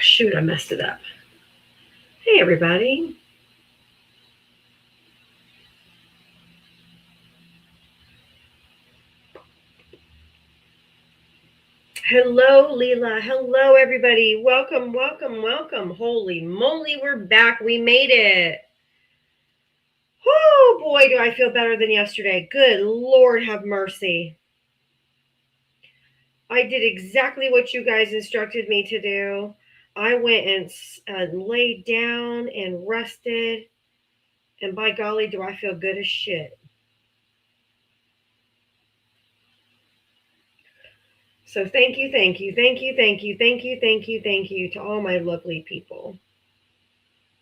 Shoot, I messed it up. Hey, everybody. Hello, Leela. Hello, everybody. Welcome, welcome, welcome. Holy moly, we're back. We made it. Oh, boy, do I feel better than yesterday. Good Lord, have mercy. I did exactly what you guys instructed me to do. I went and laid down and rested. And by golly, do I feel good as shit. So thank you, thank you, thank you, thank you, thank you, thank you, thank you to all my lovely people.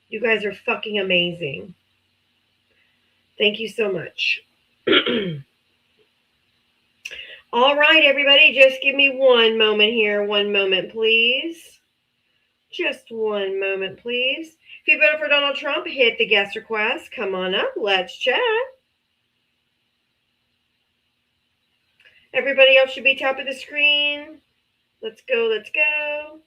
You guys are fucking amazing. Thank you so much. All right, everybody, just give me one moment here. One moment, please. Just one moment, please. If you voted for Donald Trump, hit the guest request. Come on up. Let's chat. Everybody else should be top of the screen. Let's go. Let's go.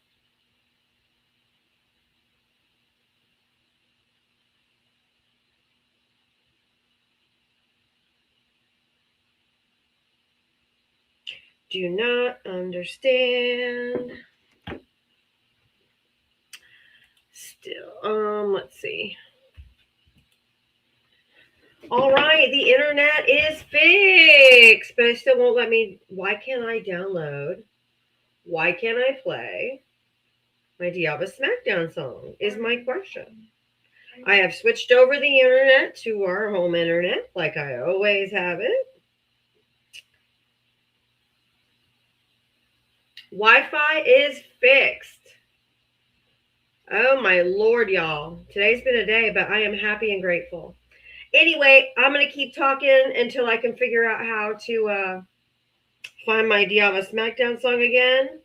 Do not understand. Still, let's see. All right, the internet is fixed, but it still won't let me. Why can't I download? Why can't I play my Diava SmackDown song? Is my question. I have switched over the internet to our home internet, like I always have it. Wi-Fi is fixed. Oh my Lord, y'all. Today's been a day, but I am happy and grateful. Anyway, I'm going to keep talking until I can figure out how to find my Diava SmackDown song again.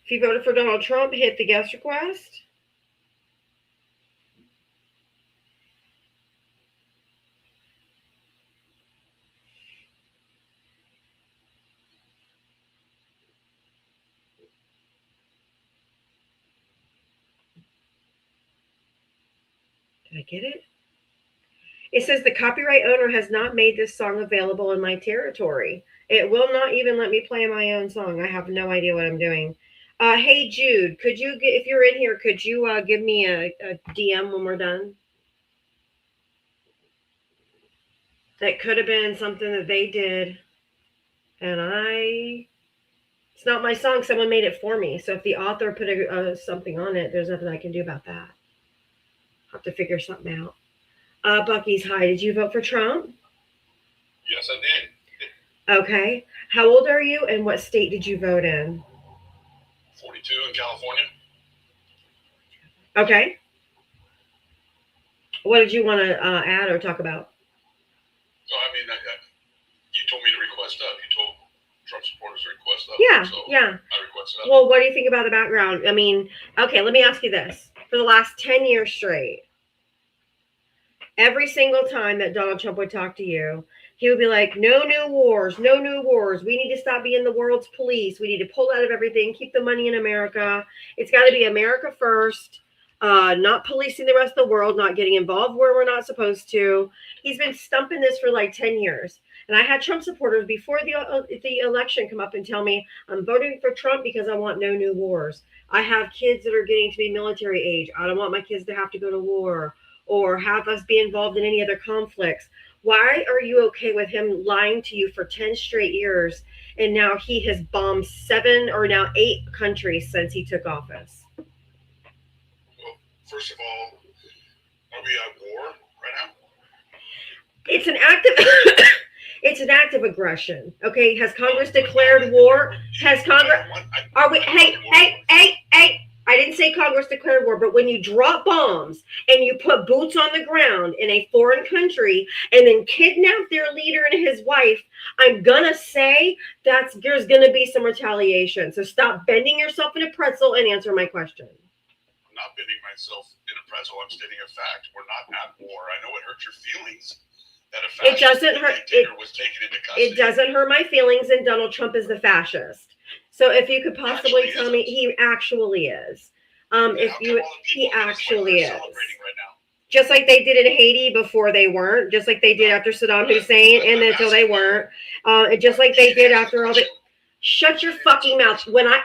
If you voted for Donald Trump, hit the guest request. Did I get it? It says the copyright owner has not made this song available in my territory. It will not even let me play my own song. I have no idea what I'm doing. Hey Jude, could you, if you're in here, could you give me a DM when we're done? That could have been something that they did, and it's not my song. Someone made it for me. So if the author put something on it, there's nothing I can do about that. I'll have to figure something out. Bucky's, hi. Did you vote for Trump? Yes, I did. Okay. How old are you, and what state did you vote in? 42 in California. Okay. What did you want to add or talk about? So, I mean, you told me to request up. You told Trump supporters to request up. Yeah, so yeah. I requested up. Well, what do you think about the background? I mean, okay, let me ask you this. For the last 10 years straight, every single time that Donald Trump would talk to you, he would be like, no new wars, no new wars. We need to stop being the world's police. We need to pull out of everything, keep the money in America. It's got to be America first, not policing the rest of the world, not getting involved where we're not supposed to. He's been stumping this for like 10 years. And I had Trump supporters before the election come up and tell me, I'm voting for Trump because I want no new wars. I have kids that are getting to be military age. I don't want my kids to have to go to war or have us be involved in any other conflicts. Why are you okay with him lying to you for 10 straight years? And now he has bombed 7 or now 8 countries since he took office. Well, first of all, are we at war right now? It's an act of it's an act of aggression. Okay, has Congress declared war? Has Congress? Are we? Hey! I didn't say Congress declared war, but when you drop bombs and you put boots on the ground in a foreign country and then kidnap their leader and his wife, I'm gonna say there's gonna be some retaliation. So stop bending yourself in a pretzel and answer my question. I'm not bending myself in a pretzel. I'm stating a fact. We're not at war. I know it hurts your feelings, that a fascist It doesn't hurt. dictator was taken into custody. It doesn't hurt my feelings, and Donald Trump is the fascist. So if you could possibly Actually tell me, isn't. he actually is. And If how come you, all the people he in Venezuela actually are is. celebrating right now? Just like they did in Haiti before they weren't. Just like they did after Saddam Hussein, and until they weren't. Just like they did after all the. Shut your fucking mouth. When I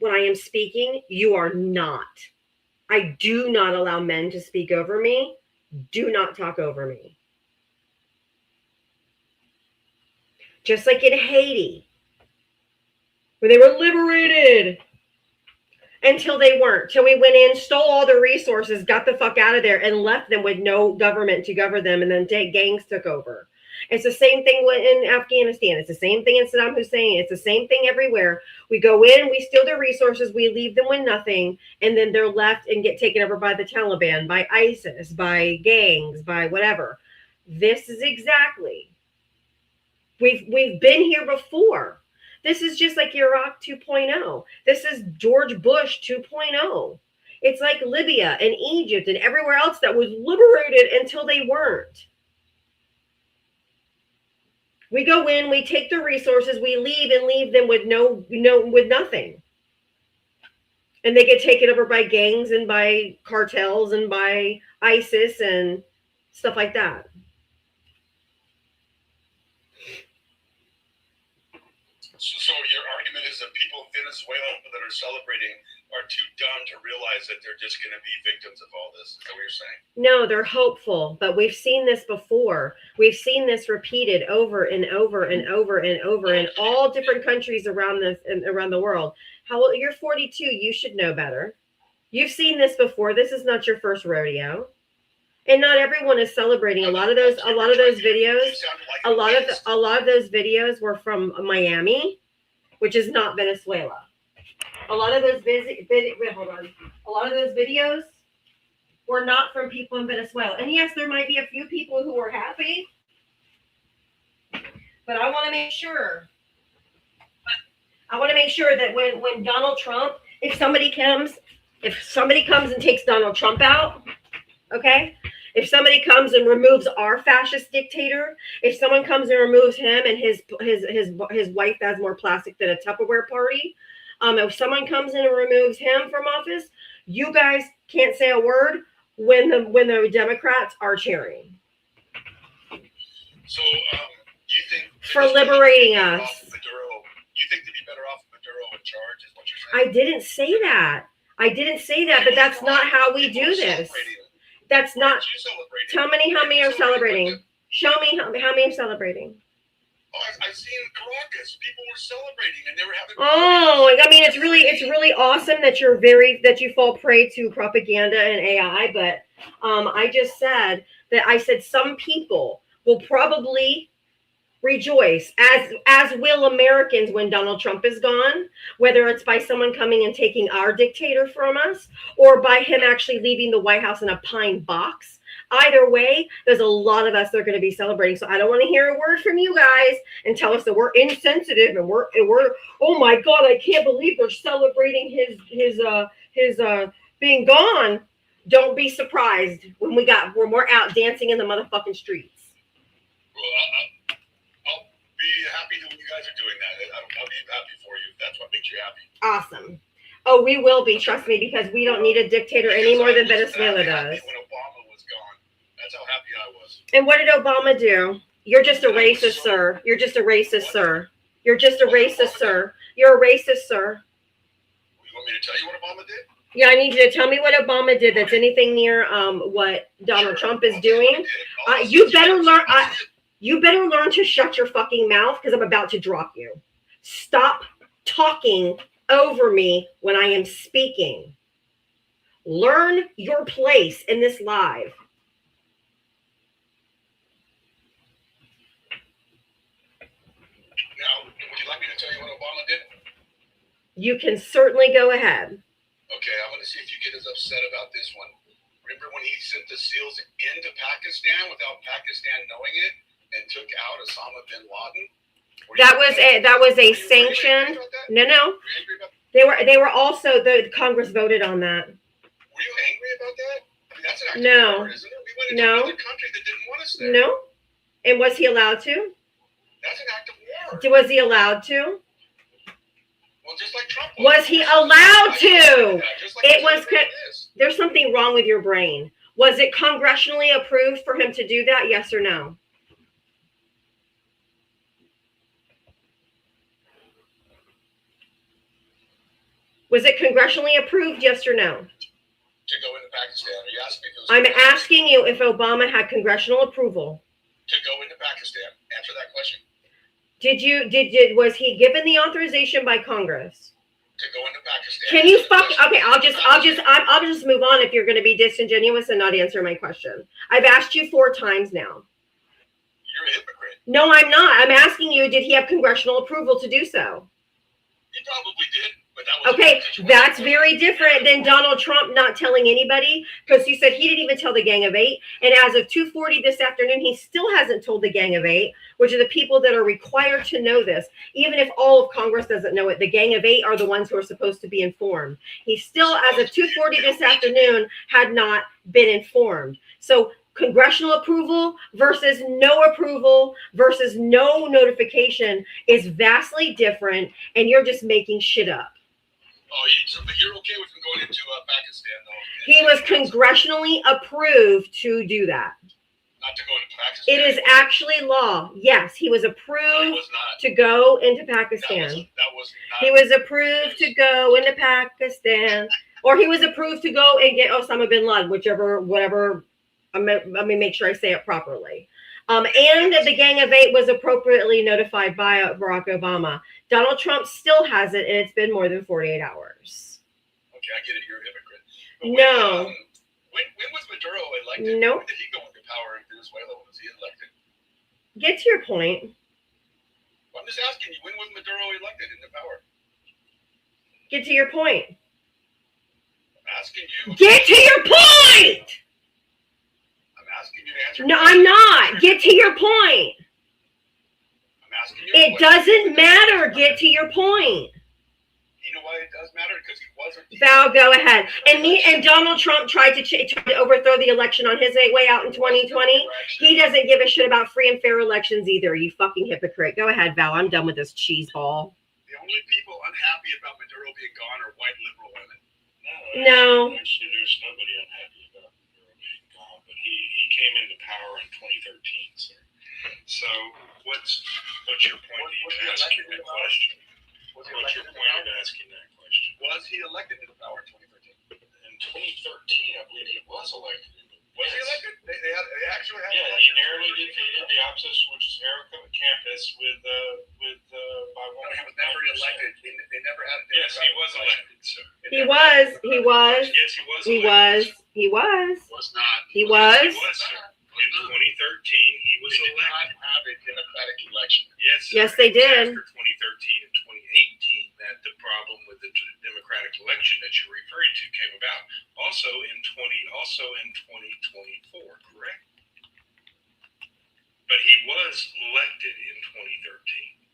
am speaking, you are not. I do not allow men to speak over me. Do not talk over me. Just like in Haiti, where they were liberated until they weren't. Till we went in, stole all the resources, got the fuck out of there, and left them with no government to govern them, and then gangs took over. It's the same thing in Afghanistan. It's the same thing in Saddam Hussein. It's the same thing everywhere. We go in, we steal their resources, we leave them with nothing, and then they're left and get taken over by the Taliban, by ISIS, by gangs, by whatever. This is exactly. We've been here before. This is just like Iraq 2.0. This is George Bush 2.0. It's like Libya and Egypt and everywhere else that was liberated until they weren't. We go in, we take the resources, we leave and leave them with with nothing. And they get taken over by gangs and by cartels and by ISIS and stuff like that. So your argument is that people in Venezuela that are celebrating are too dumb to realize that they're just going to be victims of all this. Is that what you're saying? No, they're hopeful, but we've seen this before. We've seen this repeated over and over and over and over in all different countries around the world. You're 42. You should know better. You've seen this before. This is not your first rodeo. And not everyone is celebrating. A lot of those videos, a lot of those videos were from Miami, which is not Venezuela. A lot of those A lot of those videos were not from people in Venezuela. And yes, there might be a few people who are happy, but I want to make sure. I want to make sure that when Donald Trump, if somebody comes and takes Donald Trump out, okay? If somebody comes and removes our fascist dictator, if someone comes and removes him and his wife has more plastic than a Tupperware party, if someone comes in and removes him from office, you guys can't say a word when the Democrats are cheering. So you think for liberating us? You think they'd be better off with Maduro in charge? Is what you're saying? I didn't say that, but that's not how we do this. That's not. Tell me how many are celebrating. Show me how many are celebrating. Oh, I've seen Caracas. People were celebrating and they were having. Oh, I mean, it's really awesome that you fall prey to propaganda and AI. But I just said that some people will probably rejoice, as will Americans when Donald Trump is gone, whether it's by someone coming and taking our dictator from us or by him actually leaving the White House in a pine box. Either way, there's a lot of us that are going to be celebrating. So I don't want to hear a word from you guys and tell us that we're insensitive and we're oh my God, I can't believe they're celebrating his being gone. Don't be surprised when we're out dancing in the motherfucking streets. Well, I'll be happy that you guys are doing that. I'll be happy for you if that's what makes you happy. Awesome. Oh, we will be. Trust me, because we don't need a dictator any more than Venezuela does. When Obama was gone, that's how happy I was. And what did Obama do? You're just a racist, sir. You're just a racist, sir. You're just a racist, sir. You're a racist, sir. You want me to tell you what Obama did? Yeah, I need you to tell me what Obama did that's anything near what Donald Trump is doing. You better learn. You better learn to shut your fucking mouth because I'm about to drop you. Stop talking over me when I am speaking. Learn your place in this live. Now, would you like me to tell you what Obama did? You can certainly go ahead. Okay, I'm going to see if you get as upset about this one. Remember when he sent the SEALs into Pakistan without Pakistan knowing it and took out Osama bin Laden? That was a sanction. No. They were also the Congress voted on that. Were you angry about that? I mean, that's an act No. of war, isn't it? went into No. another country that didn't want us there. No. And was he allowed to? That's an act of war. Was he allowed to? Well, just like Trump Was he allowed to? Just like It was. this. There's something wrong with your brain. Was it congressionally approved for him to do that? Yes or no? Was it congressionally approved? Yes or no? To go into Pakistan? Are you asking me if it was I'm asking you if Obama had congressional approval. to go into Pakistan? Answer that question. Was he given the authorization by Congress? To go into Pakistan. Can you okay, I'll just move on if you're going to be disingenuous and not answer my question. I've asked you 4 times now. You're a hypocrite. No, I'm not. I'm asking you, did he have congressional approval to do so? He probably did, but that was Okay, that's very different than Donald Trump not telling anybody, because he said he didn't even tell the Gang of 8. And as of 2:40 this afternoon, he still hasn't told the Gang of 8, which are the people that are required to know this. Even if all of Congress doesn't know it, the Gang of 8 are the ones who are supposed to be informed. He still, as of 2:40 this afternoon, had not been informed. So congressional approval versus no approval versus no notification is vastly different, and you're just making shit up. Oh, but you're okay with him going into Pakistan, though? He was congressionally approved to do that. Not to go into Pakistan. It is actually law. Yes, he was approved to go into Pakistan. That was not. He was approved to go into Pakistan, or he was approved to go and get Osama bin Laden, whatever. Let me make sure I say it properly. And the Gang of 8 was appropriately notified by Barack Obama. Donald Trump still has it, and it's been more than 48 hours. Okay, I get it. You're a hypocrite. No. When was Maduro elected? Nope. When did he go into power in Venezuela? When was he elected? Get to your point. I'm just asking you, when was Maduro elected into power? Get to your point. I'm asking you. Get to your point! I'm asking you to answer. No, I'm not. Get to your point. I'm asking you. It doesn't matter. Get to your point. You know why it does matter? Because he wasn't. Val, go ahead. And Donald Trump tried to overthrow the election on his way out in 2020. He doesn't give a shit about free and fair elections either. You fucking hypocrite. Go ahead, Val. I'm done with this cheese ball. The only people unhappy about Maduro being gone are white liberal women. No. Actually, there's nobody unhappy about Maduro being gone, but he came into power in 2013, sir. So what's your point in asking that question? What's your point of asking that question? Was he elected into power in 2013? In 2013, I believe he was elected. Was he elected? They actually had. Yeah, he narrowly defeated the opposition, which is Erica Campus, by one. No, he was never elected. They never had. Yes, he was elected, sir. He was. Yes, he was. Was not. He was. Sir. In 2013, he was They did not elected. have a democratic election. Yes, sir. Yes, they did. After 2013 and 2018, that the problem with the democratic election that you're referring to came about. Also in 2024, correct? But he was elected in 2013.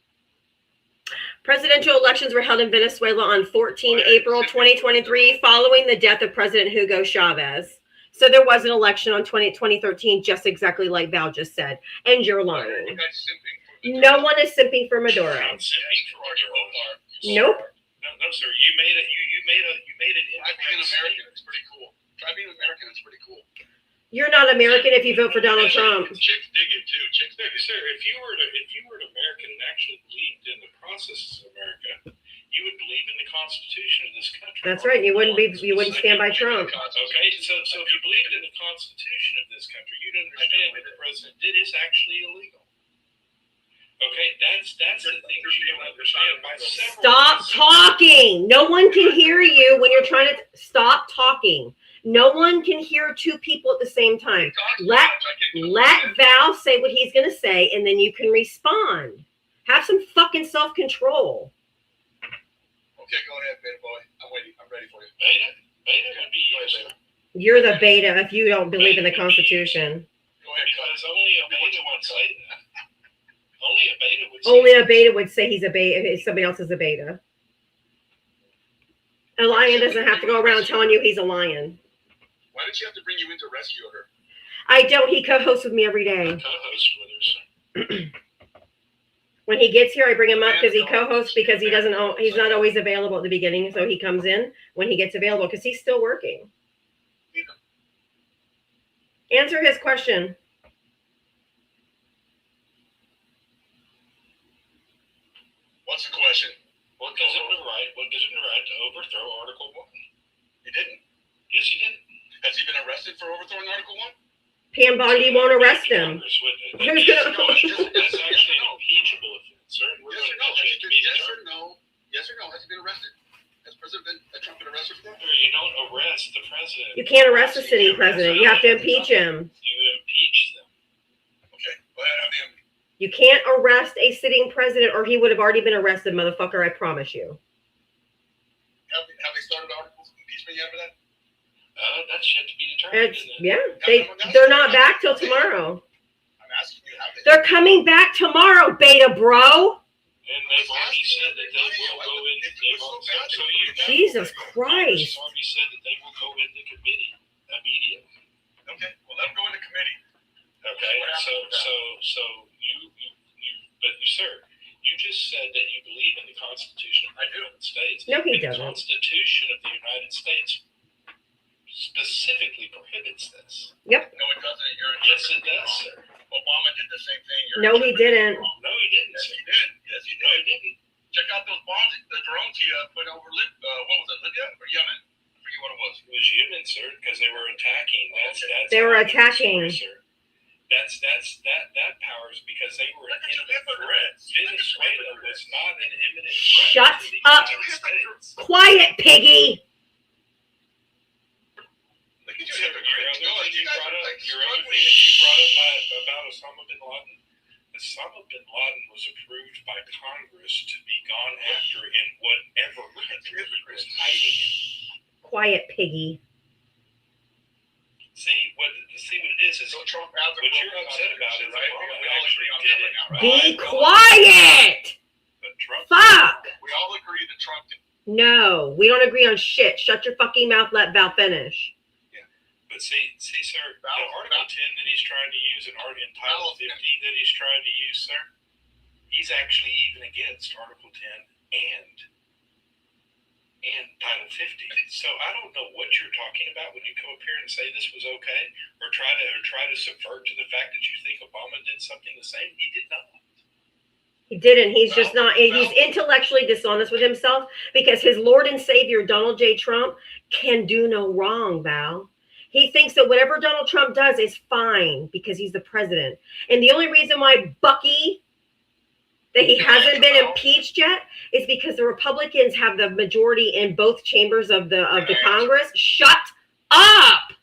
Presidential elections were held in Venezuela on 14 April 2023 following the death of President Hugo Chavez. So there was an election on 2013, just exactly like Val just said. And you're lying. You guys simping for Maduro. No one is simping for Maduro. I'm simping for Maduro. Nope. No, sir. You made an Try being an American. It's pretty cool. Try being an American. It's pretty cool. You're not American if you vote for Donald Trump. Chicks dig it too. Chicks dig it. Sir, if you were an American and actually believed in the processes of America, you would believe in the Constitution of this country. That's right. You wouldn't stand by Trump. Okay, so if you believed in the Constitution of this country, you'd understand what the president did is actually illegal. Okay, that's the thing you don't understand. By several Stop talking. No one can hear you when you're trying to stop talking. No one can hear two people at the same time. Let Val say what he's going to say, and then you can respond. Have some fucking self-control. Okay, go ahead, beta boy. I'm waiting. I'm ready for you. Beta would be you, sir. You're the beta if you don't believe in the Constitution. Go ahead, Because only a beta would say that. Only a beta would say Only a beta would say he's a beta if somebody else is a beta. A lion doesn't have to go around telling you he's a lion. Why did she have to bring you in to rescue her? I don't. He co-hosts with me every day. Co-host with her, sir. When he gets here, I bring him up because he co-hosts because he doesn't. He's not always available at the beginning, so he comes in when he gets available because he's still working. Answer his question. What's the question? What gives him the right to overthrow Article 1? He didn't. Yes, he did. Has he been arrested for overthrowing Article 1? Pam Bondi won't arrest him. Who's gonna? That's actually an impeachable offense, sir. Yes or no? Yes or no? Has he been arrested? Has President Trump been arrested for that? You don't arrest the president. You can't arrest a sitting president. You have to impeach him. You impeach them. Okay, but I mean, you can't arrest a sitting president, or he would have already been arrested, motherfucker. I promise you. Have they started articles of impeachment yet for that? That's yet to be determined. They're not back till tomorrow. I'm asking you, have they? They're coming back tomorrow, beta bro. And they've already said that they will go in. Jesus Christ. They've already said that they will go into committee immediately. Okay, well, let them go into committee. Okay, so you, sir, you just said that you believe in the Constitution of the United States. No, he doesn't. The Constitution of the United States specifically prohibits this. Yep. No, it doesn't. Yes, it does, sir. Obama did the same thing. No, he didn't. No, he didn't. Yes, he did. Yes, he did. No, he didn't. Check out those bombs, the drones he put over what was it, Libya or Yemen? I forget what it was. It was Yemen, sir, because they were attacking. They were attacking. Sir. That powers because they were an imminent threat. Venezuela was not an imminent threat. Shut to the up. United States. Quiet, piggy. Look at you, Your hypocrites. other thing You guys are that you brought struggling. up about Osama bin Laden. Osama bin Laden was approved by Congress to be gone after in whatever country he was hiding in. Quiet, piggy. See what it is So Trump what you're upset about is right? Obama We all actually agree on did that it. right now, right? Be quiet. But Trump Fuck. We all agree that Trump did. No, we don't agree on shit. Shut your fucking mouth. Let Val finish. But see, sir, the Article 10 that he's trying to use and Title 50 that he's trying to use, sir, he's actually even against Article 10 and Title 50. So I don't know what you're talking about when you come up here and say this was okay, or try to subvert to the fact that you think Obama did something the same. He did not. He didn't. He's just not. He's intellectually dishonest with himself because his Lord and Savior, Donald J. Trump, can do no wrong, Val. He thinks that whatever Donald Trump does is fine because he's the president. And the only reason why Bucky, that he hasn't been impeached yet, is because the Republicans have the majority in both chambers of the Congress. Shut up!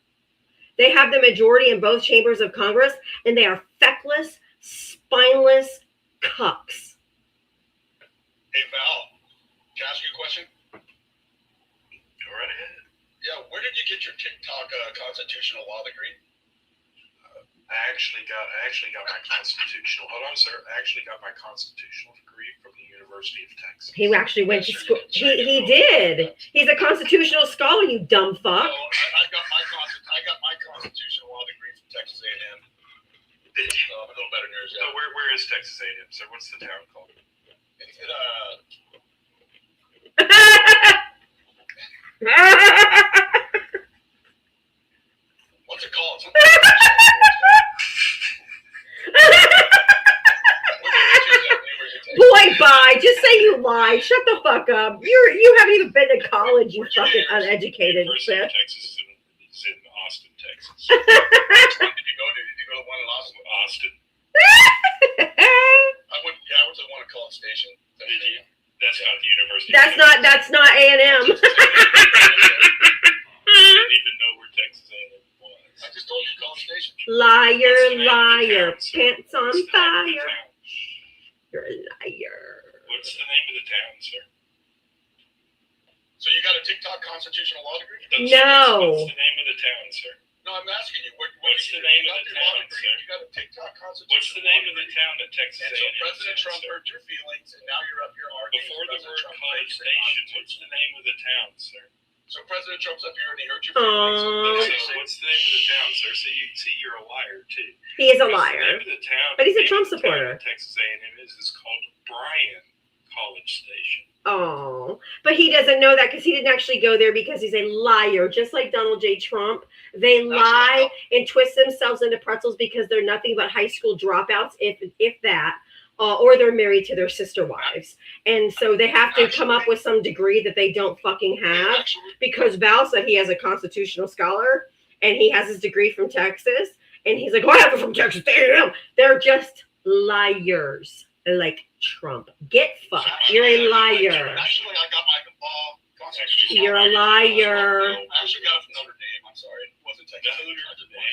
They have the majority in both chambers of Congress, and they are feckless, spineless cucks. Hey, Val, can I ask you a question? Go right ahead. Yeah, where did you get your TikTok constitutional law degree? I actually got my constitutional. Hold on, sir. I actually got my constitutional degree from the University of Texas. He actually went to school. He did. He's a constitutional scholar, you dumb fuck. No, I got my constitutional law degree from Texas A&M. Did you? I'm a little better news. So where is Texas A&M, sir? What's the town called? What's it called? Boy, bye. Just say you lied. Shut the fuck up. You haven't even been to college, you fucking uneducated University shit. of Texas is in Austin, Texas. Which one did you go to? Did you go to one in Austin? Austin. I went to one at College Station. Did you? That's not the University. That's not A&M. I didn't even know where Texas A&M was. I just told you College Station. Liar. Pants on fire. You're a liar. What's the name of the town, sir? So you got a TikTok constitutional law degree? No. What's the name of the town, sir? No, I'm asking you. What's the name of the town, sir? You got a TikTok constitutional. What's the name of the town that Texas And A&M? so President Trump hurt your feelings, and now you're up here arguing. Before the President word Trump College breaks the Station, what's Constitution. the name of the town, sir? So President Trump's up here and he hurt your Aw. feelings. So what's the name of the town, sir? See, you're a liar too. He is a What's liar. The name of the town, But he's a the name Trump of the town supporter. in Texas A&M is called Bryan College Station. Oh, but he doesn't know that because he didn't actually go there because he's a liar, just like Donald J. Trump. They lie and twist themselves into pretzels because they're nothing but high school dropouts, if that, or they're married to their sister wives. And so they have to come up with some degree that they don't fucking have, because Val said he has a constitutional scholar and he has his degree from Texas. And he's like, oh, I have it from Texas. Damn. They're just liars. Like Trump. Get fucked. You're a liar. Actually, I got my constitutional. You're a liar. I actually got it from Notre Dame. I'm sorry. It wasn't Texas.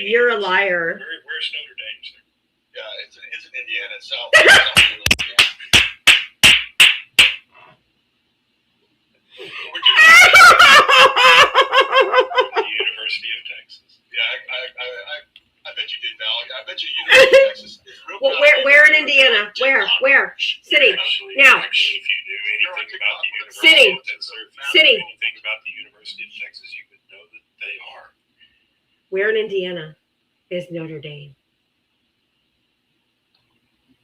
You're a liar. Where's Notre Dame, sir? Yeah, it's in Indiana itself. Indiana. The University of Texas. Yeah, I bet you did, Val. I bet you University of Texas is real. Well, where in Indiana? Where? Shh, city. Now. Actually, if you knew anything about the University City. of Texas, or if you City. knew anything about the University of Texas, you would know that they are. Where in Indiana is Notre Dame?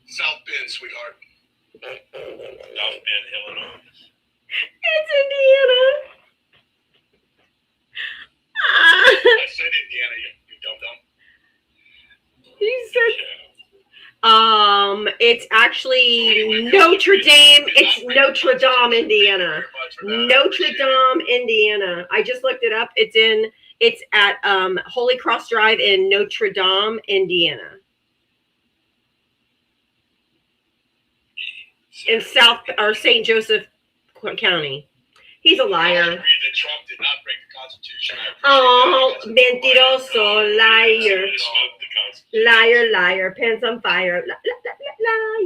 South Bend, sweetheart. South Bend, Illinois. It's Indiana. I said Indiana, you dum-dum. He said, it's actually Notre Dame. It's Notre Dame, Indiana. Notre Dame, Indiana. I just looked it up. It's at Holy Cross Drive in Notre Dame, Indiana. In South or St. Joseph County. He's a liar. I agree that Trump did not break the Constitution. Oh, mentiroso, liar. Liar, liar, pants on fire. Liar.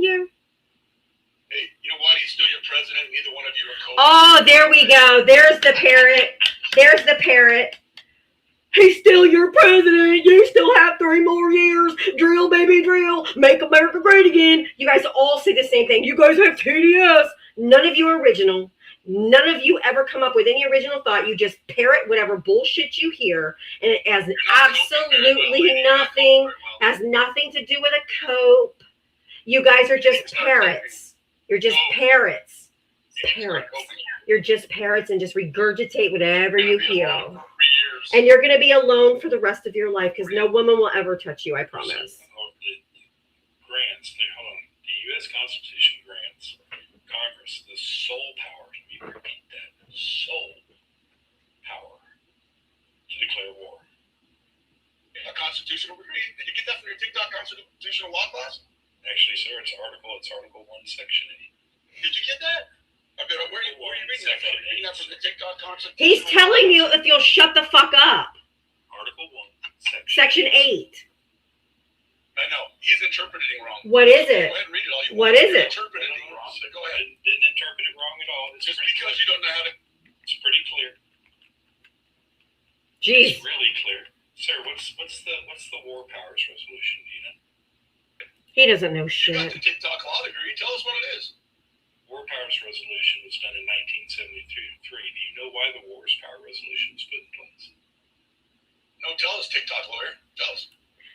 Hey, you know what? He's still your president. Neither one of you are cold. Oh, there we go. There's the parrot. There's the parrot. He's still your president. You still have 3 more years. Drill, baby, drill. Make America great again. You guys all say the same thing. You guys have TDS. None of you are original. None of you ever come up with any original thought. You just parrot whatever bullshit you hear. And it has absolutely nothing, has nothing to do with a cope. You guys are just parrots. You're just parrots. Parrots. You're just parrots and just regurgitate whatever you hear. And you're going to be alone for the rest of your life because no woman will ever touch you, I promise. Grants, hold on. The U.S. Constitution grants Congress the sole power, let me repeat that, sole power to declare war. A constitutional degree? Did you get that from your TikTok constitutional law class? Actually, sir, it's Article 1, Section 8. Did you get that? I mean, where are you reading that from? You're reading that from the TikTok constitutional. He's telling you if you'll shut the fuck up. Article 1, Section 8. I know. He's interpreting it wrong. What is it? Go ahead and read it all you What want. is it? Interpreting it wrong. So go ahead. Didn't interpret it wrong at all. It's just because you don't know how to. It's pretty clear. Jeez. It's really clear. Sir, what's the War Powers Resolution, do you know? He doesn't know You got shit. the TikTok law degree. Tell us what it is. War Powers Resolution was done in 1973. Do you know why the Wars Power Resolution was put in place? No, tell us, TikTok lawyer. Tell us.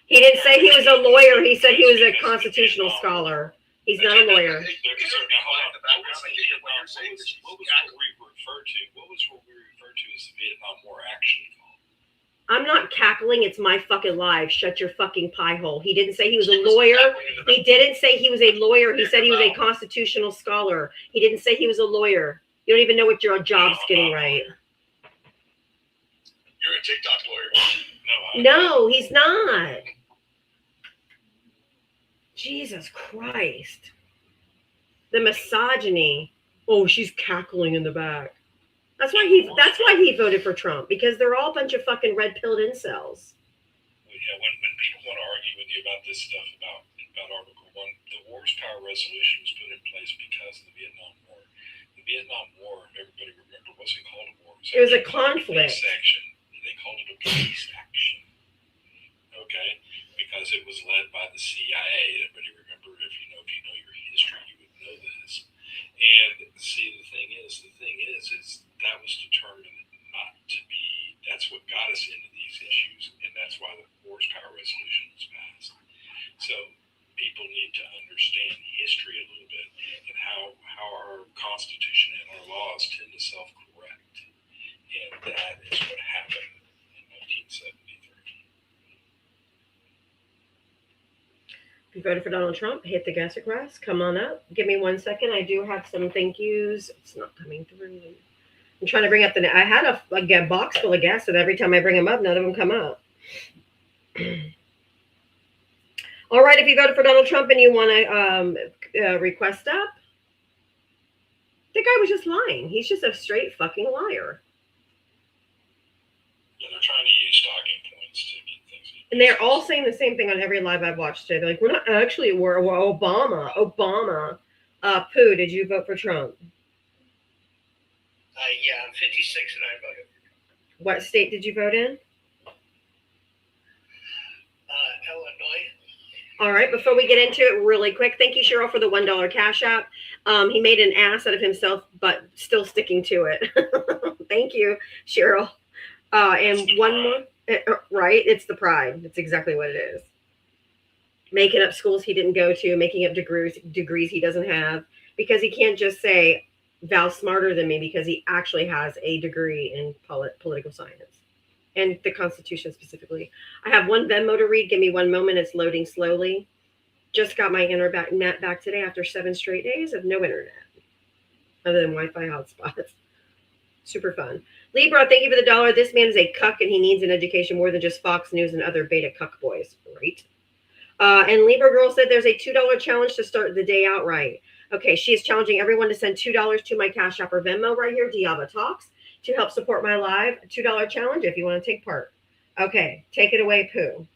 He didn't say he was a lawyer. He said he was a constitutional scholar. He's not a lawyer. What was what we referred to as the Vietnam War action call? I'm not cackling. It's my fucking live. Shut your fucking pie hole. He didn't say he was a lawyer. He didn't say he was a lawyer. He said he was a constitutional scholar. He didn't say he was a lawyer. You don't even know what your job's getting right. You're a TikTok lawyer. No, he's not. Jesus Christ. The misogyny. Oh, she's cackling in the back. That's why he voted for Trump, because they're all a bunch of fucking red-pilled incels. Well, yeah, when people want to argue with you about this stuff, about Article 1, the Wars Power Resolution was put in place because of the Vietnam War. The Vietnam War, if everybody remember, wasn't called a war. It was a conflict. They called it a peace action. Okay? Because it was led by the CIA. Everybody remember, if you know your history, you would know this. And see, the thing is that was determined not Constitution and our laws tend to self-correct. And that is what happened in 1973. If you voted for Donald Trump, hit the gas request. Come on up. Give me 1 second. I do have some thank yous. It's not coming through. I'm trying to bring up I had a box full of gas, and every time I bring them up, none of them come up. All right, if you voted for Donald Trump and you want to request up, the guy was just lying. He's just a straight fucking liar. Yeah, they're trying to use talking points to get things. And they're all saying the same thing on every live I've watched today. They're like, we're not actually, we're Obama. Pooh, did you vote for Trump? Yeah, I'm 56 and I voted. What state did you vote in? Illinois. All right, before we get into it really quick, thank you, Cheryl, for the $1 Cash App. He made an ass out of himself, but still sticking to it. Thank you, Cheryl. And one more, right? It's the pride. That's exactly what it is. Making up schools he didn't go to, making up degrees he doesn't have, because he can't just say, Val's smarter than me, because he actually has a degree in political science. And the Constitution specifically. I have one Venmo to read. Give me 1 moment. It's loading slowly. Just got my internet back today after 7 straight days of no internet, other than Wi-Fi hotspots. Super fun. Libra, thank you for the $1. This man is a cuck, and he needs an education more than just Fox News and other beta cuck boys. Right? And Libra Girl said there's a $2 challenge to start the day out right. Okay, she is challenging everyone to send $2 to my Cash App or Venmo right here, Diavatalks, to help support my live $2 challenge if you want to take part. Okay, take it away, Pooh.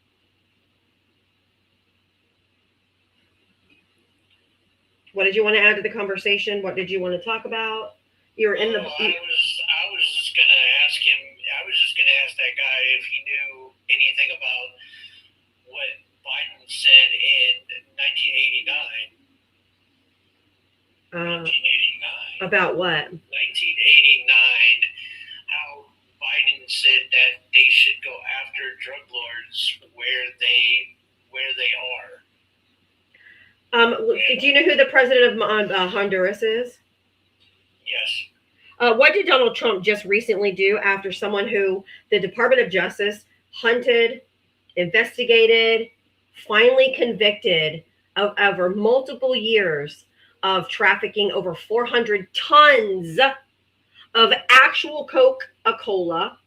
What did you want to add to the conversation? What did you want to talk about? You're in the. I was just gonna ask him. I was just gonna ask that guy if he knew anything about what Biden said in 1989. 1989. About what? 1989. How Biden said that they should go after drug lords where they are. Do you know who the president of Honduras is? Yes. What did Donald Trump just recently do after someone who the Department of Justice hunted, investigated, finally convicted of over multiple years of trafficking over 400 tons of actual Coca-Cola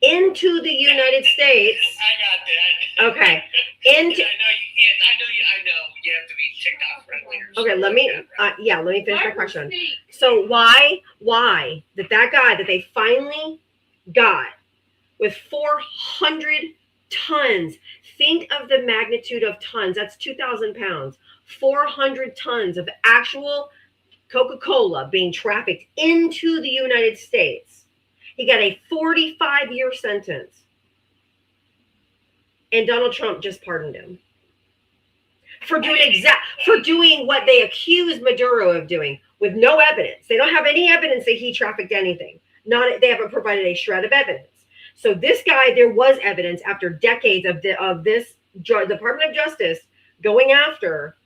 into the United States? I got that. Okay. I know you can't. I know you have to be TikTok friendly. Okay, let me finish my question. So why that guy that they finally got with 400 tons, think of the magnitude of tons, that's 2,000 pounds, 400 tons of actual Coca-Cola being trafficked into the United States. He got a 45-year sentence. And Donald Trump just pardoned him for doing what they accused Maduro of doing with no evidence. They don't have any evidence that he trafficked anything. They haven't provided a shred of evidence. So this guy, there was evidence after decades of this Department of Justice going after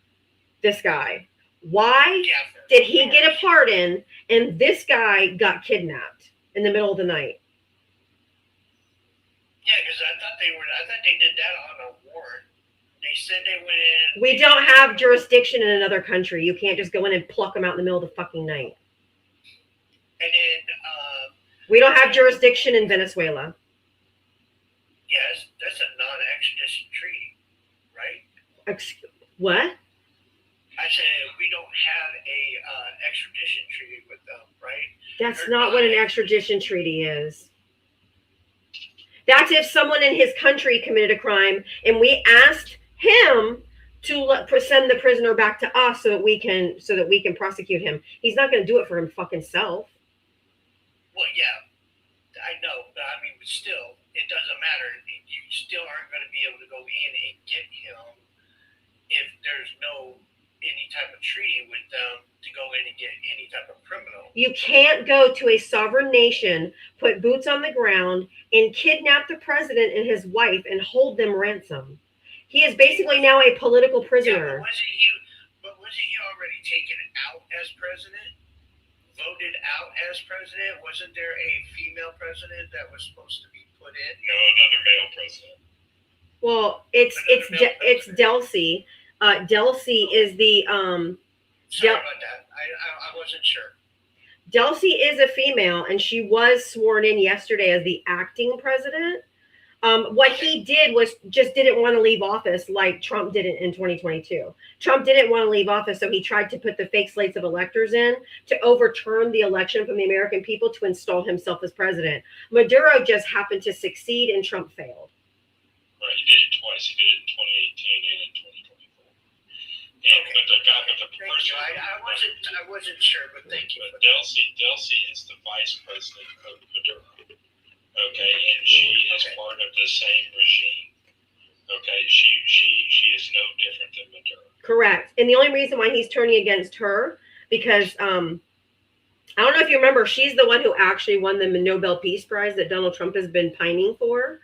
this guy. Why did he get a pardon and this guy got kidnapped in the middle of the night? Yeah, because I thought they did that on a warrant. They said they went in. We don't have jurisdiction in another country. You can't just go in and pluck them out in the middle of the fucking night. And then we don't have jurisdiction in Venezuela. Yes, that's a non-extradition treaty, right? What? I said we don't have a extradition treaty with them, right? That's not what an extradition treaty is. That's if someone in his country committed a crime and we asked him to send the prisoner back to us so that we can prosecute him. He's not going to do it for him fucking self. Well, yeah, I know, but I mean, but still, it doesn't matter. You still aren't going to be able to go in and get him if there's any type of treaty with them to go in and get any type of criminal. You can't go to a sovereign nation, put boots on the ground, and kidnap the president and his wife and hold them ransom. He is basically now a political prisoner. Yeah, but wasn't he already taken out as president? voted out as president? Wasn't there a female president that was supposed to be put in? No, another male president. Well, it's Delcy. Delcy is the Sorry about that. I wasn't sure. Delcy is a female, and she was sworn in yesterday as the acting president. What he did was just didn't want to leave office like Trump did it in 2022. Trump didn't want to leave office, so he tried to put the fake slates of electors in to overturn the election from the American people to install himself as president. Maduro just happened to succeed, and Trump failed. Right, he did it twice. He did it in 2018 and in 2024. But the person, I wasn't sure, but thank you. But Delcy is the vice president of Maduro. Okay, and she is part of the same regime. Okay, she is no different than Maduro. Correct. And the only reason why he's turning against her, because I don't know if you remember, she's the one who actually won the Nobel Peace Prize that Donald Trump has been pining for.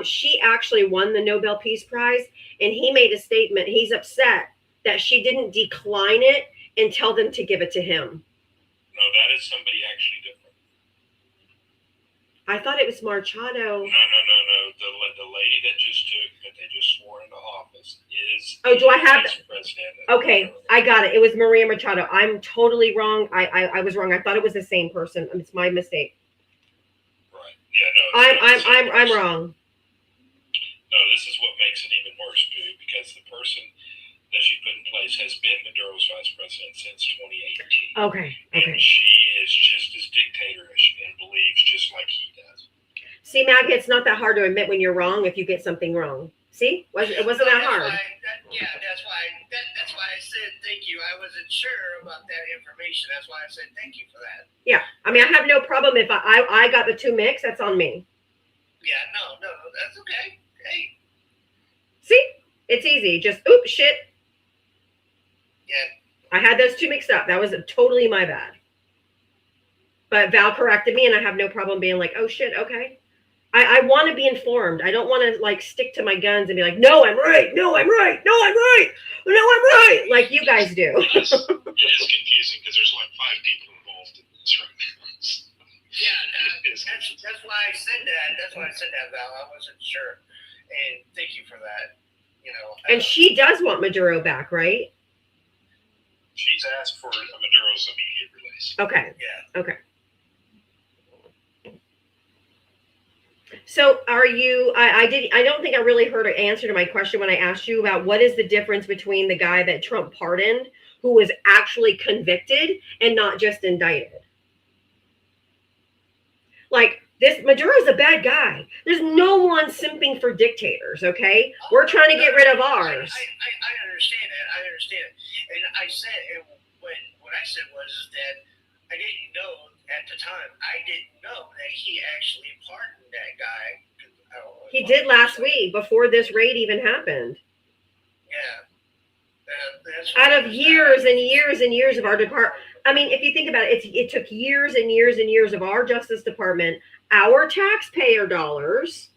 She actually won the Nobel Peace Prize, and he made a statement. He's upset that she didn't decline it and tell them to give it to him. No, that is somebody actually different. I thought it was Machado. No. The lady that they just swore into office is. Oh, do I have vice president? Okay, I got it. It was Maria Machado. I'm totally wrong. I was wrong. I thought it was the same person. It's my mistake. Right. Yeah. No. I'm wrong. No, this is what makes it even worse, Boo, because the person that she put in place has been Maduro's vice president since 2018. Okay. And she is just as dictatorish and believes just like he does. See, Maggie, it's not that hard to admit when you're wrong if you get something wrong. See? It wasn't that hard. That's why I said thank you. I wasn't sure about that information. That's why I said thank you for that. Yeah. I mean, I have no problem if I got the two mixed. That's on me. Yeah, no, that's okay. Hey. See? It's easy. Just, oops, shit. Yeah. I had those two mixed up. That was totally my bad. But Val corrected me, and I have no problem being like, oh, shit, okay. I want to be informed. I don't want to, like, stick to my guns and be like, no, I'm right. No, I'm right. No, I'm right. No, I'm right. Like you guys do. It is confusing because there's like 5 people involved in this right now. Yeah, that's why I said that. That's why I said that, Val. I wasn't sure. And thank you for that. You know. And she does want Maduro back, right? She's asked for Maduro's immediate release. Okay. Yeah. Okay. So are you, I don't think I really heard an answer to my question when I asked you about what is the difference between the guy that Trump pardoned, who was actually convicted and not just indicted. Like, this Maduro's a bad guy. There's no one simping for dictators, okay? We're trying to get rid of ours. I understand that. I understand it. And I said, what I said was that I didn't know at the time. I didn't know that he actually pardoned that guy. He did last week before this raid even happened. Yeah. Out of years and years and years of our department. I mean, if you think about it, it took years and years and years of our Justice Department, our taxpayer dollars,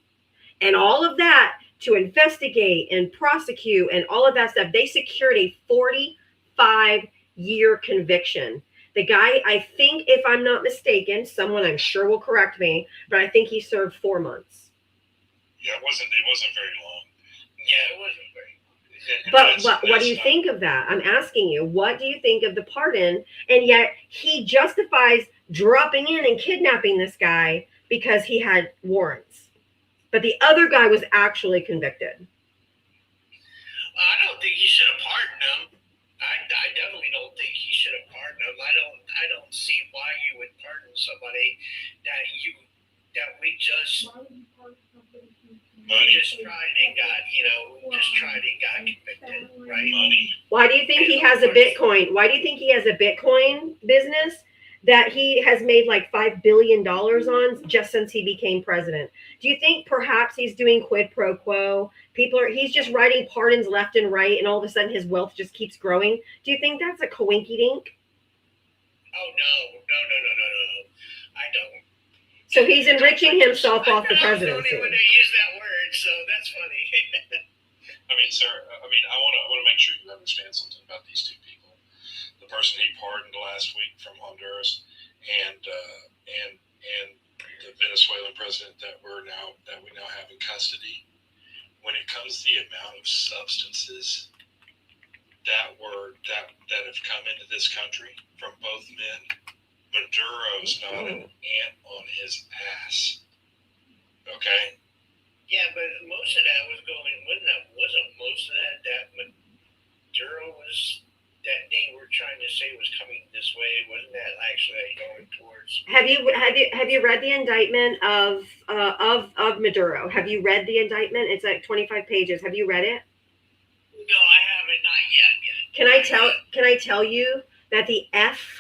and all of that to investigate and prosecute and all of that stuff. They secured a 45-year conviction. The guy, I think, if I'm not mistaken, someone I'm sure will correct me, but I think he served 4 months. Yeah, it wasn't very long. Yeah, it wasn't very long. But what do you think of that? I'm asking you, what do you think of the pardon? And yet he justifies dropping in and kidnapping this guy because he had warrants. But the other guy was actually convicted. I don't think he should have pardoned him. I definitely don't think he should have pardoned him. I don't see why you would pardon somebody that we just tried and got convicted, right? Money. Why do you think he has a Bitcoin? Why do you think he has a Bitcoin business that he has made like $5 billion on just since he became president? Do you think perhaps he's doing quid pro quo? He's just writing pardons left and right, and all of a sudden his wealth just keeps growing? Do you think that's a coinky dink? Oh, no. I don't. So he's enriching himself off the presidency. I don't even use that word, so that's funny. I mean, sir, I want to make sure you understand something about these two people. The the person he pardoned last week from Honduras, and the Venezuelan president that we now have in custody. When it comes to the amount of substances that have come into this country from both men, Maduro's not an ant on his ass. Okay? Yeah, but most of that was going. Wasn't most of that Maduro was that they were trying to say was coming this way? Wasn't that actually going towards? Have you read the indictment of Maduro? Have you read the indictment? It's like 25 pages. Have you read it? No, I haven't. Not yet. Can I tell you that the F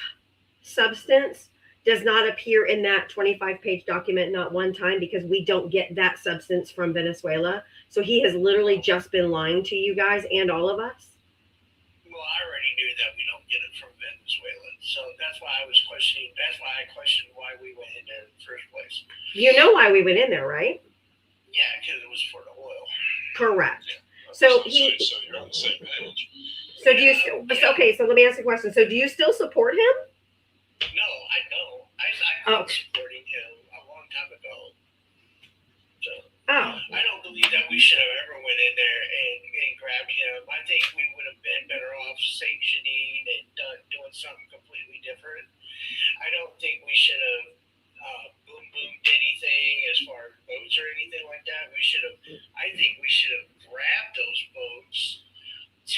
substance does not appear in that 25-page document not one time, because we don't get that substance from Venezuela. So he has literally just been lying to you guys and all of us. Well, I already knew that we don't get it from Venezuela, so that's why I was questioning. That's why I questioned why we went in there in the first place. You know why we went in there, right? Yeah, because it was for the oil. Correct. Yeah. So you're on the same page. So do you still? Okay, so let me ask you a question. So do you still support him? No, I don't. I was supporting him a long time ago. So I don't believe that we should have ever went in there and grabbed him. I think we would have been better off sanctioning and doing something completely different. I don't think we should have boomed anything as far as boats or anything like that. I think we should have grabbed those boats.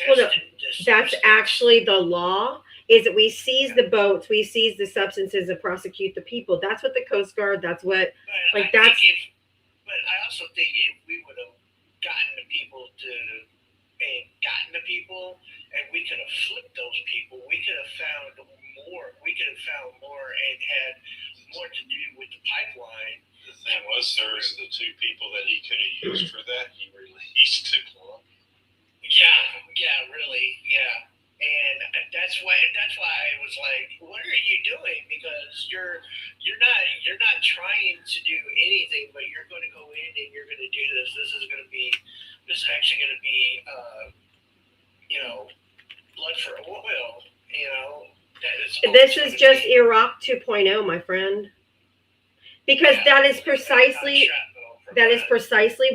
Well, that's actually the law. Is that we seize the boats, we seize the substances, and prosecute the people. That's what the Coast Guard. That's what But I also think if we would have gotten the people and we could have flipped those people, we could have found more. We could have found more and had more to do with the pipeline. The thing was, there's the two people that he could have used for that. He released to Colombia. Yeah, really, yeah. And that's why I was like, what are you doing? Because you're not trying to do anything, but you're going to go in and you're going to do this. This is actually going to be blood for oil. This is just Iraq 2.0, my friend. Because that is precisely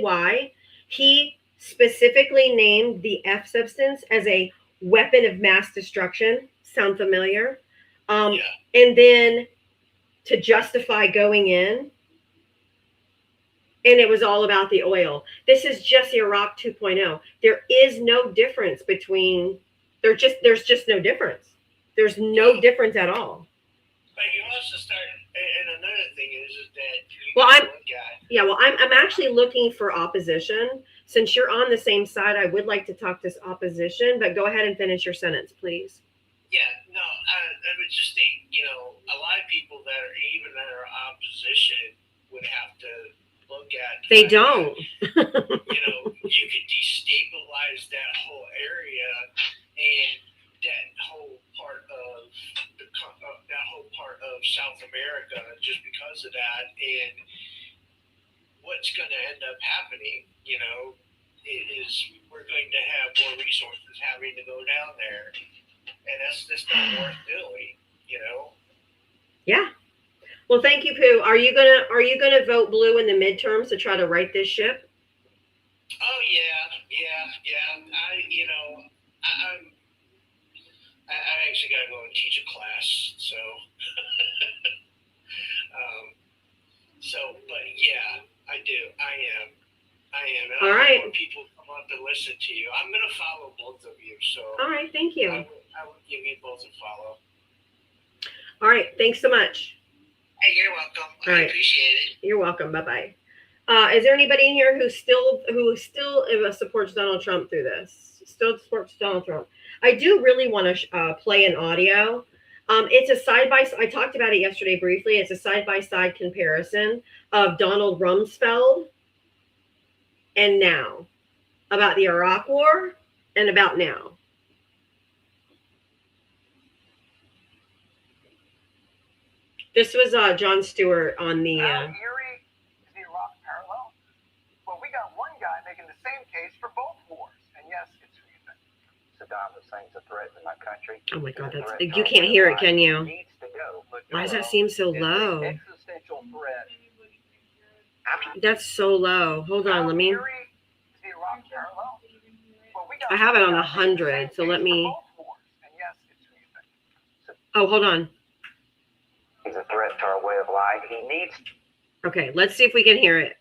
why he specifically named the F substance as a weapon of mass destruction. Sound familiar? And then to justify going in, and it was all about the oil. This is just Iraq 2.0. There is no difference between. There's just no difference. There's no difference at all. But you also start, and another thing is that I'm actually looking for opposition. Since you're on the same side, I would like to talk to opposition, but go ahead and finish your sentence, please. Yeah, no, I would just think, a lot of people that are opposition would have to look at. They don't. You could destabilize that whole area and that whole part of South America just because of that. And what's going to end up happening, is we're going to have more resources having to go down there, and that's just not worth doing, Yeah. Well, thank you, Pooh. Are you gonna vote blue in the midterms to try to right this ship? Oh yeah. I actually got to go and teach a class, so. But yeah, I do. I am. And all right. I want people to come up and listen to you. I'm going to follow both of you. So. All right. Thank you. I will give you both a follow. All right. Thanks so much. Hey, you're welcome. I appreciate it. You're welcome. Bye-bye. Is there anybody in here who still supports Donald Trump through this? Still supports Donald Trump. I do really want to play an audio. It's a side-by-side. I talked about it yesterday briefly. It's a side-by-side comparison of Donald Rumsfeld and now, about the Iraq War and about now. This was Jon Stewart on the. Erie is the Iraq parallel. Well, we got one guy making the same case for both wars, and yes, it's who you think. So Saddam Hussein's a threat to my country. Oh my God, He's a that's threat to you our can't way of hear it, life. can He you? needs to go. Why does that Maduro seem so is an low? existential threat. That's so low. Hold on, let me. Eerie is the Iraq parallel? Well, we got I have it on one guy 100, so let making the same me. case for both wars. And yes, it's who you think. Oh, hold on. He's a threat to our way of life. He needs Okay, let's see if we can hear it.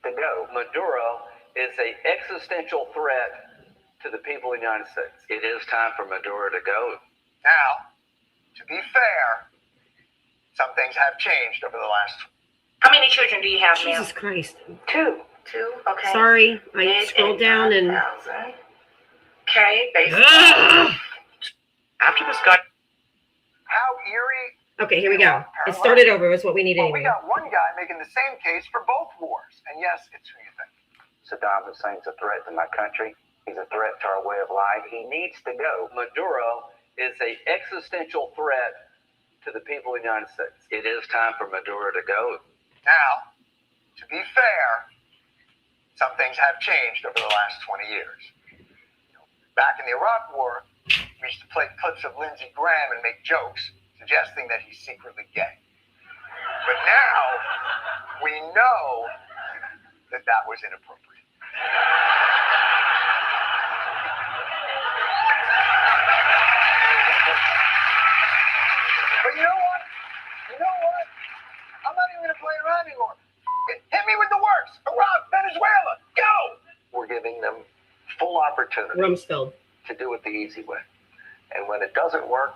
to go. Maduro is an existential threat to the people of the United States. It is time for Maduro to go. Now, to be fair, some things have changed over the last. How many children do you have now? Jesus Christ. Two. Okay. Sorry, I scrolled down and. 9,000. Okay, Ugh! After this guy. How eerie. Okay, here we go. It started over. It's what we need Well, we anyway. got one guy making the same case for both wars. And yes, it's who you think. Saddam Hussein's a threat to my country. He's a threat to our way of life. He needs to go. Maduro is an existential threat to the people of the United States. It is time for Maduro to go. Now, to be fair, some things have changed over the last 20 years. Back in the Iraq War, we used to play clips of Lindsey Graham and make jokes suggesting that he's secretly gay. But now, we know that that was inappropriate. But you know what? I'm not even going to play around anymore. Hit me with the works. Iraq, Venezuela, go! We're giving them full opportunity Rumsfeld. to do it the easy way. And when it doesn't work,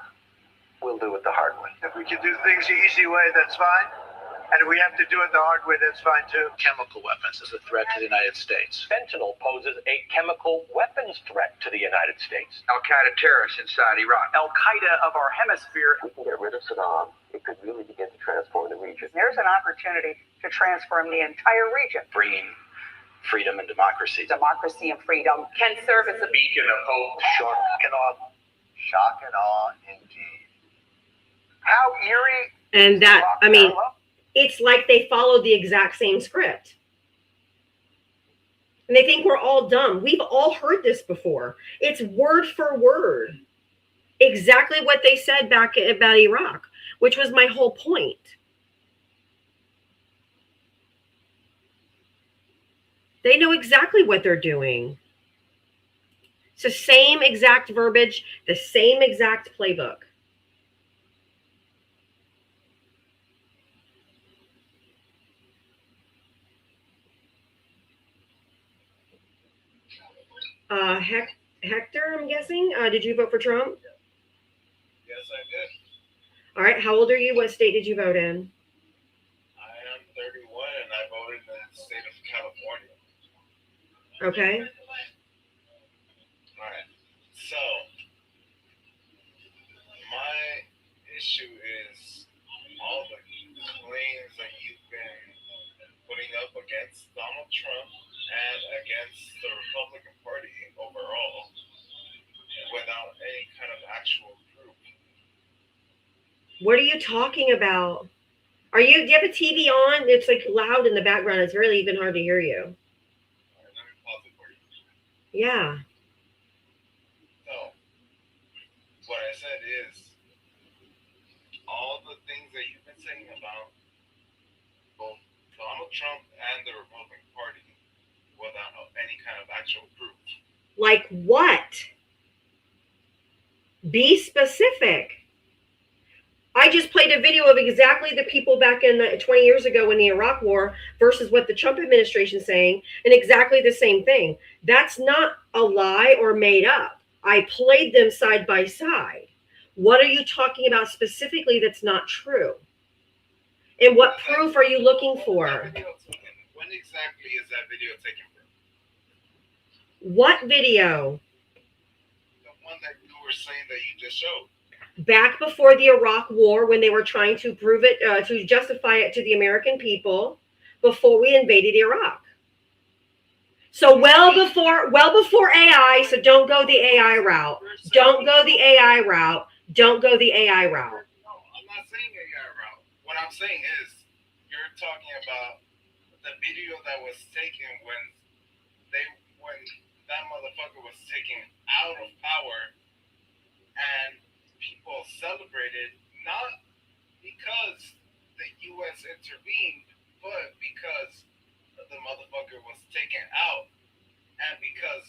we'll do it the hard way. If we can do things the easy way, that's fine. And if we have to do it the hard way, that's fine too. Chemical weapons is a threat to the United States. Fentanyl poses a chemical weapons threat to the United States. Al-Qaeda terrorists inside Iraq. Al-Qaeda of our hemisphere. If we can get rid of Saddam, it could really begin to transform the region. There's an opportunity to transform the entire region. Bringing freedom and democracy. Democracy and freedom can serve as a Beacon of hope. Shock and awe. Shock and awe, indeed. How eerie. And that, Iraq I mean, parallel? it's like they followed the exact same script. And they think we're all dumb. We've all heard this before. It's word for word. Exactly what they said back about Iraq, which was my whole point. They know exactly what they're doing. It's the same exact verbiage, the same exact playbook. Hector, I'm guessing. Did you vote for Trump? Yes, I did. All right. How old are you? What state did you vote in? I am 31 and I voted in the state of California. Okay. All right. So, my issue is all the claims that you've been putting up against Donald Trump and against the Republican Party overall without any kind of actual proof. What are you talking about? Do you have a TV on? It's like loud in the background. It's really even hard to hear you. All right, let me pause it for you. Yeah. So, what I said is, all the things that you've been saying about both Donald Trump and the Republican Party without any kind of actual proof. Like what? Be specific. I just played a video of exactly the people back in 20 years ago in the Iraq War versus what the Trump administration is saying, and exactly the same thing. That's not a lie or made up. I played them side by side. What are you talking about specifically that's not true? And what proof are you looking for? When exactly is that video taken from? What video? The one that you were saying that you just showed. Back before the Iraq War, when they were trying to prove it, to justify it to the American people, before we invaded Iraq. So well before AI. So don't go the AI route. Don't go the AI route. Don't go the AI route. No, I'm not saying AI route. What I'm saying is, you're talking about the video that was taken when they when that motherfucker was taken out of power and people celebrated, not because the U.S. intervened, but because the motherfucker was taken out and because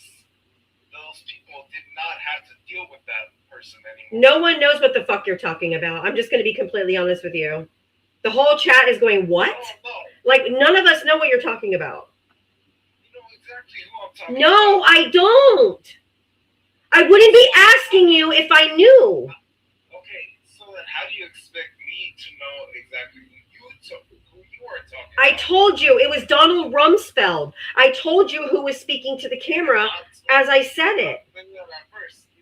those people did not have to deal with that person anymore. No one knows what the fuck you're talking about. I'm just going to be completely honest with you. The whole chat is going, what? No. Like, none of us know what you're talking about. You know exactly who I'm talking No, about. I don't. I wouldn't be asking you if I knew. Okay, so then how do you expect me to know exactly who you are talking I about? told you it was Donald Rumsfeld. I told you who was speaking to the camera as I said it. You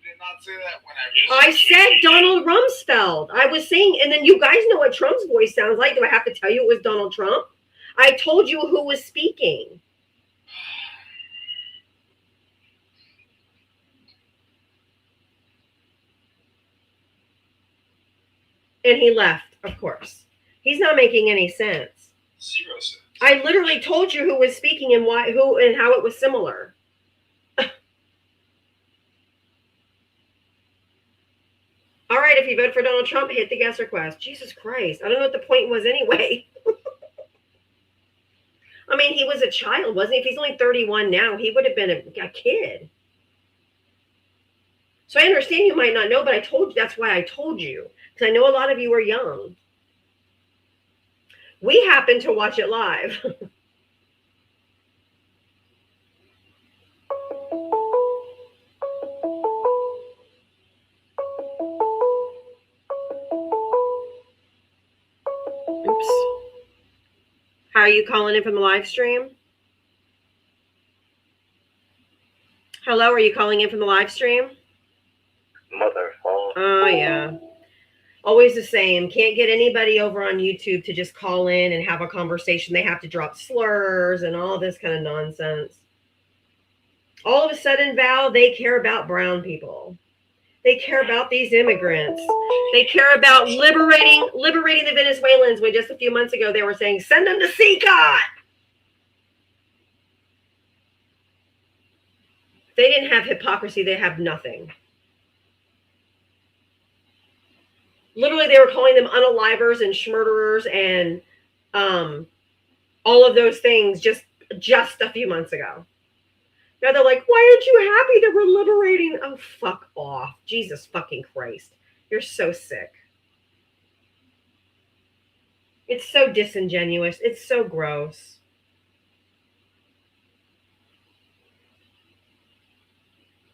did not say that when I I said Donald Rumsfeld. I was saying, and then you guys know what Trump's voice sounds like. Do I have to tell you it was Donald Trump? I told you who was speaking. And he left, of course. He's not making any sense. 0 cents. I literally told you who was speaking and why, who, and how it was similar. All right, if you vote for Donald Trump, hit the guest request. Jesus Christ. I don't know what the point was anyway. I mean, he was a child, wasn't he? If he's only 31 now, he would have been a kid. So I understand you might not know, but I told you, that's why I told you. Because I know a lot of you are young. We happen to watch it live. Oops. How are you calling in from the live stream? Hello, are you calling in from the live stream? Motherfucker. Oh, yeah. Always the same. Can't get anybody over on YouTube to just call in and have a conversation. They have to drop slurs and all this kind of nonsense. All of a sudden, Val, they care about brown people. They care about these immigrants. They care about liberating the Venezuelans when just a few months ago they were saying, send them to CCOT. They didn't have hypocrisy. They have nothing. Literally, they were calling them unalivers and schmurderers and all of those things just a few months ago. Now they're like, why aren't you happy that we're liberating? Oh, fuck off. Jesus fucking Christ. You're so sick. It's so disingenuous. It's so gross.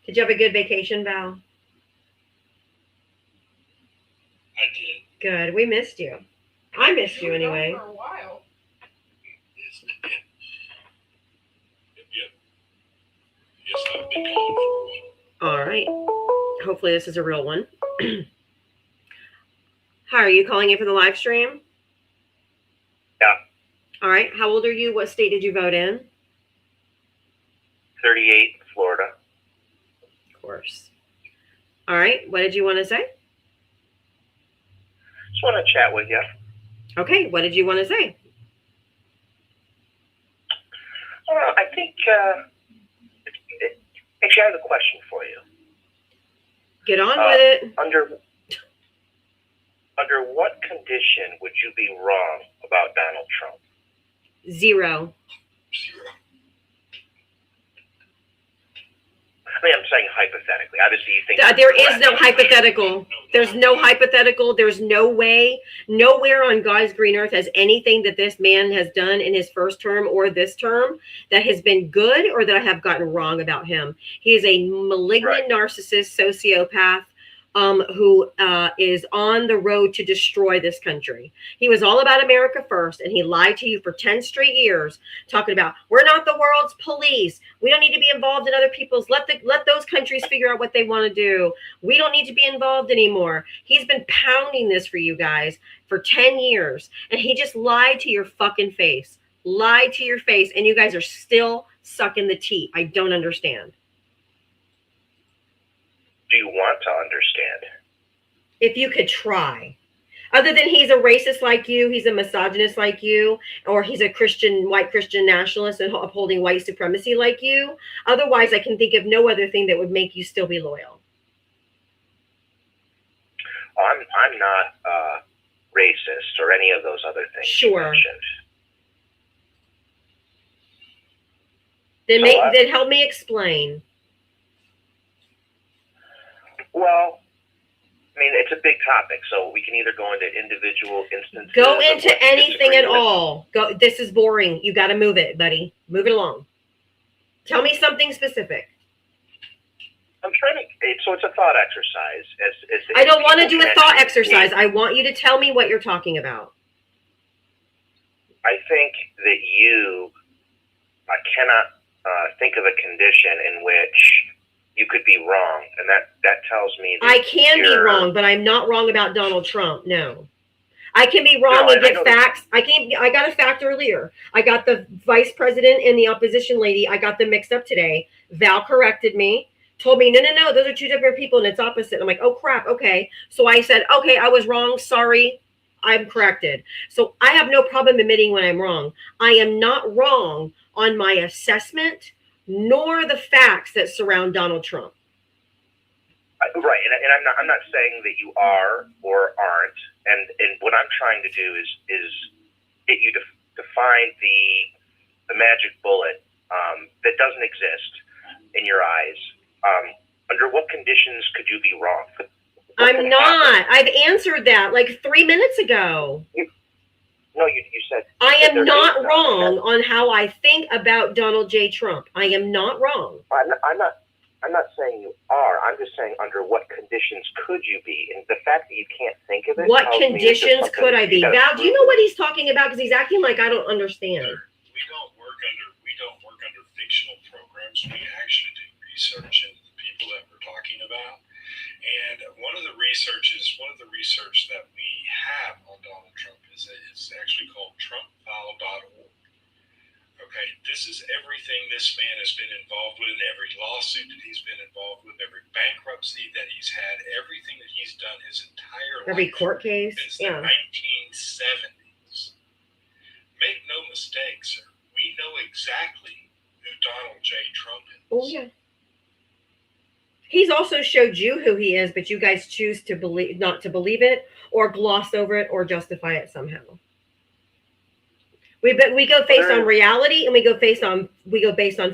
Did you have a good vacation, Val? I did. Good. We missed you. I missed you anyway. For a while. Yes, I've been gone for a while. All right. Hopefully this is a real one. Hi, are you calling in for the live stream? Yeah. All right. How old are you? What state did you vote in? 38, Florida. Of course. All right. What did you want to say? Just want to chat with you. Okay. What did you want to say? I think actually I have a question for you. Get on with it. Under what condition would you be wrong about Donald Trump? 0. 0. I mean, I'm saying hypothetically. Obviously, you think There is no hypothetical. There's no hypothetical. There's no way. Nowhere on God's green earth has anything that this man has done in his first term or this term that has been good or that I have gotten wrong about him. He is a malignant narcissist, sociopath, who is on the road to destroy this country. He was all about America first, and he lied to you for 10 straight years, talking about we're not the world's police. We don't need to be involved in other people's. Let those countries figure out what they want to do. We don't need to be involved anymore. He's been pounding this for you guys for 10 years, and he just lied to your fucking face. Lied to your face, and you guys are still sucking the tea. I don't understand. Do you want to understand? If you could try. Other than he's a racist like you, he's a misogynist like you, or he's a white Christian nationalist and upholding white supremacy like you. Otherwise, I can think of no other thing that would make you still be loyal. I'm not racist or any of those other things you Sure. mentioned. Then help me explain. Well, I mean, it's a big topic, so we can either go into individual instances. Go of into what you anything disagree at with. all. Go. This is boring. You got to move it, buddy. Move it along. Tell me something specific. I'm trying to. So it's a thought exercise. I don't want to do people a can thought actually exercise. see. I want you to tell me what you're talking about. I think that you cannot think of a condition in which you could be wrong, and that tells me that I can be you're wrong, but I'm not wrong about Donald Trump. No. I can be wrong No, and I get know facts. I got a fact earlier. I got the vice president and the opposition lady. I got them mixed up today. Val corrected me, told me, no, those are two different people and it's opposite. I'm like, oh crap, okay. So I said, okay, I was wrong. Sorry, I'm corrected. So I have no problem admitting when I'm wrong. I am not wrong on my assessment nor the facts that surround Donald Trump. right, and I'm not saying that you are or aren't. And what I'm trying to do is get you to find the magic bullet that doesn't exist in your eyes. Under what conditions could you be wrong? I'm not. I've answered that like 3 minutes ago. No, you said I that am there not is none. wrong on how I think about Donald J. Trump. I am not wrong. I'm not saying you are. I'm just saying under what conditions could you be? And the fact that you can't think of it. What tells me that there's conditions something could I you be? gotta Val, do you prove. know what he's talking about? Because he's acting like I don't understand. We don't work under fictional programs. We actually do research into the people that we're talking about. And one of the research that we have on Donald Trump is actually called TrumpFile.org. Okay, this is everything this man has been involved with, every lawsuit that he's been involved with, every bankruptcy that he's had, everything that he's done his entire Every life court case. since Yeah. the 1970s. Make no mistake, sir. We know exactly who Donald J. Trump is. Oh, yeah. He's also showed you who he is, but you guys choose to believe, not to believe it, or gloss over it, or justify it somehow. We go based on reality, and we go based on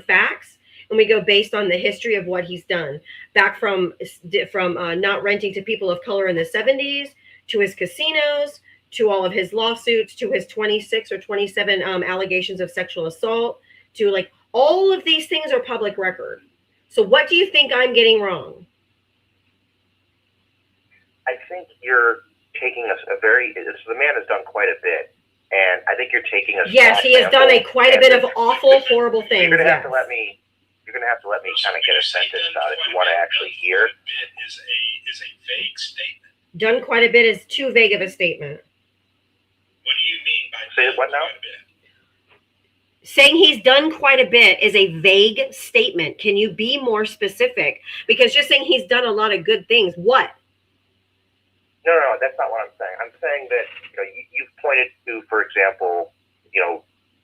facts, and we go based on the history of what he's done, back from not renting to people of color in the 70s, to his casinos, to all of his lawsuits, to his 26 or 27 allegations of sexual assault, to like all of these things are public record. So what do you think I'm getting wrong? I think you're taking us the man has done quite a bit. And I think you're taking us. Yes, he has done quite a bit of awful, horrible things. You're gonna have yes. to let me. You're gonna have to let me kind of get a sentence out if you want to actually hear. Is a vague statement. Done quite a bit is too vague of a statement. What do you mean by Say what now? quite a bit? Saying he's done quite a bit is a vague statement. Can you be more specific? Because just saying he's done a lot of good things. What? No, that's not what I'm saying. I'm saying that you've pointed to, for example,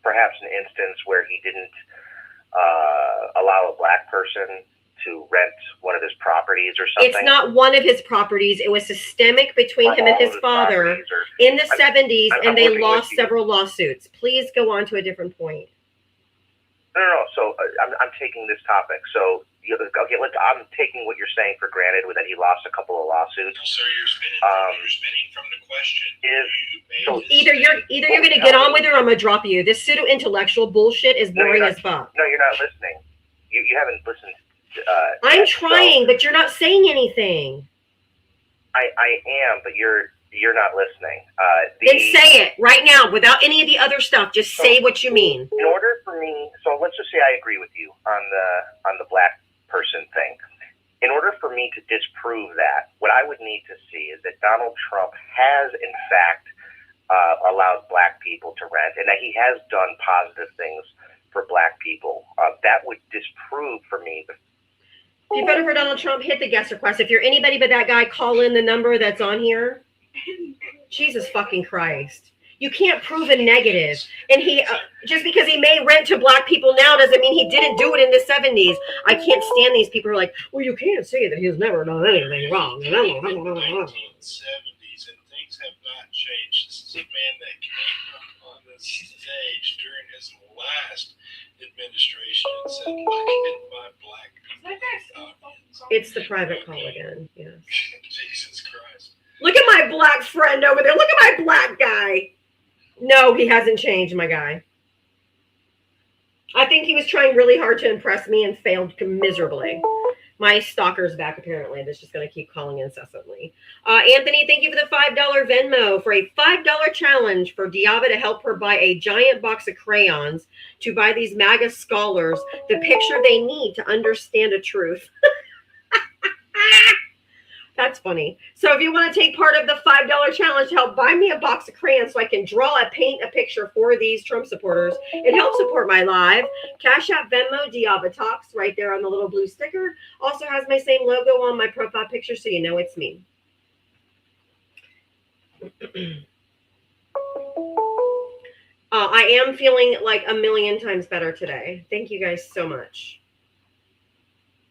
perhaps an instance where he didn't allow a black person to rent one of his properties or something. It's not one of his properties. It was systemic between him and his father in the 70s, and they lost several lawsuits. Please go on to a different point. No. So I'm taking this topic. So okay, I'm taking what you're saying for granted, with that he lost a couple of lawsuits. So you're spinning from the question. Either you're going to get on with it, or I'm going to drop you. This pseudo intellectual bullshit is boring as fuck. No, you're not listening. You haven't listened. I'm trying, but you're not saying anything. I am, but you're not listening. Then say it right now, without any of the other stuff. Just say what you mean. In order for me, so let's just say I agree with you on the black person thing. In order for me to disprove that, what I would need to see is that Donald Trump has, in fact, allowed black people to rent, and that he has done positive things for black people. That would disprove for me the. If you voted for Donald Trump, hit the guest request. If you're anybody but that guy, call in the number that's on here. Jesus fucking Christ. You can't prove a negative. And he, just because he may rent to black people now doesn't mean he didn't do it in the 70s. I can't stand these people who are like, well, you can't say that he's never done anything wrong. 1970s, and things have not changed. This is a man that came on the stage during his last administration and said, look at my black people. It's the private call again. Yes. Jesus Christ. Look at my black friend over there. Look at my black guy. No, he hasn't changed, my guy. I think he was trying really hard to impress me and failed miserably. My stalker's back, apparently. That's just going to keep calling incessantly. Anthony, thank you for the $5 Venmo for a $5 challenge for Diava to help her buy a giant box of crayons to buy these MAGA scholars the picture they need to understand a truth. That's funny. So if you want to take part of the $5 challenge to help buy me a box of crayons so I can paint a picture for these Trump supporters and help support my live, Cash App, Venmo, Diavatalks, right there on the little blue sticker. Also has my same logo on my profile picture, so you know it's me. I am feeling like a million times better today. Thank you guys so much.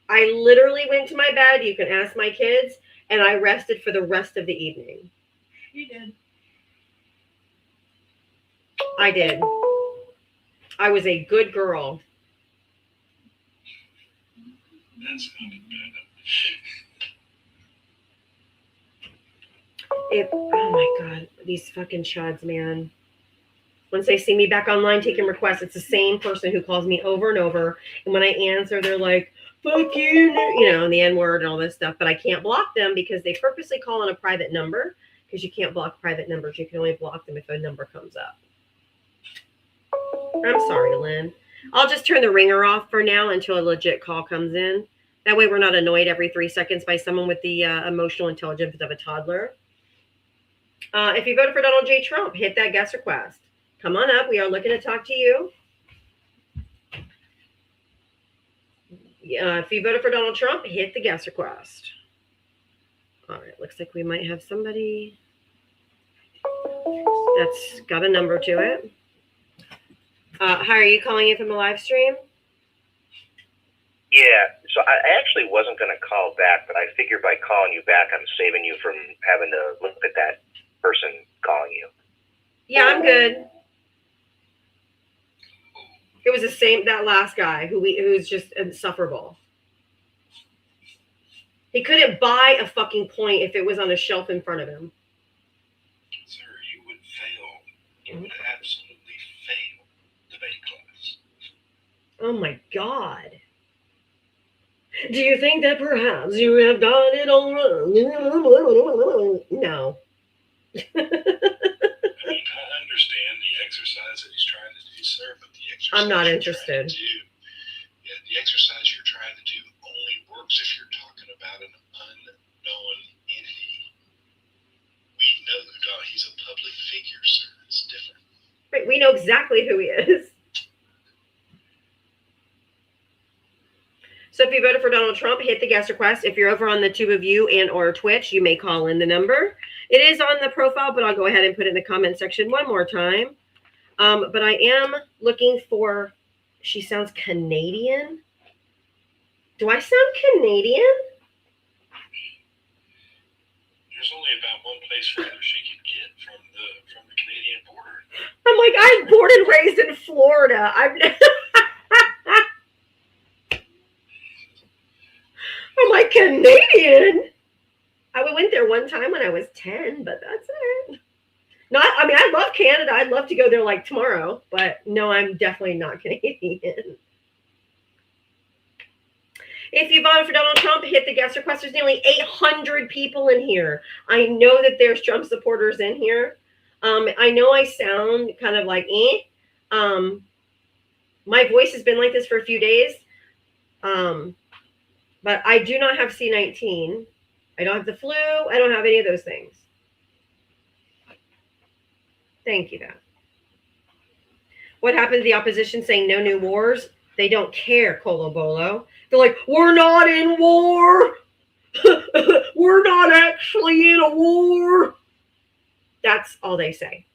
I literally went to my bed. You can ask my kids. And I rested for the rest of the evening. You did. I did. I was a good girl. That's not bad. Oh my God, these fucking chuds, man. Once they see me back online taking requests, it's the same person who calls me over and over. And when I answer, they're like, fuck you know, and the N-word and all this stuff. But I can't block them because they purposely call on a private number, because you can't block private numbers. You can only block them if a number comes up. I'm sorry, Lynn. I'll just turn the ringer off for now until a legit call comes in. That way we're not annoyed every 3 seconds by someone with the emotional intelligence of a toddler. If you voted for Donald J. Trump, hit that guest request. Come on up. We are looking to talk to you. If you voted for Donald Trump, hit the guest request. All right. Looks like we might have somebody that's got a number to it. Hi, are you calling in from a live stream? Yeah, so I actually wasn't going to call back, but I figured by calling you back, I'm saving you from having to look at that person calling you. Yeah, I'm good. It was the same, that last guy who's just insufferable. He couldn't buy a fucking point if it was on a shelf in front of him. Sir, you would fail. You would absolutely fail debate class. Oh my God. Do you think that perhaps you have got it all wrong? No. I understand the exercise that he's trying to do, sir, but the exercise I'm not interested. The exercise you're trying to do only works if you're talking about an unknown entity. We know the guy. He's a public figure, sir. It's different. Right, we know exactly who he is. So if you voted for Donald Trump, hit the guest request. If you're over on the Two of You and or Twitch, you may call in the number. It is on the profile, but I'll go ahead and put it in the comment section one more time. But I am looking for, she sounds Canadian. Do I sound Canadian? There's only about one place further she could get from the Canadian border. I'm like, I'm born and raised in Florida. I'm like, Canadian? I went there one time when I was 10, but that's it. I love Canada. I'd love to go there like tomorrow, but no, I'm definitely not Canadian. If you voted for Donald Trump, hit the guest request. There's nearly 800 people in here. I know that there's Trump supporters in here. I know I sound kind of like, my voice has been like this for a few days. But I do not have C-19. I don't have the flu. I don't have any of those things. Thank you, Beth. What happened to the opposition saying no new wars? They don't care, Colo Bolo. They're like, we're not in war. We're not actually in a war. That's all they say.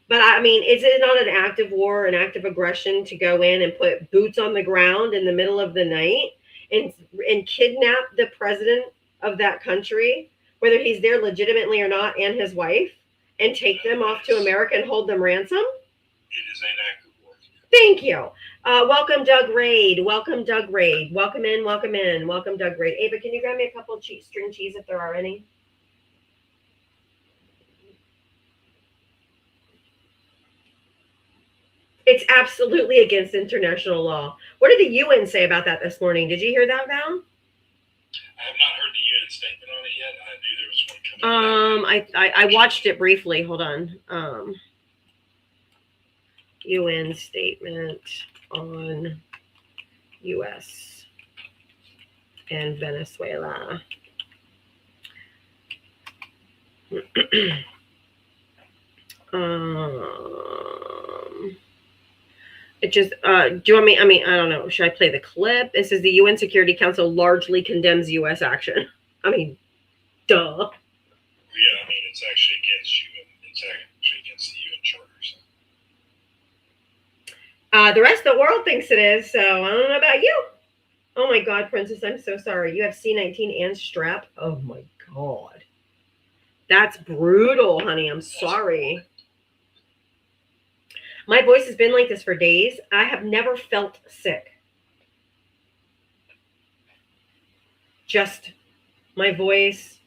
But I mean, is it not an act of war, an act of aggression to go in and put boots on the ground in the middle of the night and kidnap the president of that country, whether he's there legitimately or not, and his wife, and take them off to America and hold them ransom? It is an act of war. Thank you. Welcome, Doug Raid. Welcome, Doug Raid. Welcome in, welcome in. Welcome, Doug Raid. Ava, can you grab me a couple of string cheese if there are any? It's absolutely against international law. What did the UN say about that this morning? Did you hear that, Val? I have not heard the UN statement on it yet. I knew there was one coming. I watched it briefly. Hold on. UN statement on U.S. and Venezuela. It just, do you want me, I mean, I don't know. Should I play the clip? It says the UN Security Council largely condemns U.S. action. I mean, duh. Yeah, I mean, it's actually against UN. It's actually against the UN Charter. So. The rest of the world thinks it is, so I don't know about you. Oh my God, Princess, I'm so sorry. You have C19 and strep? Oh my God. That's brutal, honey. I'm sorry. My voice has been like this for days. I have never felt sick. Just my voice.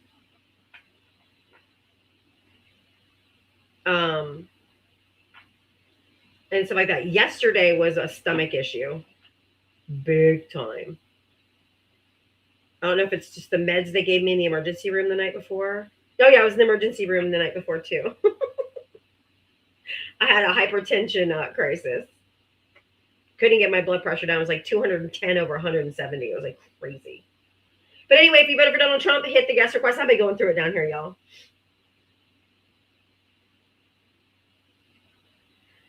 And stuff like that. Yesterday was a stomach issue. Big time. I don't know if it's just the meds they gave me in the emergency room the night before. Oh yeah, I was in the emergency room the night before too. I had a hypertension crisis. Couldn't get my blood pressure down. It was like 210 over 170. It was like crazy. But anyway, if you voted for Donald Trump, hit the guest request. I've been going through it down here, y'all.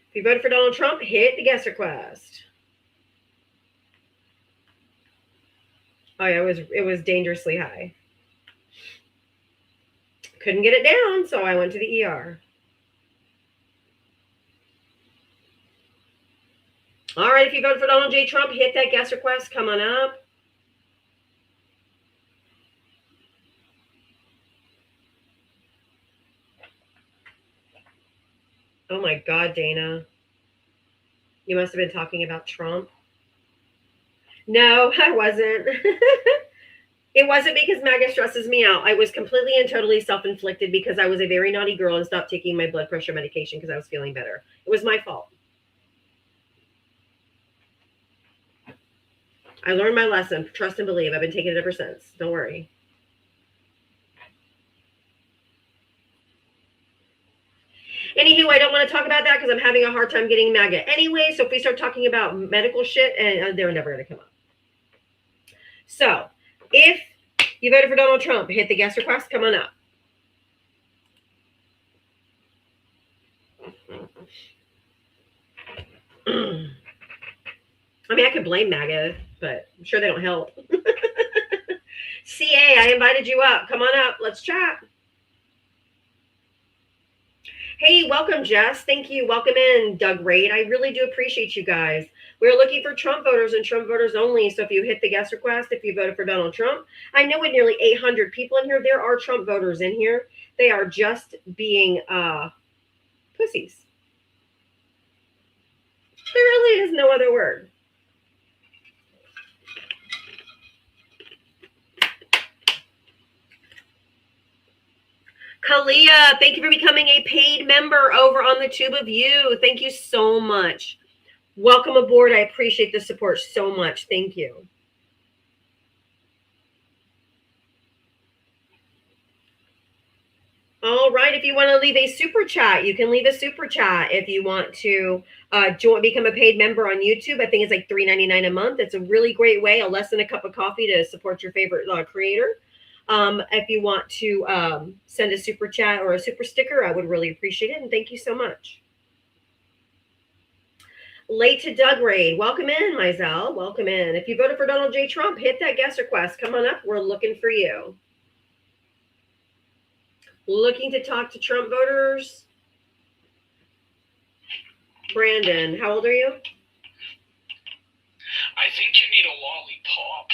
If you voted for Donald Trump, hit the guest request. Oh yeah, it was dangerously high. Couldn't get it down, so I went to the ER. All right, if you voted for Donald J. Trump, hit that guest request. Come on up. Oh my God, Dana. You must have been talking about Trump. No, I wasn't. It wasn't because MAGA stresses me out. I was completely and totally self-inflicted because I was a very naughty girl and stopped taking my blood pressure medication because I was feeling better. It was my fault. I learned my lesson. Trust and believe. I've been taking it ever since. Don't worry. Anywho, I don't want to talk about that because I'm having a hard time getting MAGA anyway. So if we start talking about medical shit, and they're never going to come up. So if you voted for Donald Trump, hit the guest request. Come on up. I mean, I could blame MAGA, but I'm sure they don't help. CA, I invited you up. Come on up. Let's chat. Hey, welcome, Jess. Thank you. Welcome in, Doug Raid. I really do appreciate you guys. We're looking for Trump voters and Trump voters only. So if you hit the guest request, if you voted for Donald Trump, I know with nearly 800 people in here, there are Trump voters in here. They are just being pussies. There really is no other word. Kalia, thank you for becoming a paid member over on the Tube of You. Thank you so much. Welcome aboard. I appreciate the support so much. Thank you. All right. If you want to leave a super chat, you can leave a super chat. If you want to become a paid member on YouTube, I think it's like $3.99 a month. It's a really great way, less than a cup of coffee, to support your favorite creator. If you want to send a super chat or a super sticker, I would really appreciate it. And thank you so much. Late to Doug Raid. Welcome in, Mizell. Welcome in. If you voted for Donald J. Trump, hit that guest request. Come on up. We're looking for you. Looking to talk to Trump voters? Brandon, how old are you? I think you need a lollipop.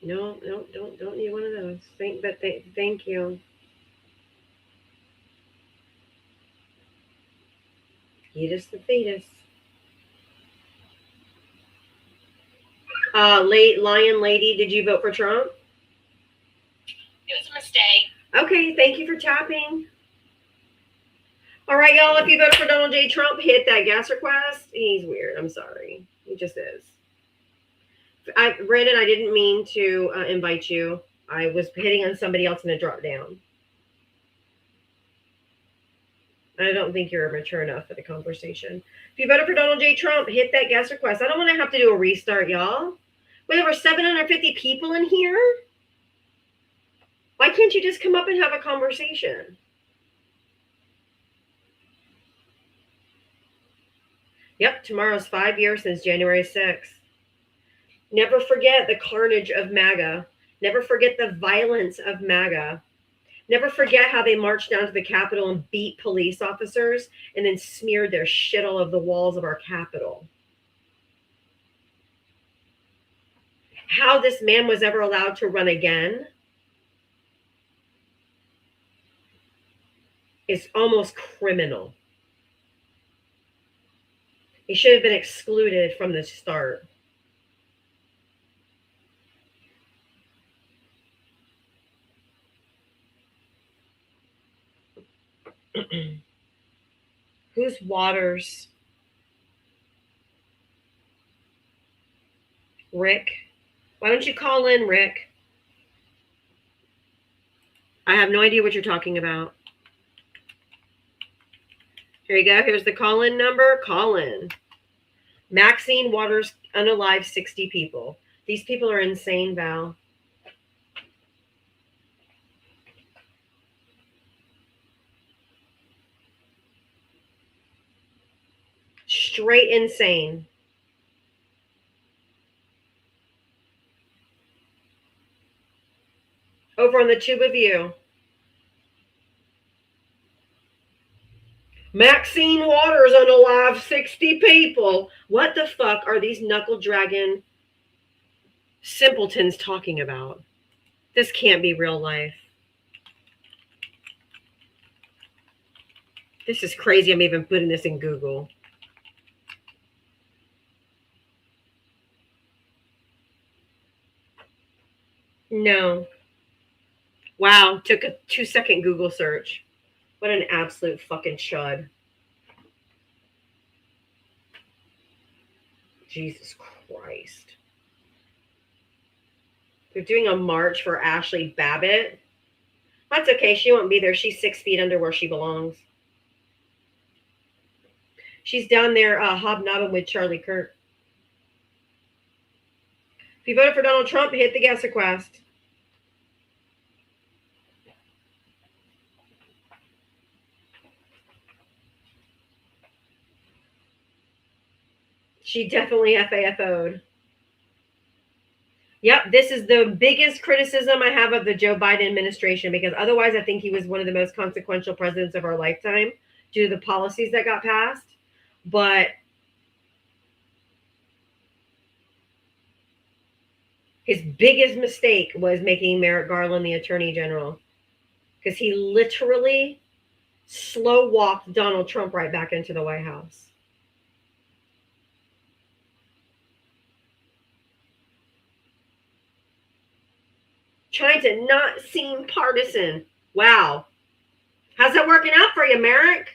No, don't need one of those. Thank you. Fetus the fetus. Late Lion Lady, did you vote for Trump? It was a mistake. Okay, thank you for tapping. All right, y'all, if you voted for Donald J. Trump, hit that gas request. He's weird. I'm sorry. He just is. Brandon, I didn't mean to invite you. I was hitting on somebody else and it dropped down. I don't think you're mature enough for the conversation. If you voted for Donald J. Trump, hit that guest request. I don't want to have to do a restart, y'all. With over 750 people in here? Why can't you just come up and have a conversation? Yep, tomorrow's 5 years since January 6th. Never forget the carnage of MAGA. Never forget the violence of MAGA. Never forget how they marched down to the Capitol and beat police officers and then smeared their shit all over the walls of our Capitol. How this man was ever allowed to run again is almost criminal. He should have been excluded from the start. Who's Waters? Rick? Why don't you call in, Rick? I have no idea what you're talking about. Here you go. Here's the call-in number. Call in. Maxine Waters unalive 60 people. These people are insane, Val. Straight insane. Over on the tube of you. Maxine Waters unalive 60 people. What the fuck are these knuckle dragon simpletons talking about? This can't be real life. This is crazy. I'm even putting this in Google. No. Wow. Took a 2-second Google search. What an absolute fucking chud. Jesus Christ. They're doing a march for Ashley Babbitt. That's okay. She won't be there. She's 6 feet under where she belongs. She's down there hobnobbing with Charlie Kirk. If you voted for Donald Trump, hit the guest request. She definitely FAFO'd. Yep, this is the biggest criticism I have of the Joe Biden administration, because otherwise I think he was one of the most consequential presidents of our lifetime due to the policies that got passed. But his biggest mistake was making Merrick Garland the Attorney General, because he literally slow walked Donald Trump right back into the White House. Trying to not seem partisan. Wow. How's that working out for you, Merrick?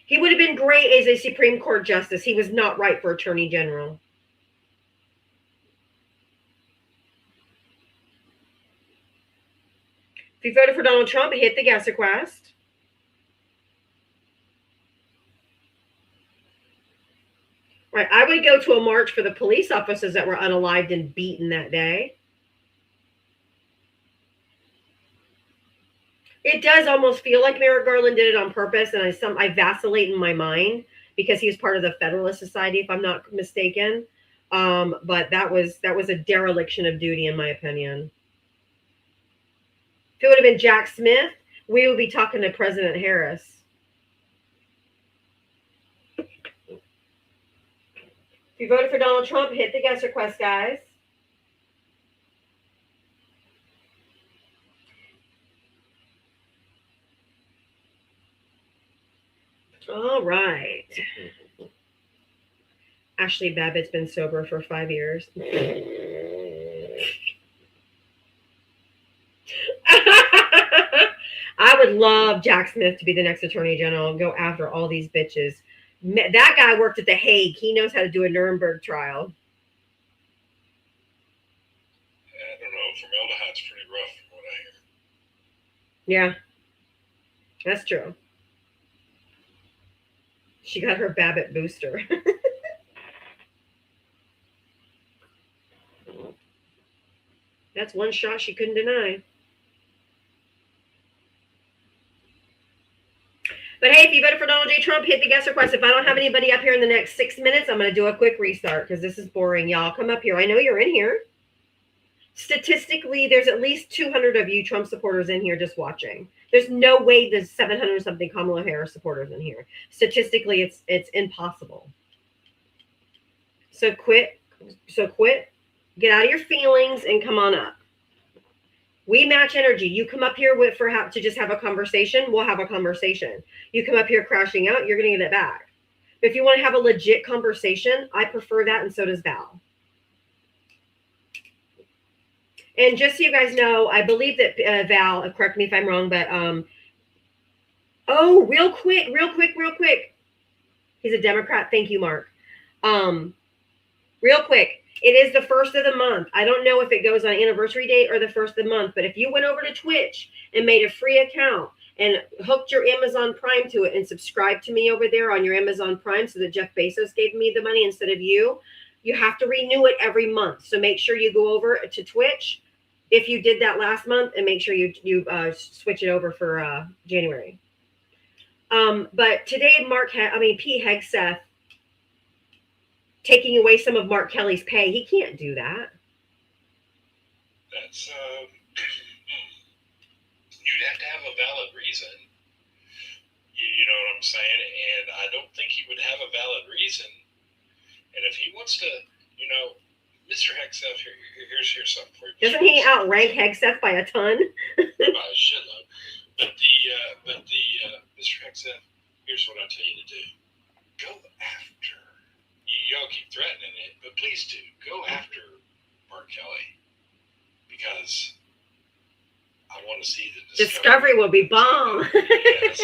He would have been great as a Supreme Court justice. He was not right for Attorney General. If you voted for Donald Trump, hit the guest request. Right, I would go to a march for the police officers that were unalived and beaten that day. It does almost feel like Merrick Garland did it on purpose, and I vacillate in my mind because he was part of the Federalist Society, if I'm not mistaken. But that was a dereliction of duty, in my opinion. If it would have been Jack Smith, we would be talking to President Harris. If you voted for Donald Trump, hit the guest request, guys. All right. Ashley Babbitt's been sober for 5 years. I would love Jack Smith to be the next attorney general and go after all these bitches. That guy worked at The Hague. He knows how to do a Nuremberg trial. I don't know. Formaldehyde's pretty rough from what I Yeah, hear. that's true. She got her Babbitt booster. That's one shot she couldn't deny. But hey, if you voted for Donald J. Trump, hit the guest request. If I don't have anybody up here in the next 6 minutes, I'm going to do a quick restart because this is boring. Y'all come up here. I know you're in here. Statistically, there's at least 200 of you Trump supporters in here just watching. There's no way there's 700 something Kamala Harris supporters in here. Statistically, it's impossible. So quit. Get out of your feelings and come on up. We match energy. You come up here to just have a conversation, we'll have a conversation. You come up here crashing out, you're going to get it back. But if you want to have a legit conversation, I prefer that, and so does Val. And just so you guys know, I believe that Val, correct me if I'm wrong, but real quick. He's a Democrat. Thank you, Mark. Real quick. It is the first of the month. I don't know if it goes on anniversary date or the first of the month, but if you went over to Twitch and made a free account and hooked your Amazon Prime to it and subscribed to me over there on your Amazon Prime so that Jeff Bezos gave me the money instead of you have to renew it every month. So make sure you go over to Twitch if you did that last month, and make sure you switch it over for January. But today, Pete Hegseth taking away some of Mark Kelly's pay. He can't do that. That's you'd have to have a valid reason. You know what I'm saying? And I don't think he would have a valid reason. And if he wants to, Mr. Hegseth, here's something for you. Doesn't he outrank Hegseth by a ton? By a shitload. But Mr. Hegseth, here's what I tell you to do. Go after. Y'all keep threatening it, but please do go after Mark Kelly, because I want to see the discovery will be bomb. Yes,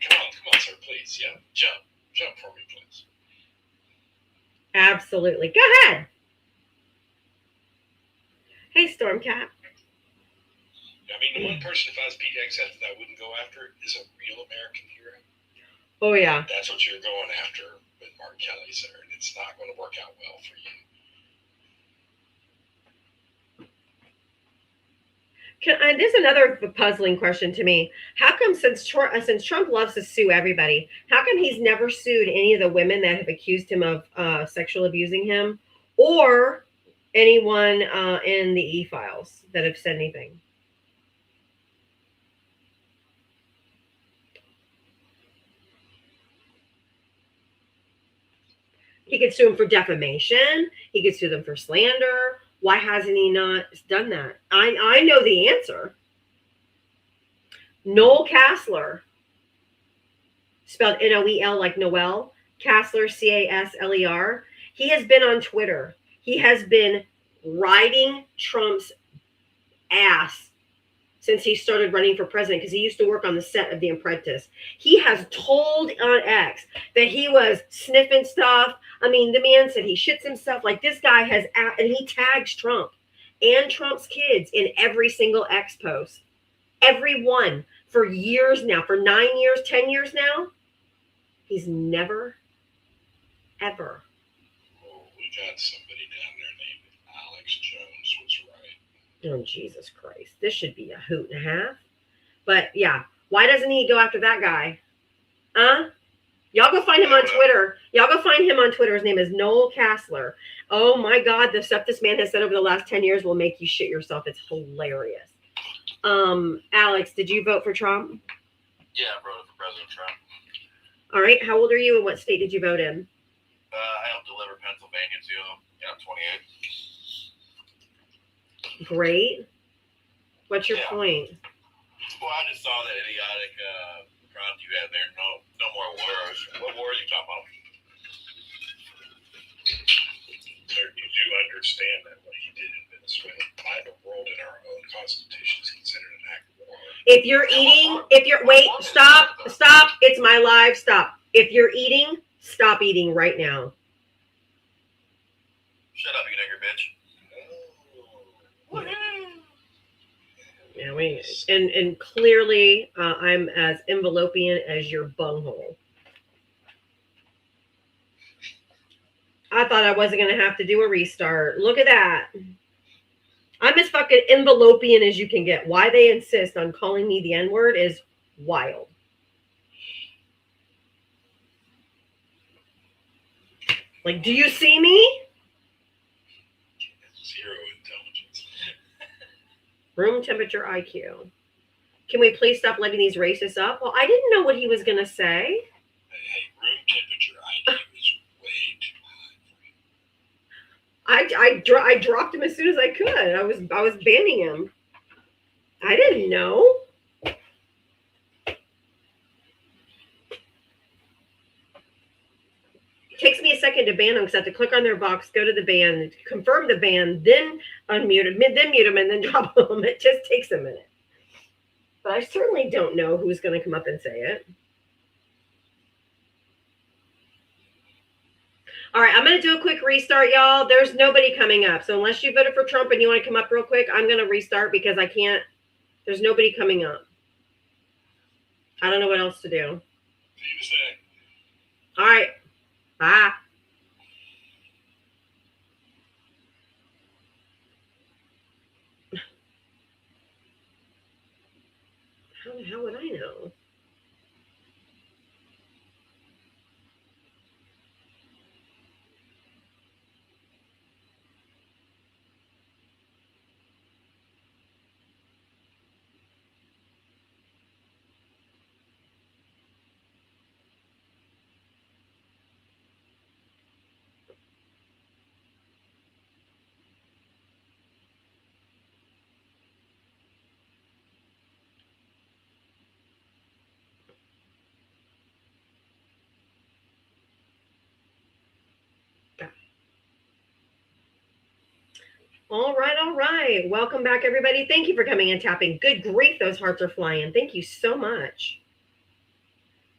come on, sir, please. Yeah, jump for me, please. Absolutely. Go ahead. Hey, Stormcat. I mean, the one person, if I was Pete Hegseth, that I wouldn't go after is a real American hero. Oh yeah. That's what you're going after with Mark Kelly, sir, and it's not going to work out well for you. There's another puzzling question to me. How come, since Trump loves to sue everybody, how come he's never sued any of the women that have accused him of sexual abusing him, or anyone in the E-files that have said anything? He could sue him for defamation. He could sue them for slander. Why hasn't he not done that? I know the answer. Noel Casler, spelled Noel like Noel, Casler, Casler. He has been on Twitter. He has been riding Trump's ass since he started running for president, because he used to work on the set of The Apprentice. He has told on X that he was sniffing stuff. I mean, the man said he shits himself. Like, this guy has, and he tags Trump and Trump's kids in every single X post. Every one, for years now, for 9 years, 10 years now. He's never, ever. Oh, we got somebody down there named Alex Jones was right. Oh, Jesus Christ. This should be a hoot and a half. But yeah, why doesn't he go after that guy? Huh? Y'all go find him on Twitter. Y'all go find him on Twitter. His name is Noel Kassler. Oh my God, the stuff this man has said over the last 10 years will make you shit yourself. It's hilarious. Alex, did you vote for Trump? Yeah, I voted for President Trump. All right. How old are you and what state did you vote in? I helped deliver Pennsylvania to him. Yeah, I'm 28. Great. What's your point? Well, I just saw that idiotic prompt you had there. No more wars. What war are you talking about? Sir, you do understand that what he did in Venezuela by the world in our own constitution is considered an act of war. If you're eating, wait, stop, it's my live, stop. If you're eating, stop eating right now. Shut up, you nigger bitch. Yeah, and clearly I'm as envelopian as your bunghole. I thought I wasn't going to have to do a restart. Look at that. I'm as fucking envelopian as you can get. Why they insist on calling me the N-word is wild. Like, do you see me? Zero intelligence. Room temperature IQ. Can we please stop letting these racists up? Well, I didn't know what he was going to say. Hey, room temperature IQ is way too high. I dropped him as soon as I could. I was banning him. I didn't know. Takes me a second to ban them because I have to click on their box, go to the ban, confirm the ban, then unmute them, then mute them, and then drop them. It just takes a minute. But I certainly don't know who's going to come up and say it. All right, I'm going to do a quick restart, y'all. There's nobody coming up. So unless you voted for Trump and you want to come up real quick, I'm going to restart because I can't. There's nobody coming up. I don't know what else to do. All right. Bye. How the hell would I know? All right. Welcome back, everybody. Thank you for coming and tapping. Good grief, those hearts are flying. Thank you so much.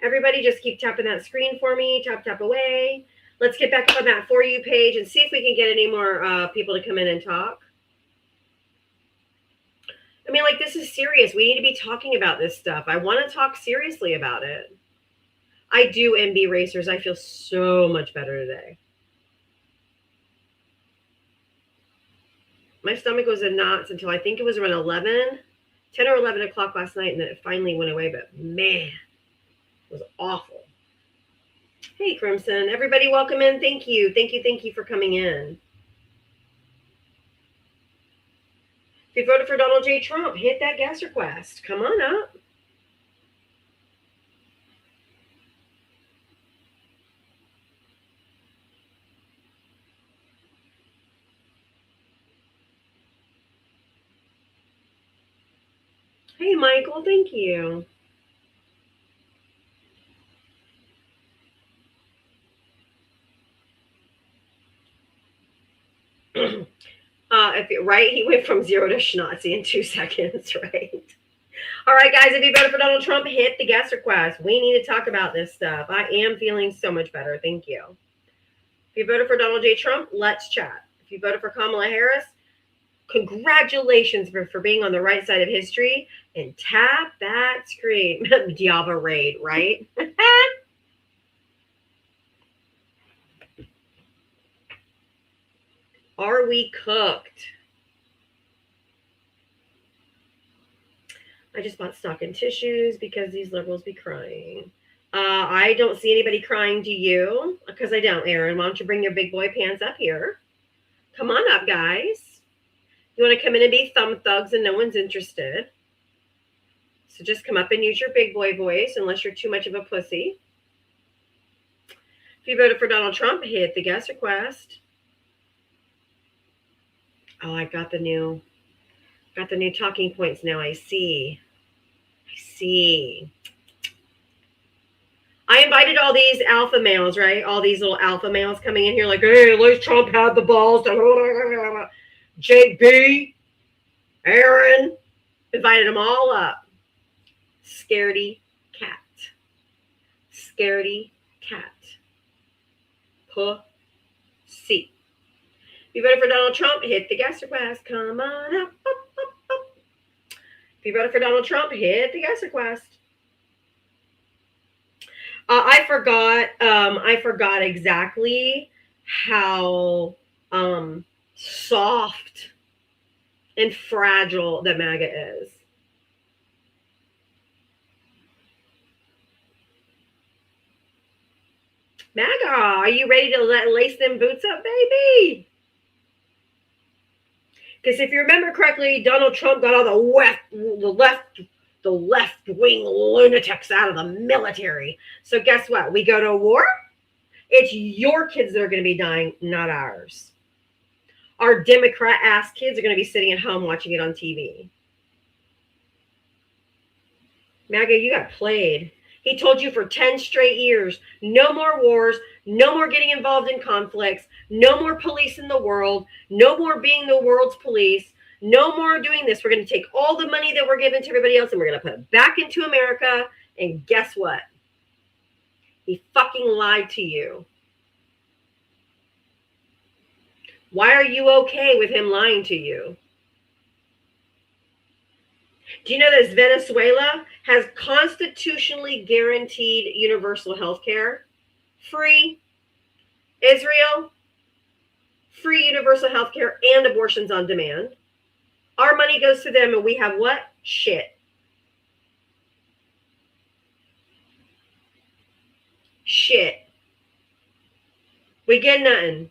Everybody just keep tapping that screen for me. Tap away. Let's get back up on that For You page and see if we can get any more people to come in and talk. I mean, like, this is serious. We need to be talking about this stuff. I want to talk seriously about it. I do MB Racers. I feel so much better today. My stomach was in knots until I think it was around 10 or 11 o'clock last night, and then it finally went away. But man, it was awful. Hey, Crimson. Everybody welcome in. Thank you for coming in. If you voted for Donald J. Trump, hit that gas request. Come on up. Hey, Michael. Thank you. Right? He went from 0 to schnozzy in 2 seconds, right? All right, guys, if you voted for Donald Trump, hit the guest request. We need to talk about this stuff. I am feeling so much better. Thank you. If you voted for Donald J. Trump, let's chat. If you voted for Kamala Harris, congratulations for being on the right side of history, and tap that screen. Diava raid, right? Are we cooked? I just bought stock in tissues because these liberals be crying. I don't see anybody crying to you, because I don't, Aaron. Why don't you bring your big boy pants up here? Come on up, guys. You want to come in and be thumb thugs and no one's interested. So just come up and use your big boy voice, unless you're too much of a pussy. If you voted for Donald Trump, hit the guest request. Oh, I got the new talking points now. I see. I invited all these alpha males, right? All these little alpha males coming in here like, hey, at least Trump had the balls to JB, Aaron, invited them all up. Scaredy cat. Pussy. If you voted for Donald Trump, hit the guest request. Come on up. If you voted for Donald Trump, hit the guest request. I forgot exactly how soft and fragile that MAGA is. MAGA, are you ready to lace them boots up, baby? Because if you remember correctly, Donald Trump got all the left-wing lunatics out of the military. So guess what? We go to war. It's your kids that are going to be dying, not ours. Our Democrat-ass kids are going to be sitting at home watching it on TV. MAGA, you got played. He told you for 10 straight years, no more wars, no more getting involved in conflicts, no more police in the world, no more being the world's police, no more doing this. We're going to take all the money that we're giving to everybody else and we're going to put it back into America. And guess what? He fucking lied to you. Why are you okay with him lying to you? Do you know that Venezuela has constitutionally guaranteed universal health care? Free. Israel, free universal health care and abortions on demand. Our money goes to them and we have what? Shit. We get nothing.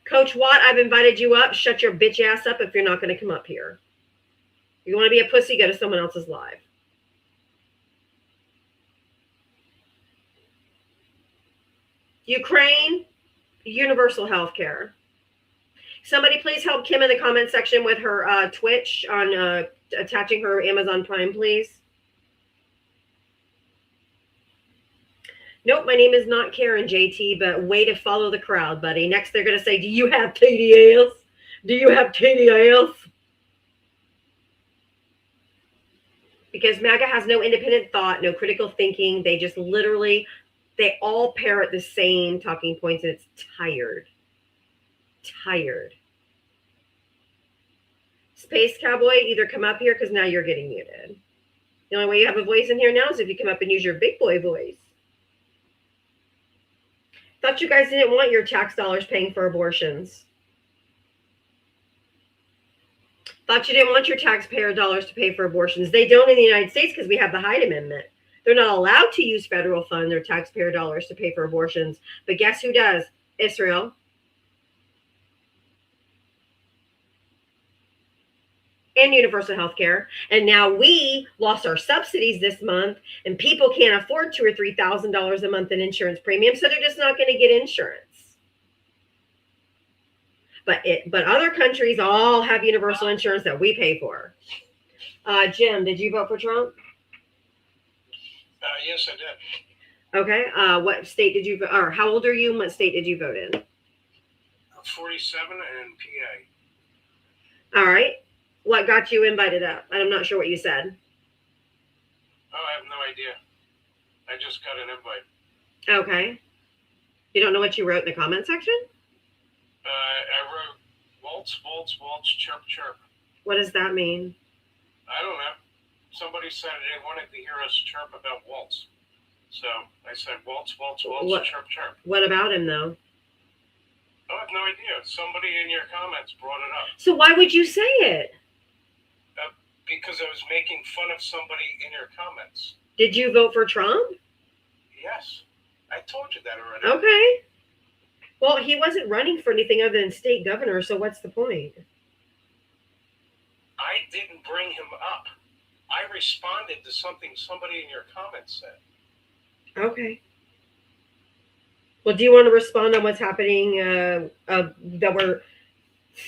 Coach Watt, I've invited you up. Shut your bitch ass up if you're not going to come up here. If you want to be a pussy, go to someone else's live. Ukraine, universal health care. Somebody please help Kim in the comment section with her Twitch on attaching her Amazon Prime, please. Nope, my name is not Karen, JT, but way to follow the crowd, buddy. Next, they're going to say, do you have TDS? Do you have TDS? Because MAGA has no independent thought, no critical thinking. They just literally, they all parrot the same talking points, and it's tired. Space Cowboy, either come up here because now you're getting muted. The only way you have a voice in here now is if you come up and use your big boy voice. Thought you guys didn't want your tax dollars paying for abortions. Thought you didn't want your taxpayer dollars to pay for abortions. They don't in the United States because we have the Hyde Amendment. They're not allowed to use federal funds or taxpayer dollars to pay for abortions. But guess who does? Israel. And universal health care. And now we lost our subsidies this month and people can't afford $2,000 or $3,000 a month in insurance premiums. So they're just not going to get insurance. But other countries all have universal insurance that we pay for. Jim, did you vote for Trump? Yes, I did. Okay. What state did you vote? Or how old are you? And what state did you vote in? 47 and PA. All right. What got you invited up? I'm not sure what you said. Oh, I have no idea. I just got an invite. Okay. You don't know what you wrote in the comment section? I wrote waltz, waltz, waltz, chirp, chirp. What does that mean? I don't know. Somebody said they wanted to hear us chirp about waltz. So I said waltz, waltz, waltz, chirp, chirp. What about him, though? I have no idea. Somebody in your comments brought it up. So why would you say it? Because I was making fun of somebody in your comments. Did you vote for Trump? Yes. I told you that already. Okay. Well, he wasn't running for anything other than state governor, so what's the point? I didn't bring him up. I responded to something somebody in your comments said. Okay. Well, do you want to respond on what's happening, that we're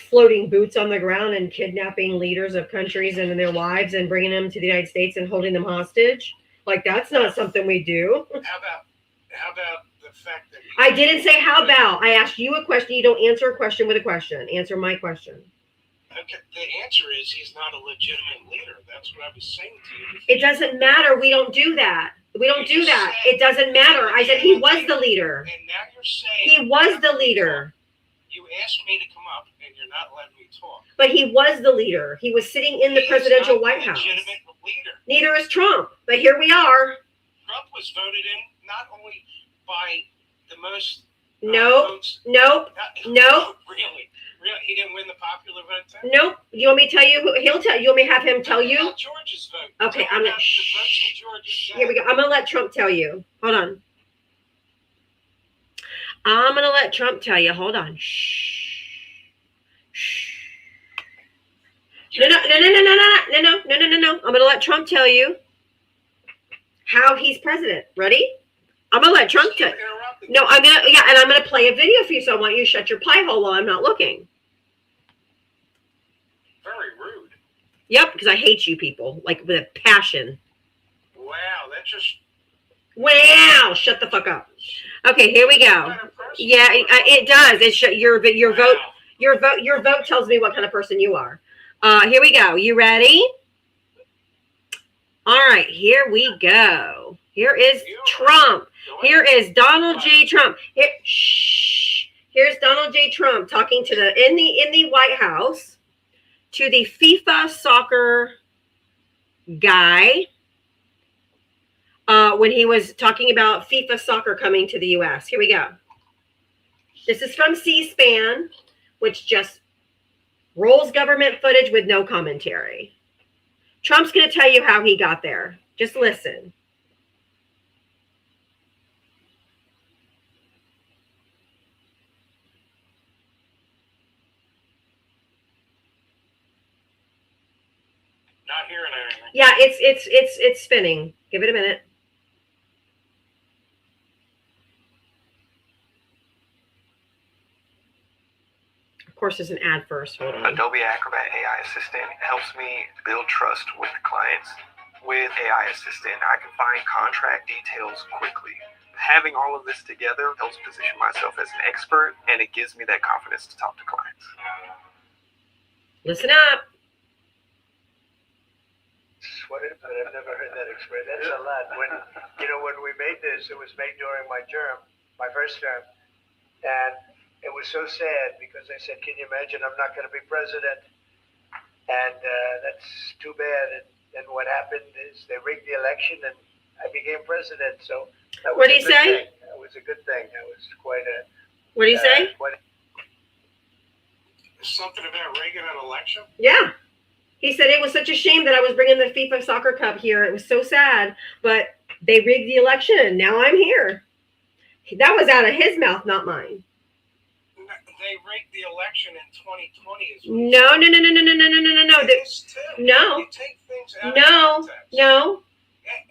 floating boots on the ground and kidnapping leaders of countries and their wives and bringing them to the United States and holding them hostage? Like, that's not something we do. How about the fact that I didn't say how about. I asked you a question. You don't answer a question with a question. Answer my question. Okay, the answer is he's not a legitimate leader. That's what I was saying to you. It doesn't matter. We don't do that. We don't do that. It doesn't matter. I said he was the leader. And now you're saying he was the leader. You asked me to come up, and you're not letting me talk. But he was the leader. He was sitting in the presidential White House. Legitimate leader. Neither is Trump. But here we are. Trump was voted in not only by the most votes. Nope. Really? Really? He didn't win the popular vote too? Nope. You want me to tell you? He'll tell you. You want me to have him tell you? George's vote. Okay, I'm gonna. Here we go. I'm gonna let Trump tell you. Hold on. I'm gonna let Trump tell you. Hold on. Shh. No. I'm gonna let Trump tell you how he's president. Ready? I'm gonna let Trump tell. No, I'm gonna play a video for you. So I want you to shut your pie hole while I'm not looking. Very rude. Yep, because I hate you people, like with a passion. Wow, that just. Wow! Shut the fuck up. Okay, here we go. Yeah, it does. It's your vote. Your vote tells me what kind of person you are. Here we go. You ready? All right, here we go. Here is Trump. Here is Donald J. Trump. Here's Donald J. Trump talking to in the White House to the FIFA soccer guy when he was talking about FIFA soccer coming to the U.S. Here we go. This is from C-SPAN, which just rolls government footage with no commentary. Trump's going to tell you how he got there. Just listen. Not hearing anything. Yeah, it's spinning. Give it a minute. Of course, there's an ad first. Hold on. Adobe Acrobat AI Assistant helps me build trust with clients. With AI Assistant, I can find contract details quickly. Having all of this together helps position myself as an expert, and it gives me that confidence to talk to clients. Listen up. I've never heard that expression. That's a lot. When we made this, it was made during my first term, and it was so sad because they said, "Can you imagine? I'm not going to be president," and that's too bad. And what happened is they rigged the election, and I became president. So that was what did he say? That was a good thing. That was quite a. What did he say? Something about rigging an election? Yeah. He said it was such a shame that I was bringing the FIFA soccer cup here. It was so sad, but they rigged the election, and now I'm here. That was out of his mouth, not mine. They rigged the election in 2020. No. It is too. No. You take things out of No. context. No.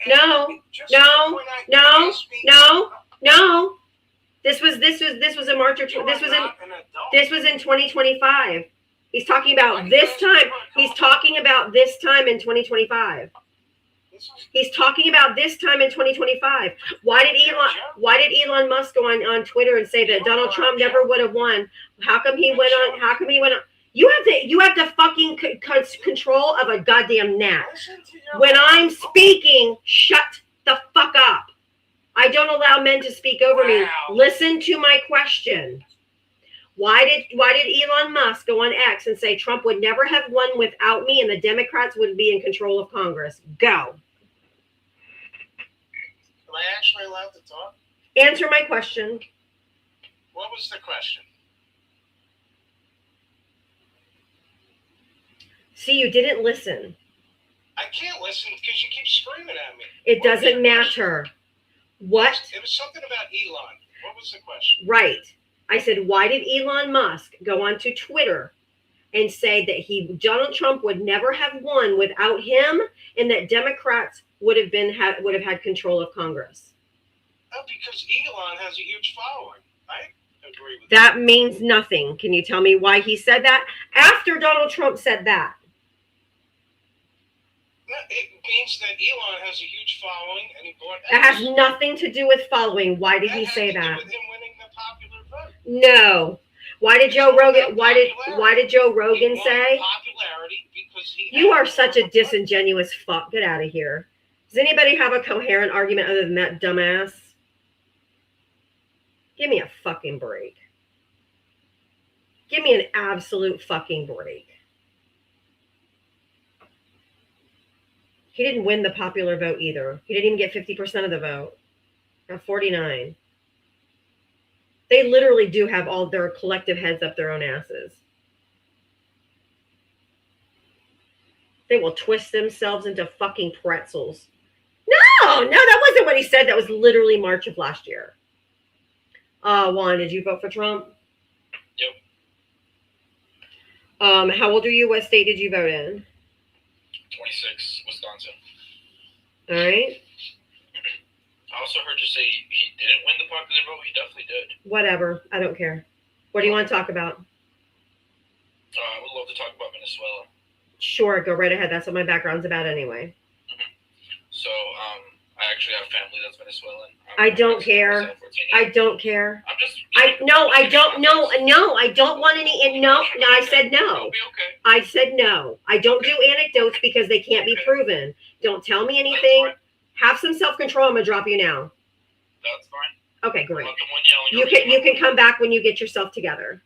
And No. just No. when I No. speak- No. No. This was in March or You are this was in not an adult. this was in 2025. He's talking about this time. He's talking about this time in 2025. He's talking about this time in 2025. Why did Elon Musk go on Twitter and say that Donald Trump never would have won? How come he went on? You have the fucking control of a goddamn gnat. When I'm speaking, shut the fuck up. I don't allow men to speak over me. Listen to my question. Why did Elon Musk go on X and say Trump would never have won without me and the Democrats would be in control of Congress? Go. Am I actually allowed to talk? Answer my question. What was the question? See, you didn't listen. I can't listen because you keep screaming at me. It doesn't matter. What? It was something about Elon. What was the question? Right. I said, why did Elon Musk go onto Twitter and say that Donald Trump would never have won without him, and that Democrats would have had control of Congress? Oh, because Elon has a huge following. I agree with that. That means nothing. Can you tell me why he said that after Donald Trump said that? It means that Elon has a huge following, and he bought. It has nothing to do with following. Why did he say that? That had to do with him winning the popular vote. No. Why did Joe Rogan? Why did Joe Rogan say? Popularity because you are such a disingenuous fuck. Get out of here. Does anybody have a coherent argument other than that dumbass? Give me a fucking break. Give me an absolute fucking break. He didn't win the popular vote either. He didn't even get 50% of the vote. Got 49. They literally do have all their collective heads up their own asses. They will twist themselves into fucking pretzels. No, that wasn't what he said. That was literally March of last year. Juan, did you vote for Trump? Yep. How old are you? What state did you vote in? 26, Wisconsin. All right. I also heard you say he didn't win the popular vote. He definitely did. Whatever. I don't care. What do you want to talk about? I would love to talk about Venezuela. Sure, go right ahead. That's what my background's about anyway. So, I actually have family that's Venezuelan. I don't care. I don't care. I'm just. I don't want any. No, I said no. Okay. I said no. I don't do anecdotes because they can't be proven. Don't tell me anything. Have some self-control. I'm gonna drop you now. That's fine. Okay, great. You can come back when you get yourself together.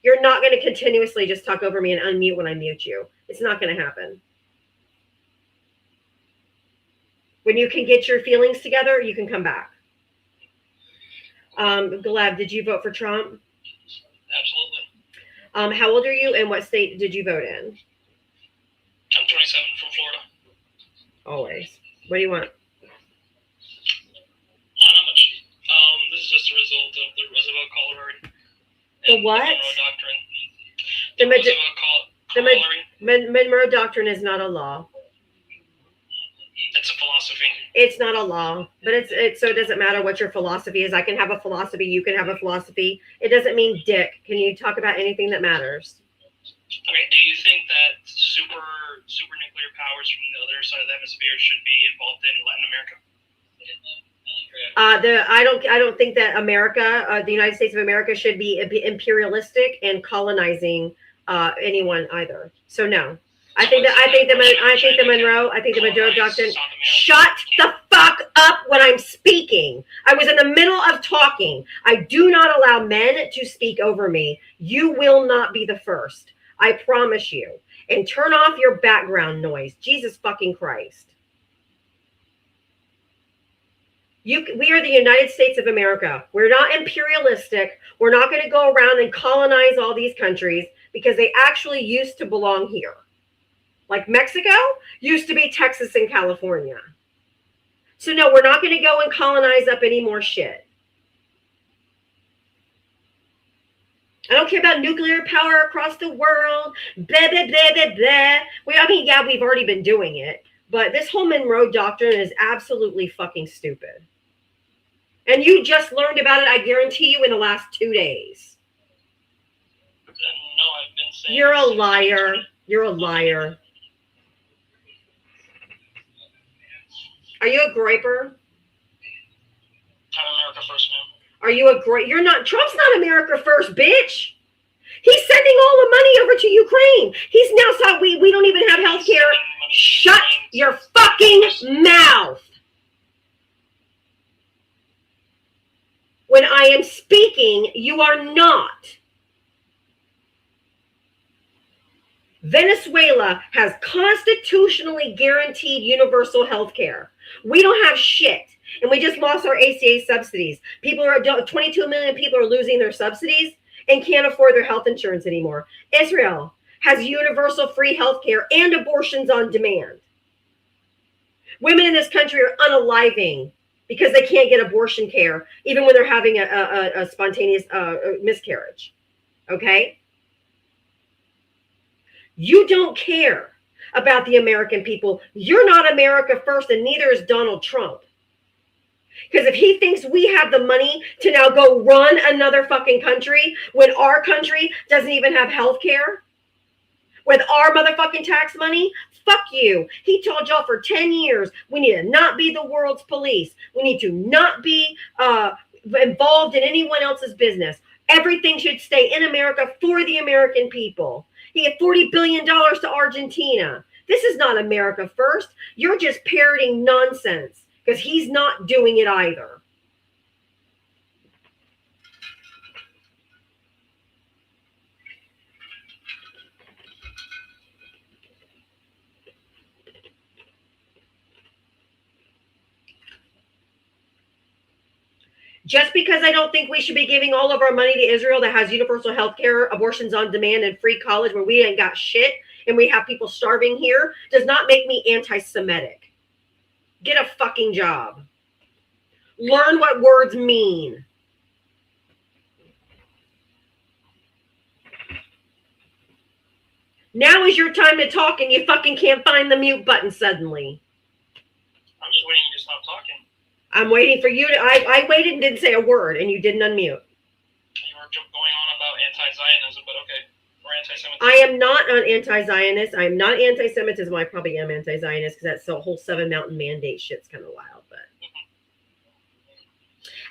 You're not going to continuously just talk over me and unmute when I mute you. It's not going to happen. When you can get your feelings together, you can come back. Gleb, did you vote for Trump? Absolutely. How old are you and what state did you vote in? I'm 27 from Florida. Always. What do you want? Not much. This is just a result of the Roosevelt Colorado. The what? The Monroe Doctrine is not a law. It's a philosophy. It's not a law, but it's so it doesn't matter what your philosophy is. I can have a philosophy. You can have a philosophy. It doesn't mean dick. Can you talk about anything that matters? Okay. Do you think that super nuclear powers from the other side of the hemisphere should be involved in Latin America? I don't think that America, the United States of America, should be imperialistic and colonizing anyone either. So no. I think the Monroe Doctrine. Shut the fuck up when I'm speaking. I was in the middle of talking. I do not allow men to speak over me. You will not be the first. I promise you. And turn off your background noise. Jesus fucking Christ. We are the United States of America. We're not imperialistic. We're not going to go around and colonize all these countries because they actually used to belong here. Like Mexico used to be Texas and California. So no, we're not going to go and colonize up any more shit. I don't care about nuclear power across the world. Blah, blah, blah, blah, blah. We've already been doing it. But this whole Monroe Doctrine is absolutely fucking stupid. And you just learned about it, I guarantee you, in the last 2 days. No, I've been saying. You're a liar. You're a liar. Are you a griper? I'm America first now. Are you a great? You're not. Trump's not America first, bitch. He's sending all the money over to Ukraine. He's now said we don't even have health care. Shut your fucking mouth. When I am speaking, you are not. Venezuela has constitutionally guaranteed universal health care. We don't have shit. And we just lost our ACA subsidies. 22 million people are losing their subsidies and can't afford their health insurance anymore. Israel has universal free health care and abortions on demand. Women in this country are unaliving because they can't get abortion care, even when they're having a spontaneous miscarriage. Okay? You don't care about the American people. You're not America first, and neither is Donald Trump. Because if he thinks we have the money to now go run another fucking country when our country doesn't even have health care with our motherfucking tax money, fuck you. He told y'all for 10 years, we need to not be the world's police. We need to not be involved in anyone else's business. Everything should stay in America for the American people. He had $40 billion to Argentina. This is not America first. You're just parroting nonsense because he's not doing it either. Just because I don't think we should be giving all of our money to Israel that has universal health care, abortions on demand, and free college where we ain't got shit and we have people starving here does not make me anti-Semitic. Get a fucking job. Learn what words mean. Now is your time to talk and you fucking can't find the mute button suddenly. I'm just waiting you to stop talking. I'm waiting for you to, I waited and didn't say a word and you didn't unmute. You were going on about anti-Zionism, but okay. Or anti-Semitism. I am not an anti-Zionist. I'm not anti-Semitism. I probably am anti-Zionist because that's the whole Seven Mountain Mandate shit's kind of wild. But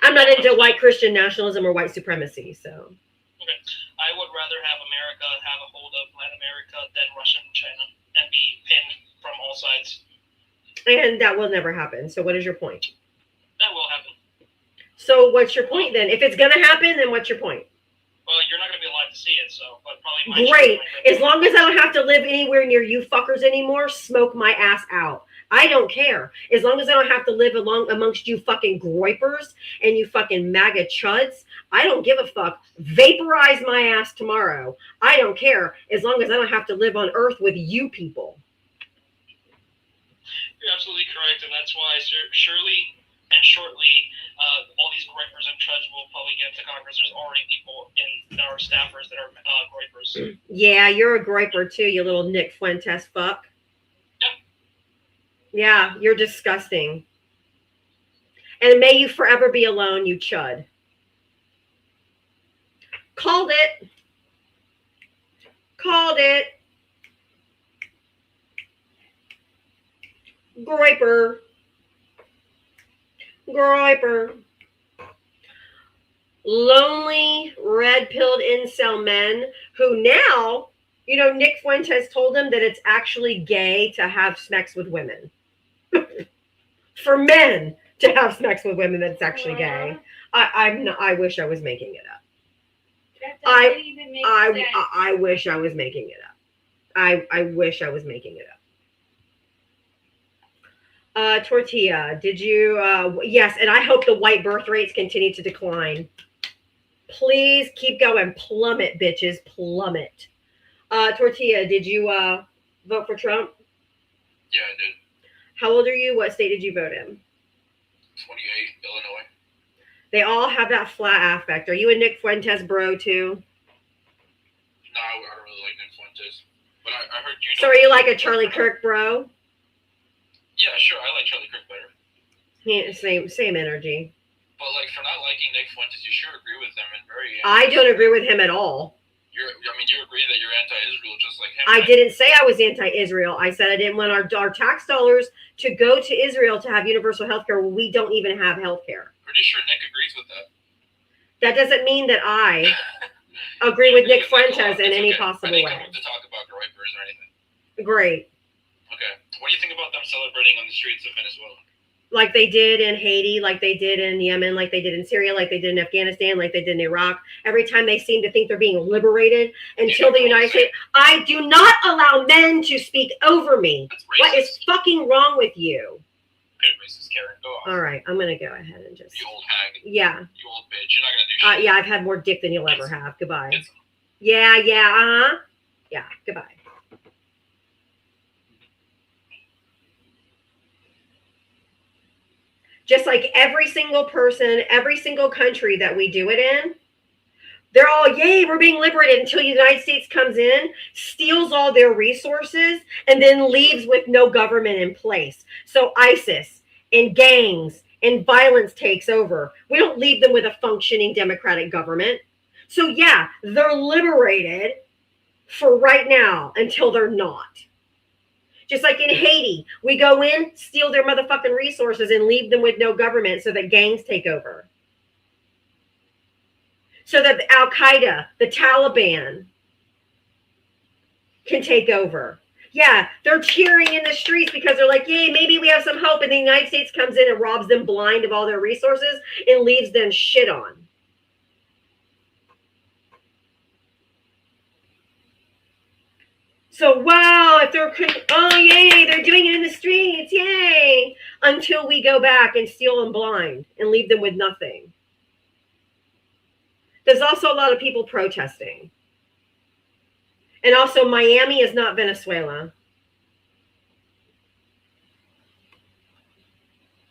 I'm not into white Christian nationalism or white supremacy. So. Okay. I would rather have America have a hold of Latin America than Russia and China and be pinned from all sides. And that will never happen. So what is your point? That will happen. So what's your point then? If it's going to happen, then what's your point? Well, you're not going to be alive to see it, so but probably. Great. As long as I don't have to live anywhere near you fuckers anymore, smoke my ass out. I don't care. As long as I don't have to live amongst you fucking groypers and you fucking MAGA chuds, I don't give a fuck. Vaporize my ass tomorrow. I don't care. As long as I don't have to live on Earth with you people. You're absolutely correct, and that's why surely and shortly all these groypers and chuds will probably get into Congress. There's already people in our staffers that are groypers. Yeah, you're a groyper too, you little Nick Fuentes fuck. Yeah, you're disgusting. And may you forever be alone, you chud. Called it. Called it. Groyper. Groyper. Lonely, red-pilled incel men who now, you know, Nick Fuentes told them that it's actually gay to have sex with women. For men to have sex with women, that's actually gay. I wish I was making it up. I wish I was making it up. I wish I was making it up. Tortilla, did you? Yes, and I hope the white birth rates continue to decline. Please keep going. Plummet, bitches. Plummet. Tortilla, did you vote for Trump? Yeah, I did. How old are you? What state did you vote in? 28, Illinois. They all have that flat affect. Are you a Nick Fuentes bro too? No, I don't really like Nick Fuentes. But I heard you. So are you like a Charlie Kirk bro? Yeah, sure. I like Charlie Kirk better. Yeah, same energy. But like for not liking Nick Fuentes, you sure agree with him and very. I don't agree with him at all. You agree that you're anti-Israel just like him. I right? didn't say I was anti-Israel. I said I didn't want our tax dollars to go to Israel to have universal health care when we don't even have health care. Pretty sure Nick agrees with that. That doesn't mean that I agree with Nick Fuentes in any okay. possible I think way. I'm to talk about groypers or anything. Great. Okay. What do you think about them celebrating on the streets of Venezuela? Like they did in Haiti, like they did in Yemen, like they did in Syria, like they did in Afghanistan, like they did in Iraq. Every time they seem to think they're being liberated until the United States. I do not allow men to speak over me. What is fucking wrong with you? Okay, racist Karen, go on. All right, I'm going to go ahead and just. You old hag. Yeah. You old bitch. You're not going to do shit. Yeah, I've had more dick than you'll ever have. Goodbye. Yeah, uh-huh. Yeah, goodbye. Just like every single person, every single country that we do it in, they're all, yay, we're being liberated, until the United States comes in, steals all their resources, and then leaves with no government in place. So ISIS and gangs and violence takes over. We don't leave them with a functioning democratic government. So yeah, they're liberated for right now until they're not. Just like in Haiti, we go in, steal their motherfucking resources, and leave them with no government so that gangs take over. So that Al-Qaeda, the Taliban, can take over. Yeah, they're cheering in the streets because they're like, yay, maybe we have some hope. And the United States comes in and robs them blind of all their resources and leaves them shit on. So, wow, if they're, oh, yay, they're doing it in the streets, yay, until we go back and steal them blind and leave them with nothing. There's also a lot of people protesting. And also, Miami is not Venezuela. In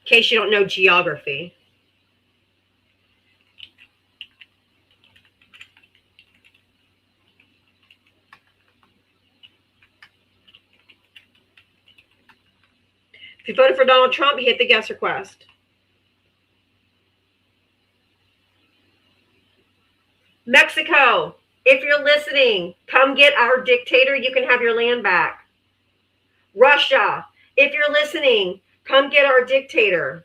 case you don't know geography. If you voted for Donald Trump, you hit the guest request. Mexico, if you're listening, come get our dictator. You can have your land back. Russia, if you're listening, come get our dictator.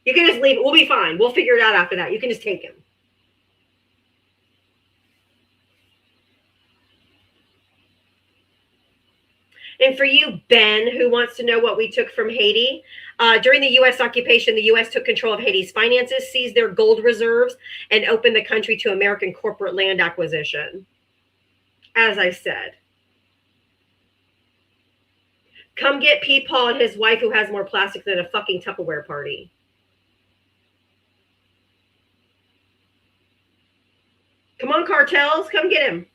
You can just leave it. We'll be fine. We'll figure it out after that. You can just take him. And for you, Ben, who wants to know what we took from Haiti, during the U.S. occupation, the U.S. took control of Haiti's finances, seized their gold reserves, and opened the country to American corporate land acquisition. As I said. Come get Pete Paul and his wife, who has more plastic than a fucking Tupperware party. Come on, cartels, come get him.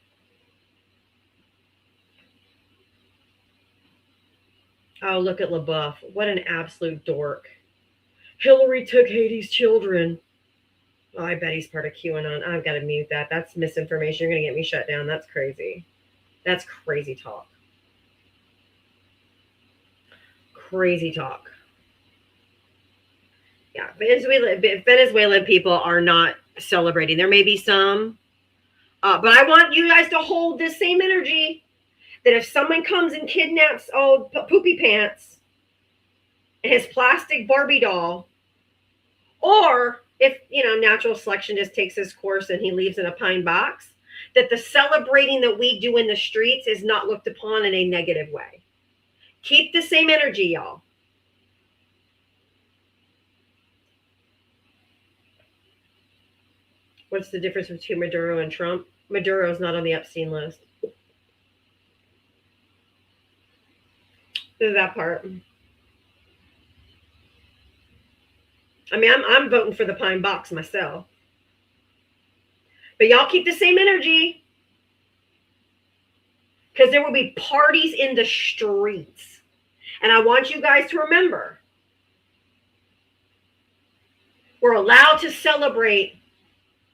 Oh, look at LaBeouf. What an absolute dork. Hillary took Haiti's children. Oh, I bet he's part of QAnon. I've got to mute that. That's misinformation. You're going to get me shut down. That's crazy. That's crazy talk. Crazy talk. Yeah, Venezuelan people are not celebrating. There may be some, but I want you guys to hold this same energy. That if someone comes and kidnaps old Poopy Pants and his plastic Barbie doll, or if, natural selection just takes his course and he leaves in a pine box, that the celebrating that we do in the streets is not looked upon in a negative way. Keep the same energy, y'all. What's the difference between Maduro and Trump? Maduro's not on the Epstein list. That part. I mean, I'm voting for the pine box myself. But y'all keep the same energy. Because there will be parties in the streets. And I want you guys to remember, we're allowed to celebrate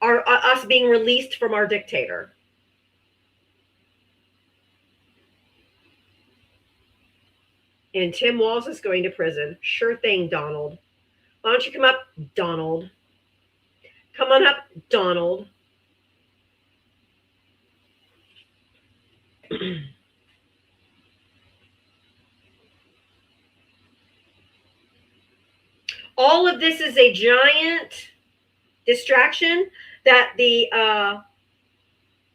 us being released from our dictator. And Tim Walz is going to prison. Sure thing, Donald. Why don't you come up, Donald? Come on up, Donald. All of this is a giant distraction that the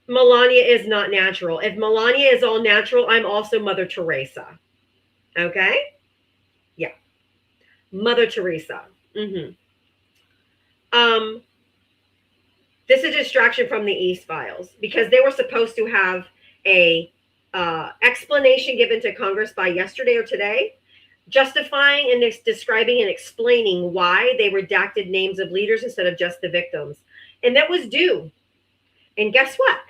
Melania is not natural. If Melania is all natural, I'm also Mother Teresa. Okay? Yeah. Mother Teresa. Mm-hmm. This is a distraction from the East Files because they were supposed to have a explanation given to Congress by yesterday or today, justifying and describing and explaining why they redacted names of leaders instead of just the victims. And that was due. And guess what?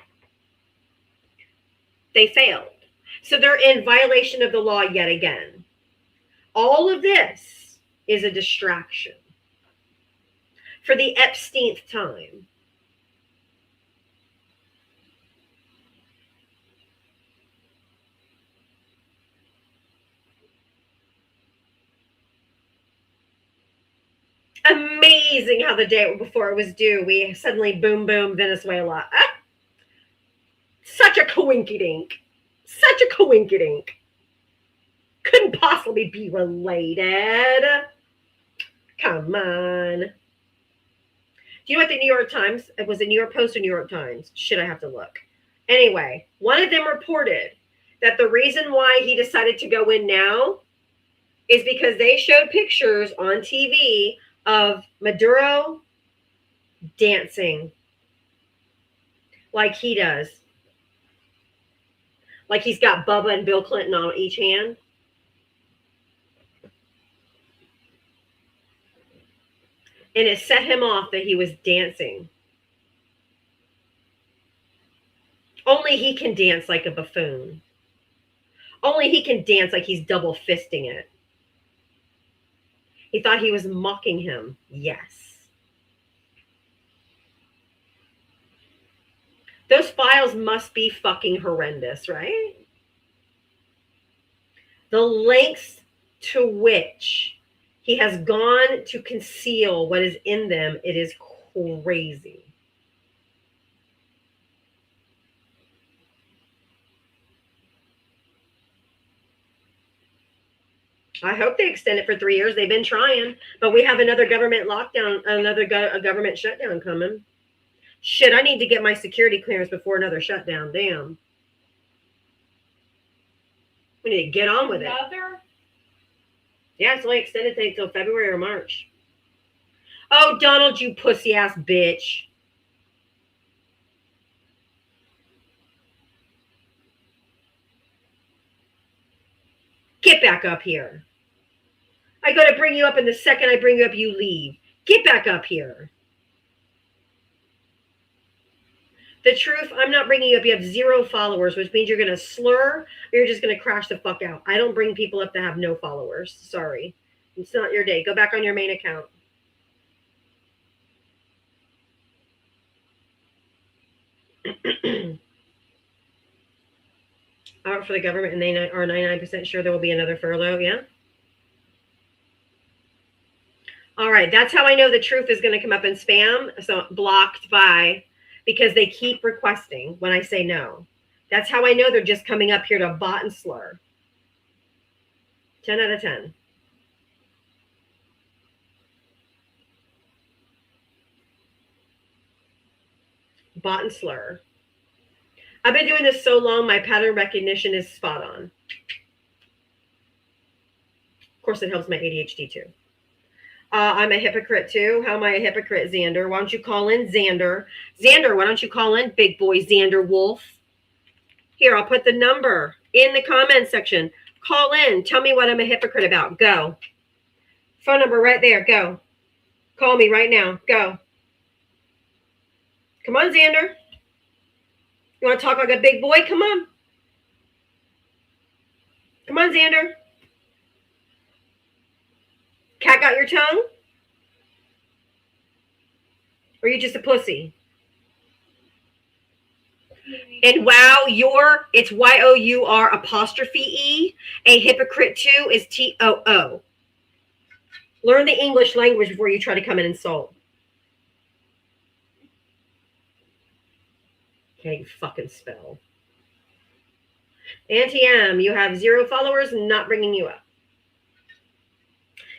They failed. So they're in violation of the law yet again. All of this is a distraction for the Epsteinth time. Amazing how the day before it was due, we suddenly boom, Venezuela. Ah, such a coinkydink. Such a coinkydink. Couldn't possibly be related. Come on. Do you know what the New York Times, was it New York Post or New York Times? Shit, I have to look. Anyway, one of them reported that the reason why he decided to go in now is because they showed pictures on TV of Maduro dancing like he does. Like he's got Bubba and Bill Clinton on each hand. And it set him off that he was dancing. Only he can dance like a buffoon. Only he can dance like he's double fisting it. He thought he was mocking him. Yes. Those files must be fucking horrendous, right? The lengths to which he has gone to conceal what is in them, it is crazy. I hope they extend it for 3 years. They've been trying, but we have another government lockdown, another government shutdown coming. Shit, I need to get my security clearance before another shutdown. Damn. We need to get on with it. Yeah, it's only extended until February or March. Oh, Donald, you pussy ass bitch. Get back up here. I got to bring you up, and the second I bring you up, you leave. Get back up here. The truth, I'm not bringing you up. You have 0 followers, which means you're going to slur or you're just going to crash the fuck out. I don't bring people up that have no followers. Sorry. It's not your day. Go back on your main account. I work for the government, and they are 99% sure there will be another furlough. Yeah? All right. That's how I know the truth is going to come up in spam. So blocked by... because they keep requesting when I say no. That's how I know they're just coming up here to bot and slur. 10 out of 10. Bot and slur. I've been doing this so long, my pattern recognition is spot on. Of course, it helps my ADHD too. I'm a hypocrite too. How am I a hypocrite, Xander? Why don't you call in, Xander? Xander, why don't you call in, big boy Xander Wolf? Here, I'll put the number in the comment section. Call in. Tell me what I'm a hypocrite about. Go. Phone number right there. Go. Call me right now. Go. Come on, Xander. You want to talk like a big boy? Come on. Come on, Xander. Cat got your tongue? Or are you just a pussy? And wow, it's Y-O-U-R apostrophe E. A hypocrite too is T-O-O. Learn the English language before you try to come and insult. Can't even fucking spell. Auntie M, you have 0 followers, not bringing you up.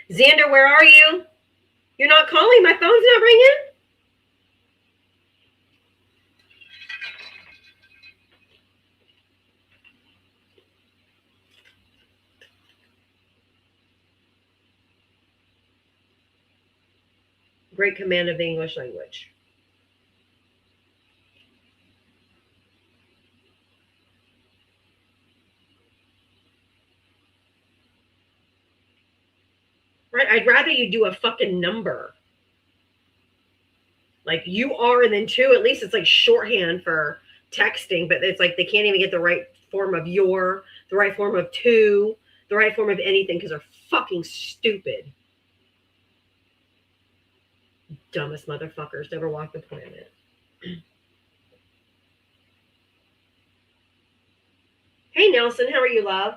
Xander, where are you? You're not calling. My phone's not ringing. Great command of the English language. Right? I'd rather you do a fucking number. Like you are and then 2, at least it's like shorthand for texting, but it's like they can't even get the right form of your, the right form of 2, the right form of anything because they're fucking stupid. Dumbest motherfuckers to ever walk the planet. Hey, Nelson, how are you, love?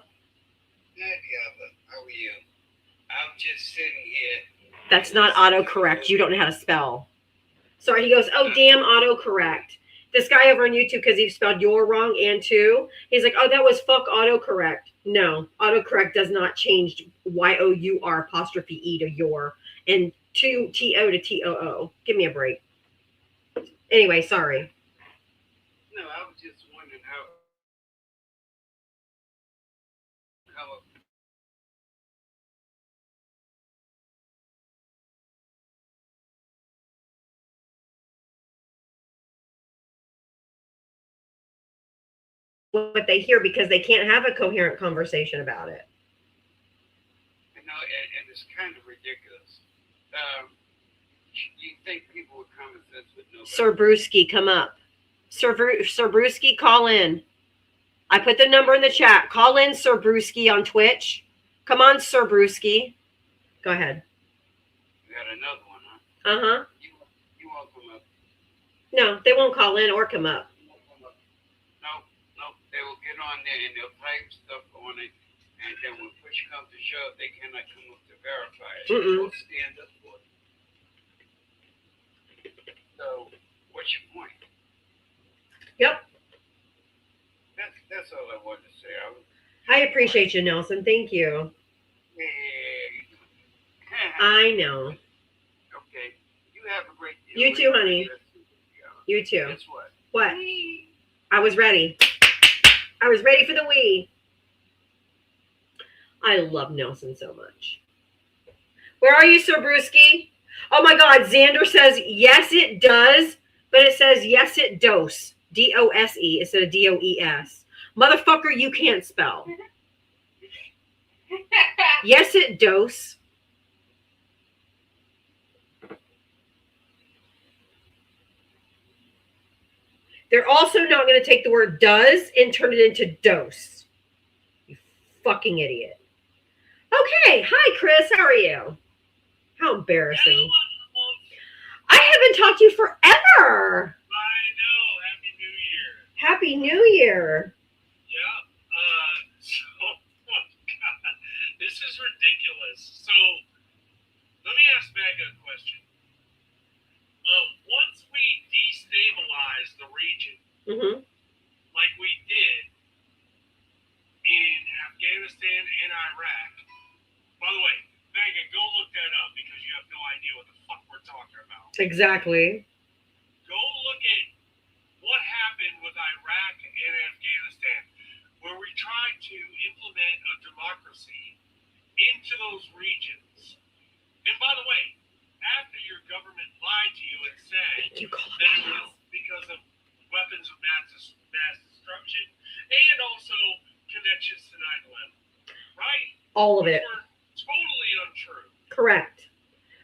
Hi, Diava. How are you? I'm just sitting here. That's not autocorrect. You don't know how to spell. Sorry, he goes, oh, damn, autocorrect. This guy over on YouTube, because he spelled your wrong and two, he's like, oh, that was fuck autocorrect. No, autocorrect does not change Y-O-U-R apostrophe E to your and to T-O to T-O-O. Give me a break. Anyway, sorry. No, I was just wondering how What they hear because they can't have a coherent conversation about it. you know, and it's kind of ridiculous. You think people with common sense would know better? Sir Brewski, come up. Sir Brewski, call in. I put the number in the chat. Call in, Sir Brewski, on Twitch. Come on, Sir Brewski. Go ahead. You got another one, huh? Uh-huh. You won't come up. No, they won't call in or come up. No, they will get on there and they'll type stuff on it, and then when push comes to shove, they cannot come up to verify it. They'll stand up for it. So, what's your point? Yep. That's all I wanted to say. I appreciate you, Nelson. Thank you. I know. Okay. You have a great day. You too, honey. You too. Guess what? What? I was ready. I was ready for the wee. I love Nelson so much. Where are you, Sir Brewski? Oh my God, Xander says, yes, it does, but it says, yes, it dose. D-O-S-E instead of D-O-E-S. Motherfucker, you can't spell. Yes, it dose. They're also not going to take the word does and turn it into dose. You fucking idiot. Okay. Hi, Chris. How are you? How embarrassing. I haven't talked to you forever. I know. Happy New Year. Happy New Year. Yeah. So, oh God, this is ridiculous. So, let me ask Magga a question. Once we destabilize the region, like we did in Afghanistan and Iraq, by the way, Magga, go look that up because you have no idea what the fuck we're talking about. Exactly. Go look at what happened with Iraq and Afghanistan, where we tried to implement a democracy into those regions. And by the way, after your government lied to you and said that it was because of weapons of mass destruction and also connections to 9/11, right? All of it. Were totally untrue. Correct.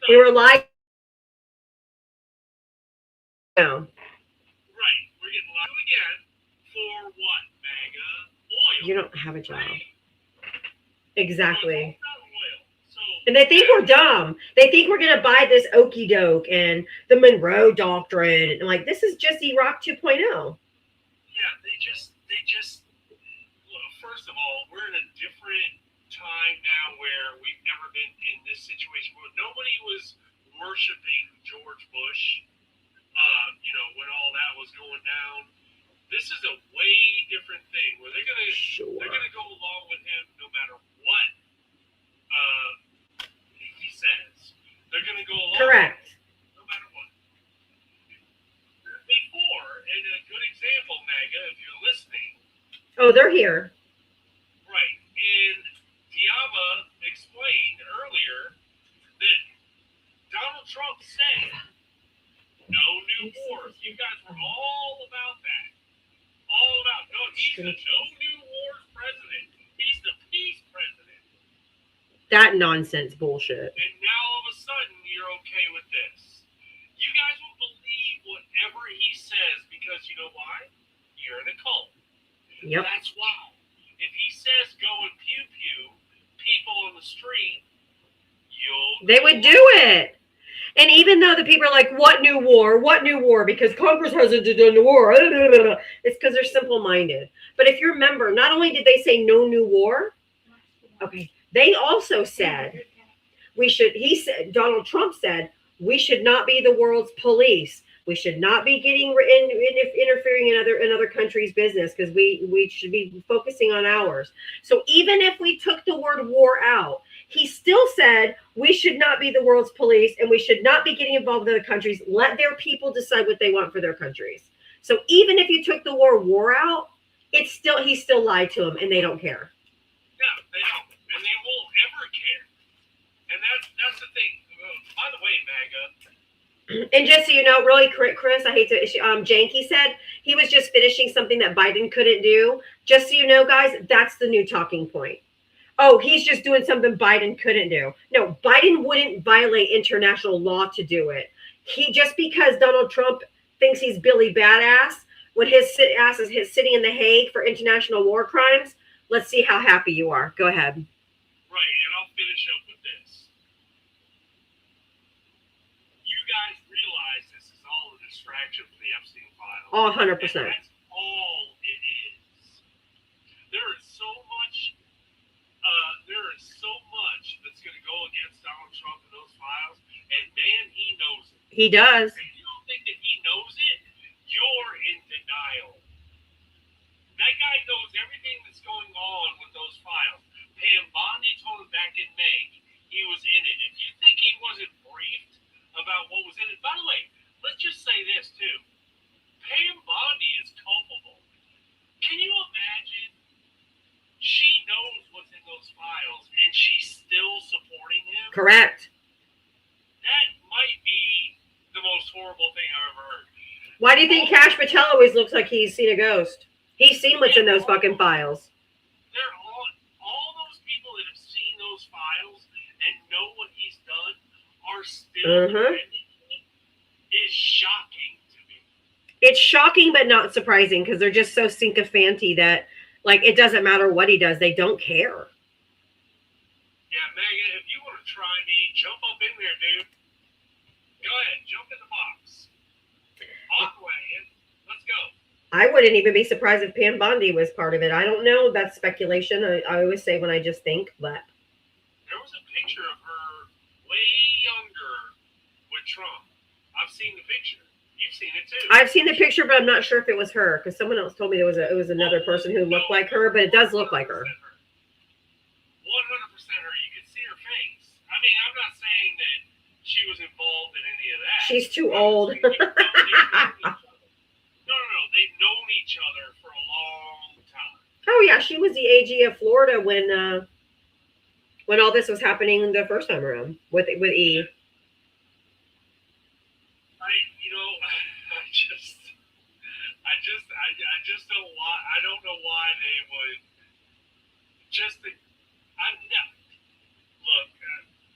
So, we were lied. No. Right. We're getting lied to again for what, Magga? Oil. You don't have a job. Right? Exactly. So, and they think we're dumb. They think we're going to buy this okie doke and the Monroe Doctrine. And like, this is just Iraq 2.0. Yeah, they just, well, first of all, we're in a different time now where we've never been in this situation where nobody was worshiping George Bush, when all that was going down. This is a way different thing where they're gonna go along with him no matter what he says. They're gonna go along. Correct. No matter what. Before, and a good example, Magga, if you're listening. Oh, they're here. Right. And Diava explained earlier that Donald Trump said no new wars. You guys were all about that. All about, no, he's the no new wars president. He's the peace president. That nonsense bullshit. And now all of a sudden you're okay with this. You guys will believe whatever he says because you know why? You're in a cult. Yep. That's why. If he says go and pew people on the street, they would do it. And even though the people are like, what new war? What new war? Because Congress hasn't done the war. It's because they're simple-minded. But if you remember, not only did they say no new war, okay, they also said Donald Trump said, we should not be the world's police. We should not be getting interfering in other countries' business because we should be focusing on ours. So even if we took the word war out, he still said we should not be the world's police and we should not be getting involved with other countries. Let their people decide what they want for their countries. So even if you took the word war out, he still lied to them and they don't care. Yeah, they don't, and they won't ever care. And that's the thing. By the way, MAGA. And just so you know, really, Chris, I hate to, Janky said he was just finishing something that Biden couldn't do. Just so you know, guys, that's the new talking point. Oh, he's just doing something Biden couldn't do. No, Biden wouldn't violate international law to do it. Just because Donald Trump thinks he's Billy Badass when his ass is sitting in The Hague for international war crimes, let's see how happy you are. Go ahead. Right, and I'll finish up with this. You guys realize this is all a distraction for the Epstein files. Oh, 100%. That's all it is. There is so much that's going to go against Donald Trump in those files, and man, he knows it. He does. If you don't think that he knows it, you're in denial. That guy knows everything that's going on with those files. Pam Bondi told him back in May he was in it. If you think he wasn't briefed about what was in it, by the way, let's just say this too. Pam Bondi is culpable. Can you imagine? She knows what's in those files, and she's still supporting him. Correct. That might be the most horrible thing I've ever heard. Why do you think Cash Patel always looks like he's seen a ghost? He's seen what's in those fucking files. They're all those people that have seen those files and know what he's done are still defending him. Is shocking to me. It's shocking but not surprising because they're just so sycophanty that like it doesn't matter what he does, they don't care. Yeah, Megan, if you want to try me, jump up in there, dude. Go ahead, jump in the box. Aquaman, let's go. I wouldn't even be surprised if Pam Bondi was part of it. I don't know. That's speculation. I always say when I just think, but there was a picture of her way younger with Trump. I've seen the picture. You've seen it too. I've seen the picture, but I'm not sure if it was her because someone else told me it was another person who looked like her, but it does look like her. 100% her. You can see her face. I mean, I'm not saying that she was involved in any of that. She's too old. No. They've known each other for a long time. Oh yeah, she was the AG of Florida when all this was happening the first time around with E. I just don't why. I don't know why they would just. Look,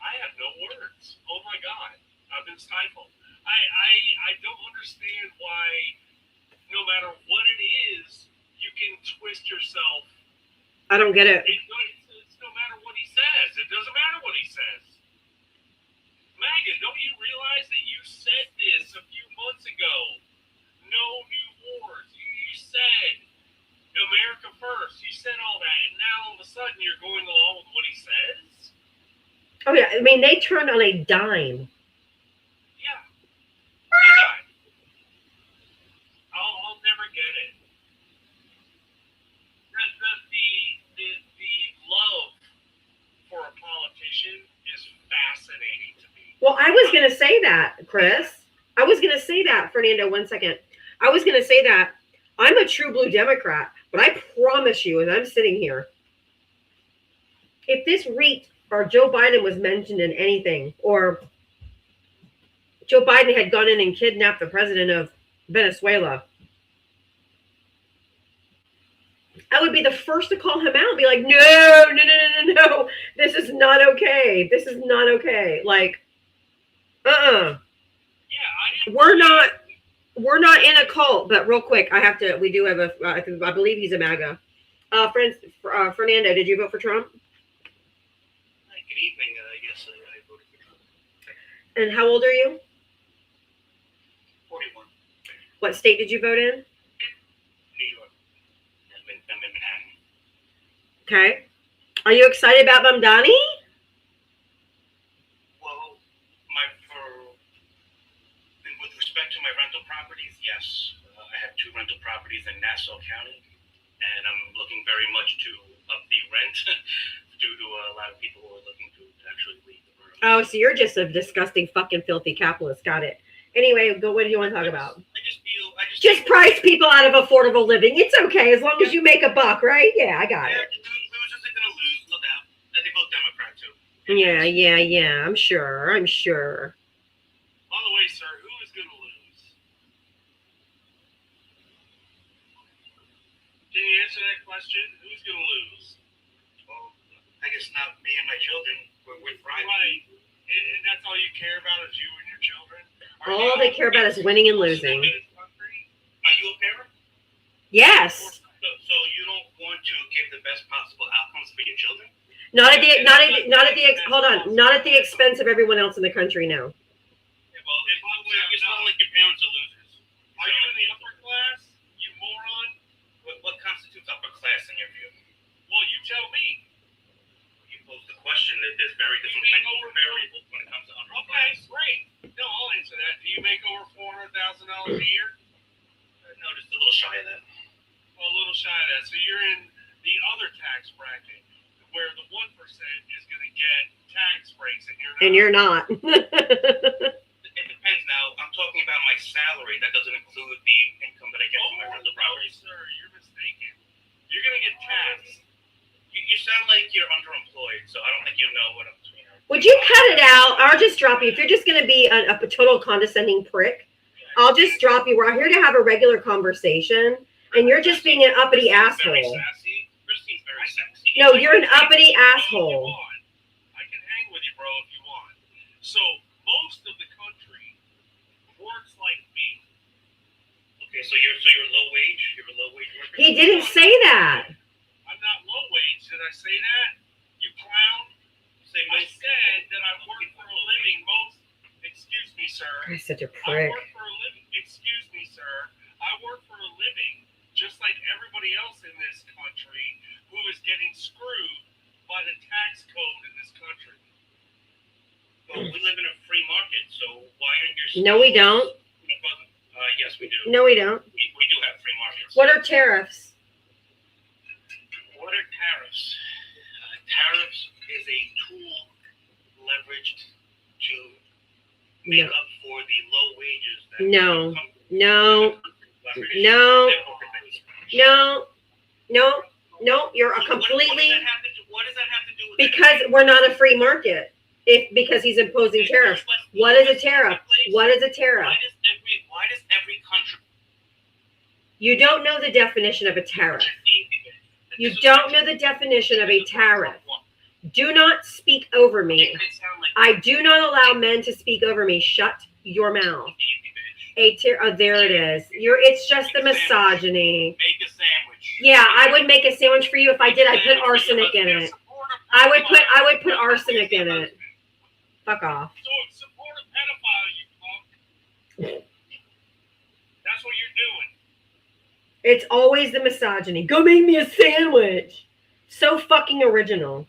I have no words. Oh my God, I've been stifled. I don't understand why. No matter what it is, you can twist yourself. I don't get it. It's no matter what he says. It doesn't matter what he says. Megan, don't you realize that you said this a few months ago? No new wars. You said America first. You said all that, and now all of a sudden you're going along with what he says? Oh yeah, I mean they turned on a dime. Yeah, a dime. I'll never get it. The love for a politician is fascinating to me. Well, I was going to say that, Chris. I was going to say that, Fernando, 1 second. I was going to say that I'm a true blue Democrat, but I promise you, as I'm sitting here, if this REIT or Joe Biden was mentioned in anything, or Joe Biden had gone in and kidnapped the president of Venezuela, I would be the first to call him out and be like, no, this is not okay. This is not okay. Like, Yeah, we're not in a cult, but real quick, we do have I believe he's a MAGA. Fernando, did you vote for Trump? Good evening. Yes, I voted for Trump. And how old are you? 41. What state did you vote in? New York. I'm in Manhattan. Okay. Are you excited about Mamdani? Well, with respect to my rental properties, yes. I have 2 rental properties in Nassau County, and I'm looking very much to up the rent due to a lot of people who are looking to actually leave the borough. Oh, so you're just a disgusting, fucking, filthy capitalist. Got it. Anyway, go. What do you want to talk about? Just price people out of affordable living. It's okay as long as you make a buck, right? Yeah, I got it. Losers are going to lose, no doubt. And they vote Democrat, too. Yeah. I'm sure. By the way, sir, who is going to lose? Can you answer that question? Who's going to lose? Well, I guess not me and my children. We're thriving. Right. And that's all you care about is you and your children? All they care about is winning and losing. Are you a parent? Yes. So you don't want to give the best possible outcomes for your children? Not at the expense of everyone else in the country. No. Well, you sound like your parents are losers. Are you in the upper class, you moron? What constitutes upper class in your view? Well, you tell me. You pose the question that there's very different variables when it comes to upper class. Okay, great. No, I'll answer that. Do you make over $400,000 a year? No, just a little shy of that. Well, a little shy of that. So you're in the other tax bracket where the 1% is going to get tax breaks and you're not. And you're not. It depends now. I'm talking about my salary. That doesn't include the income that I get from my rental properties. Sir, you're mistaken. You're going to get taxed. You sound like you're underemployed, so I don't think you know what I'm doing. Would you cut it out? I'll just drop you. If you're just going to be a total condescending prick, I'll just drop you. We're here to have a regular conversation, and you're just being an uppity asshole. Christine's very sexy. No, you're an uppity asshole. I can hang with you, bro, if you want. So, most of the country works like me. Okay, so you're low wage? You're a low wage worker? He didn't say that. I'm not low wage. Did I say that? You clown? I said that I work for a living. Excuse me, sir. You're such a prick. I work for a living. Excuse me, sir. I work for a living, just like everybody else in this country who is getting screwed by the tax code in this country. Well, we live in a free market, so why aren't you? No, we don't. Yes, we do. No, we don't. We do have free markets. What are tariffs? What are tariffs? Tariffs is a tool leveraged to make up for the low wages that No, you're a completely. What does that have to do with because we're not a free market. Because he's imposing tariffs. What is a tariff? What is a tariff? Why does every country? You don't know the definition of a tariff. You don't know the definition of a tariff. Do not speak over me. I do not allow men to speak over me. Shut your mouth. There it is. It's just the misogyny. Make a sandwich. Yeah, I would make a sandwich for you if I did. I'd put arsenic in it. I would put arsenic in it. Fuck off. So support a pedophile, you punk. That's what you're doing. It's always the misogyny. Go make me a sandwich. So fucking original.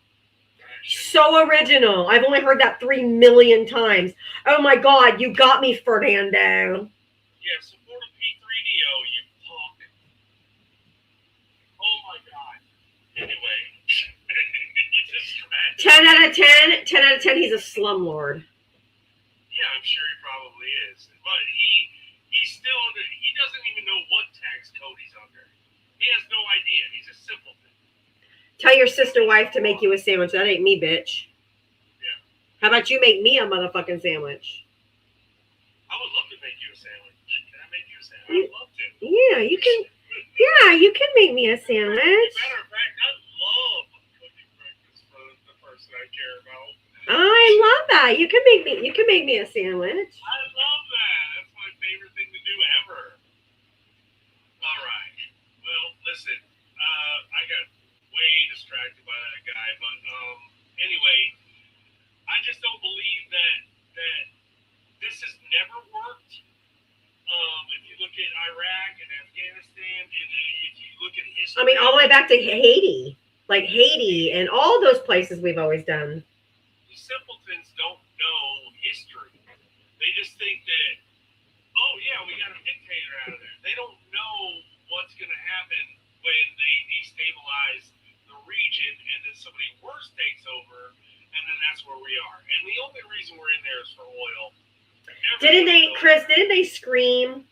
So original. I've only heard that 3 million times. Oh my God, you got me, Fernando. Yeah, support a P3DO, you punk. Oh my God. Anyway. 10 out of 10. 10 out of 10. He's a slumlord. Yeah, I'm sure he probably is. But he doesn't even know what tax code he's under. He has no idea. He's a simpleton. Tell your sister wife to make you a sandwich. That ain't me, bitch. Yeah. How about you make me a motherfucking sandwich? I would love to make you a sandwich. Can I make you a sandwich? I'd love to. Yeah, you can. Yeah, you can make me a sandwich. As a matter of fact, I love cooking breakfast for the person I care about. I love that. You can make me a sandwich. I love that. That's my favorite thing to do ever. All right. Well, listen. I got way distracted by that guy, but anyway, I just don't believe that look at history. I mean, all the way back to Haiti. Like Haiti and all those places we've always done. The simpletons don't know history. They just think that, oh, yeah, we got a dictator out of there. They don't know what's going to happen when they destabilize the region and then somebody worse takes over, and then that's where we are. And the only reason we're in there is for oil. Didn't they scream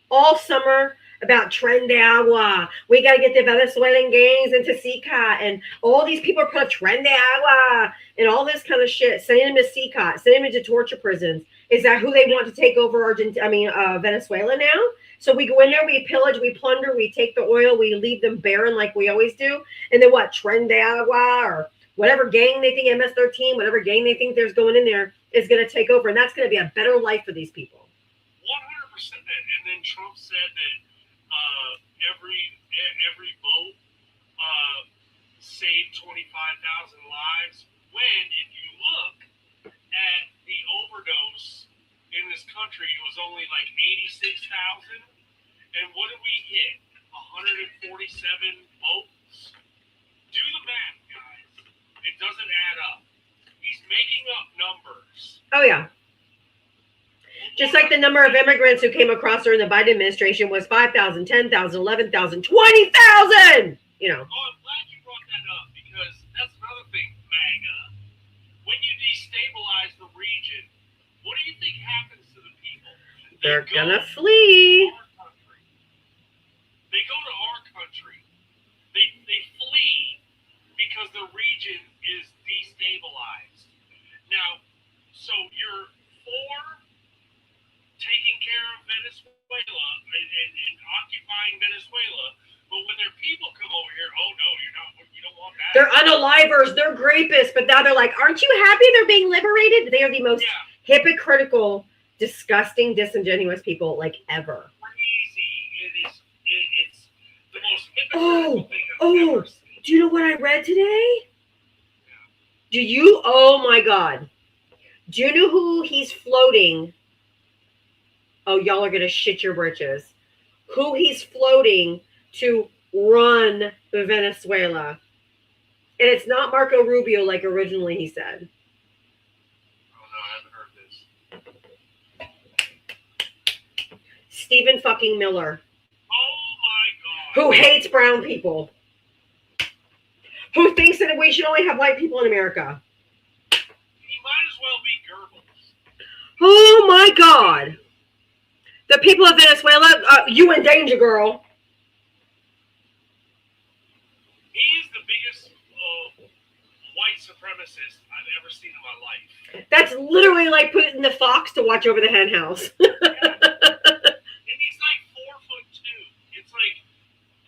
all summer about Tren de Agua? We got to get the Venezuelan gangs into CICA, and all these people are put up Tren de Agua and all this kind of shit, sending them to CICA, sending them to torture prisons. Is that who they want to take over Venezuela now? So we go in there, we pillage, we plunder, we take the oil, we leave them barren like we always do. And then what, Tren de Agua or whatever gang they think, MS-13, whatever gang they think there's going in there is going to take over. And that's going to be a better life for these people. 100%. And then Trump said that every boat saved 25,000 lives. When, if you look at the overdose in this country, it was only like 86,000. And what did we hit? 147 boats? Do the math, guys. It doesn't add up. He's making up numbers. Oh, yeah. Just like the number of immigrants who came across during the Biden administration was 5,000, 10,000, 11,000, 20,000. You know. Oh, I'm glad you brought that up because that's another thing, MAGA. When you destabilize the region, what do you think happens to the people? They're gonna flee. They go to our country. They flee because the region is destabilized. Now, so you're for taking care of Venezuela and occupying Venezuela, but when their people come over here, oh no, you don't want that. They're unalivers, they're grapists, but now they're like, aren't you happy they're being liberated? They are the most hypocritical, disgusting, disingenuous people like ever. Crazy. It's the most hypocritical thing I've ever seen. Do you know what I read today? Oh my God. Do you know who he's floating? Oh, y'all are going to shit your britches. Who he's floating to run Venezuela. And it's not Marco Rubio like originally he said. Oh no, I haven't heard this. Stephen fucking Miller. Oh my God. Who hates brown people. Who thinks that we should only have white people in America. He might as well be Goebbels. Oh my God. The people of Venezuela, you in danger, girl. He is the biggest white supremacist I've ever seen in my life. That's literally like putting the fox to watch over the hen house. And he's like 4'2". It's like,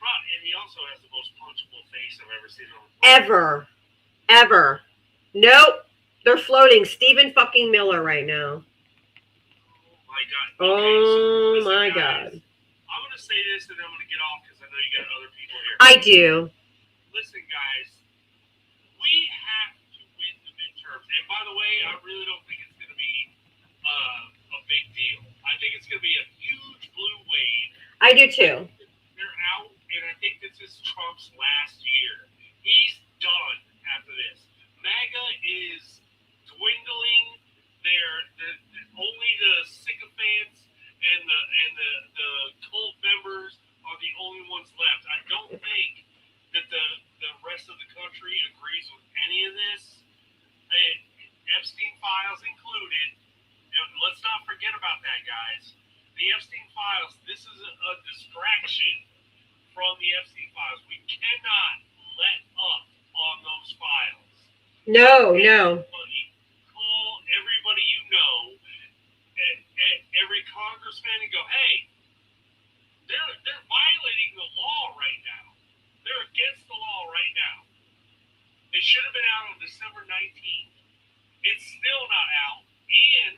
and he also has the most punchable face I've ever seen. Ever. Nope. They're floating Stephen fucking Miller right now. My God. Oh so my guys, God. I'm going to say this and I'm going to get off because I know you got other people here. I do. Listen, guys, we have to win the midterms. And by the way, I really don't think it's going to be a big deal. I think it's going to be a huge blue wave. I do too. They're out, and I think this is Trump's last year. He's done after this. MAGA is dwindling. Only the sycophants and the cult members are the only ones left. I don't think that the rest of the country agrees with any of this. Epstein files included. Let's not forget about that, guys. The Epstein files, this is a distraction from the Epstein files. We cannot let up on those files. No. Call everybody you know, every congressman, and go, hey, they're violating the law right now. They're against the law right now. It should have been out on December 19th. It's still not out, and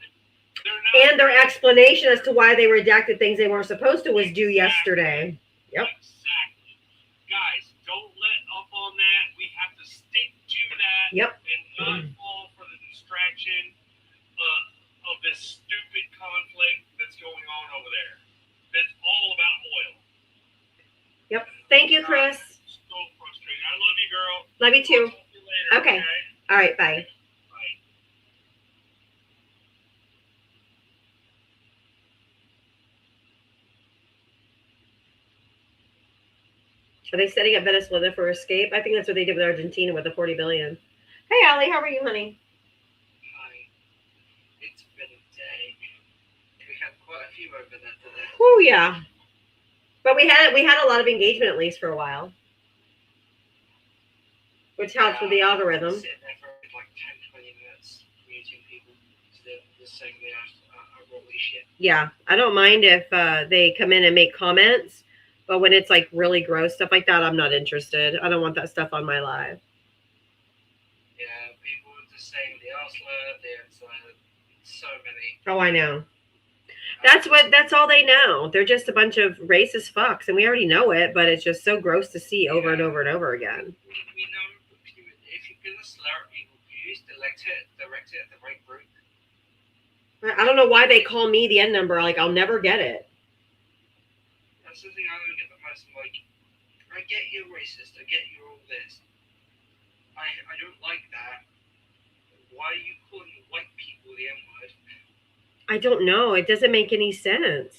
they're not. And their explanation as to why they redacted things they weren't supposed to was due yesterday. Yep. Exactly. Guys, don't let up on that. We have to stick to that. Yep. And not fall for the distraction of this stupid conflict that's going on over there. That's all about oil. Yep. Thank you, Chris. So frustrating. I love you, girl. Love you too. I'll talk to you later, Okay. All right, bye. Bye. Are they setting up Venezuela for escape? I think that's what they did with Argentina with the 40 billion. Hey, Allie, how are you, honey? Hi. It's been a day. We had quite a few over there today. Oh yeah, but we had a lot of engagement at least for a while, which helps with the algorithm. Sitting there for like 10, 20 minutes muting people. They're saying they are really shit. Yeah, I don't mind if they come in and make comments, but when it's like really gross stuff like that, I'm not interested. I don't want that stuff on my live. Yeah, people are just saying the Osler, there's so many. Oh, I know. That's all they know. They're just a bunch of racist fucks, and we already know it, but it's just so gross to see over and over and over again. We know if you're gonna slur people, you used to direct it at the right group. I don't know why they call me the N number. Like, I'll never get it. That's the thing I don't get the most. I'm like, I get you're racist, I get you're all this. I don't like that. Why are you calling white people the N-word? I don't know. It doesn't make any sense.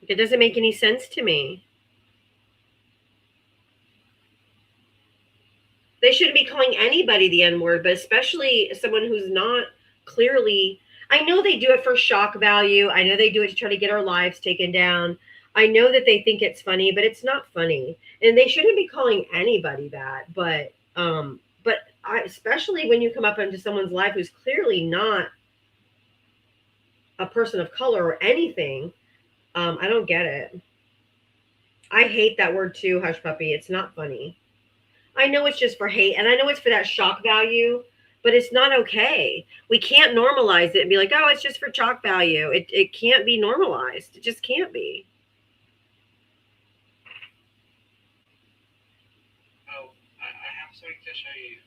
It doesn't make any sense to me. They shouldn't be calling anybody the N-word, but especially someone who's not clearly... I know they do it for shock value. I know they do it to try to get our lives taken down. I know that they think it's funny, but it's not funny. And they shouldn't be calling anybody that. But especially when you come up into someone's life who's clearly not a person of color or anything, I don't get it. I hate that word too, hush puppy. It's not funny. I know it's just for hate, and I know it's for that shock value, but it's not okay. We can't normalize it and be like, oh, it's just for shock value. It can't be normalized. It just can't be. Oh, I have something to show you.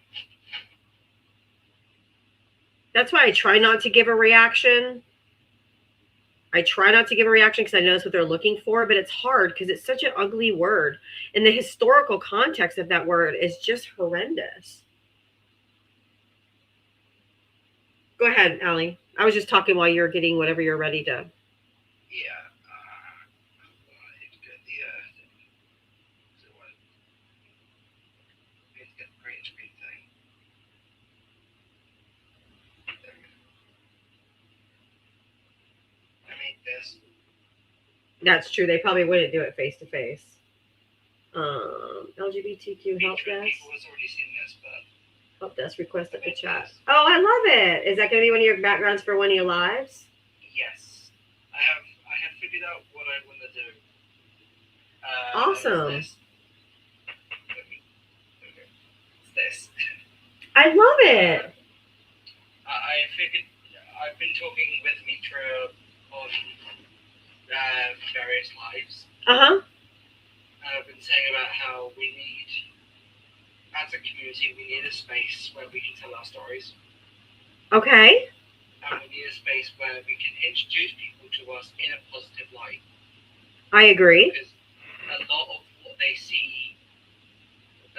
That's why I try not to give a reaction. I try not to give a reaction because I know that's what they're looking for, but it's hard because it's such an ugly word. And the historical context of that word is just horrendous. Go ahead, Allie. I was just talking while you're getting whatever you're ready to. Yeah. Get the green screen thing. I made this. That's true. They probably wouldn't do it face to face. LGBTQ help desk. People has already seen this, but help desk request at the chat. Oh, I love it. Is that going to be one of your backgrounds for one of your lives? yes, I have figured out what I want to do. Awesome. It's this. I love it. I figured I've been talking with Mitra on various lives. I've been saying about how we need, as a community, we need a space where we can tell our stories. Okay. And we need a space where we can introduce people to us in a positive light. I agree. Because a lot of what they see,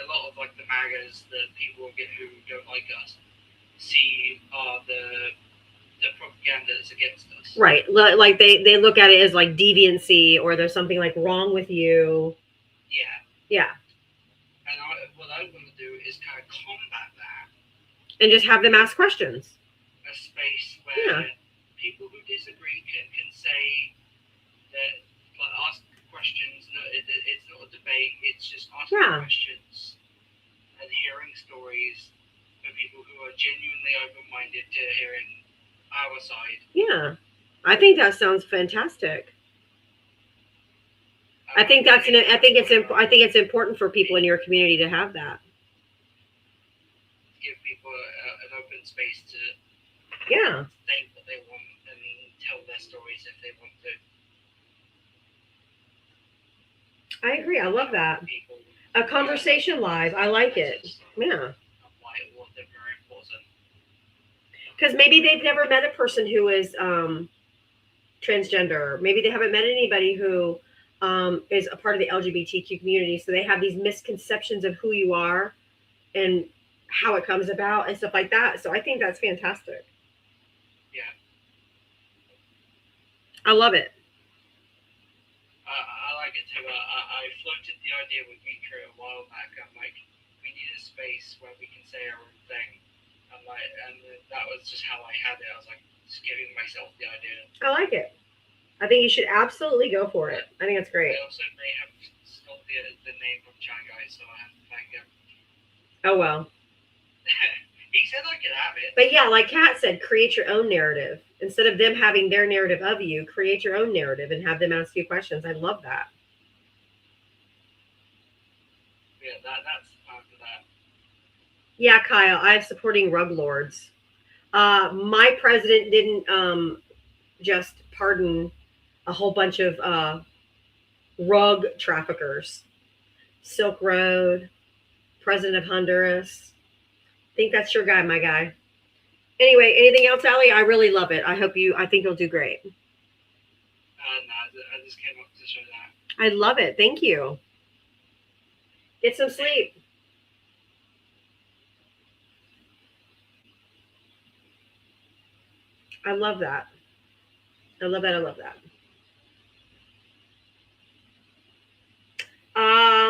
a lot of like the MAGAs, the people who don't like us, see are the propaganda that's against us. Right. Like they look at it as like deviancy, or there's something like wrong with you. Yeah. Yeah. And what I want to do is kind of combat that. And just have them ask questions. A space where people who disagree can say that, like, ask questions. No, it's not a debate. It's just asking questions and hearing stories from people who are genuinely open-minded to hearing our side. Yeah, I think that sounds fantastic. I think it's important for people in your community to have that. Give people an open space to say what they want and tell their stories if they want to. I agree. I love that. A conversation live. I like it. Yeah. Because maybe they've never met a person who is transgender. Maybe they haven't met anybody who is a part of the LGBTQ community. So they have these misconceptions of who you are and how it comes about and stuff like that. So I think that's fantastic. Yeah. I love it. I like it too. I floated the idea with Mika a while back. I'm like, we need a space where we can say our own thing. I'm like, and that was just how I had it. I was like, just giving myself the idea. I like it. I think you should absolutely go for it. I think it's great. I also may have stole the name from John Guy, so I have to thank him. Oh, well. He said I could have it. But yeah, like Kat said, create your own narrative. Instead of them having their narrative of you, create your own narrative and have them ask you questions. I love that. Yeah, that's part of that. Yeah, Kyle, I'm supporting rug lords. My president didn't just pardon a whole bunch of rug traffickers. Silk Road, president of Honduras. I think that's your guy, my guy. Anyway, anything else, Allie? I really love it. I think you'll do great. No, I just came up to show that. I love it. Thank you. Get some sleep. I love that. I love that. I love that.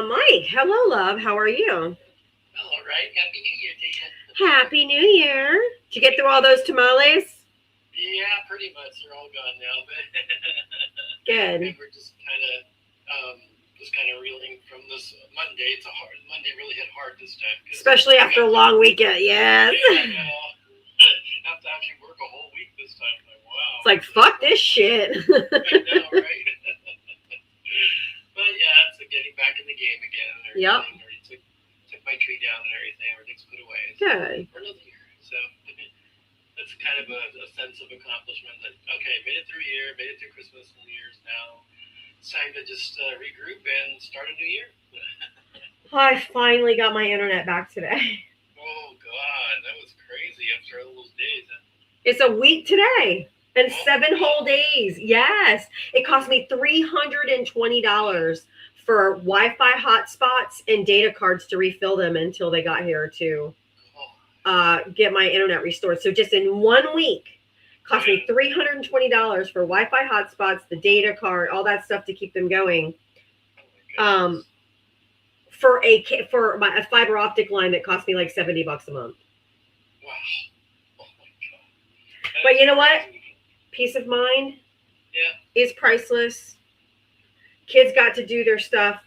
Mike, hello, love. How are you? All right. Happy New Year to you. Happy New Year. Did you get through all those tamales? Yeah, pretty much. They're all gone now, but Good. we're just kind of reeling from this Monday. Monday really hit hard this time. Especially after a long weekend. Yes. Yeah, I know. I have to actually work a whole week this time. Like, wow. It's like, fuck this shit. I know, right? But yeah, it's getting back in the game again. And everything. Yep. Already took my tree down and everything. Everything's put away. Good. For another year. So that's kind of a sense of accomplishment that, okay, made it through a year, made it through Christmas and New Year's. Now it's time to just regroup and start a new year. I finally got my internet back today. Oh, God. That was crazy after all those days. It's a week today and 7 whole days. Yes. It cost me $320 for Wi-Fi hotspots and data cards to refill them until they got here to get my internet restored. So just in 1 week, cost me $320 for Wi-Fi hotspots, the data card, all that stuff to keep them going. For a fiber optic line that cost me like $70 a month. Wow. Oh my God. But you know what? Peace of mind is priceless. Kids got to do their stuff.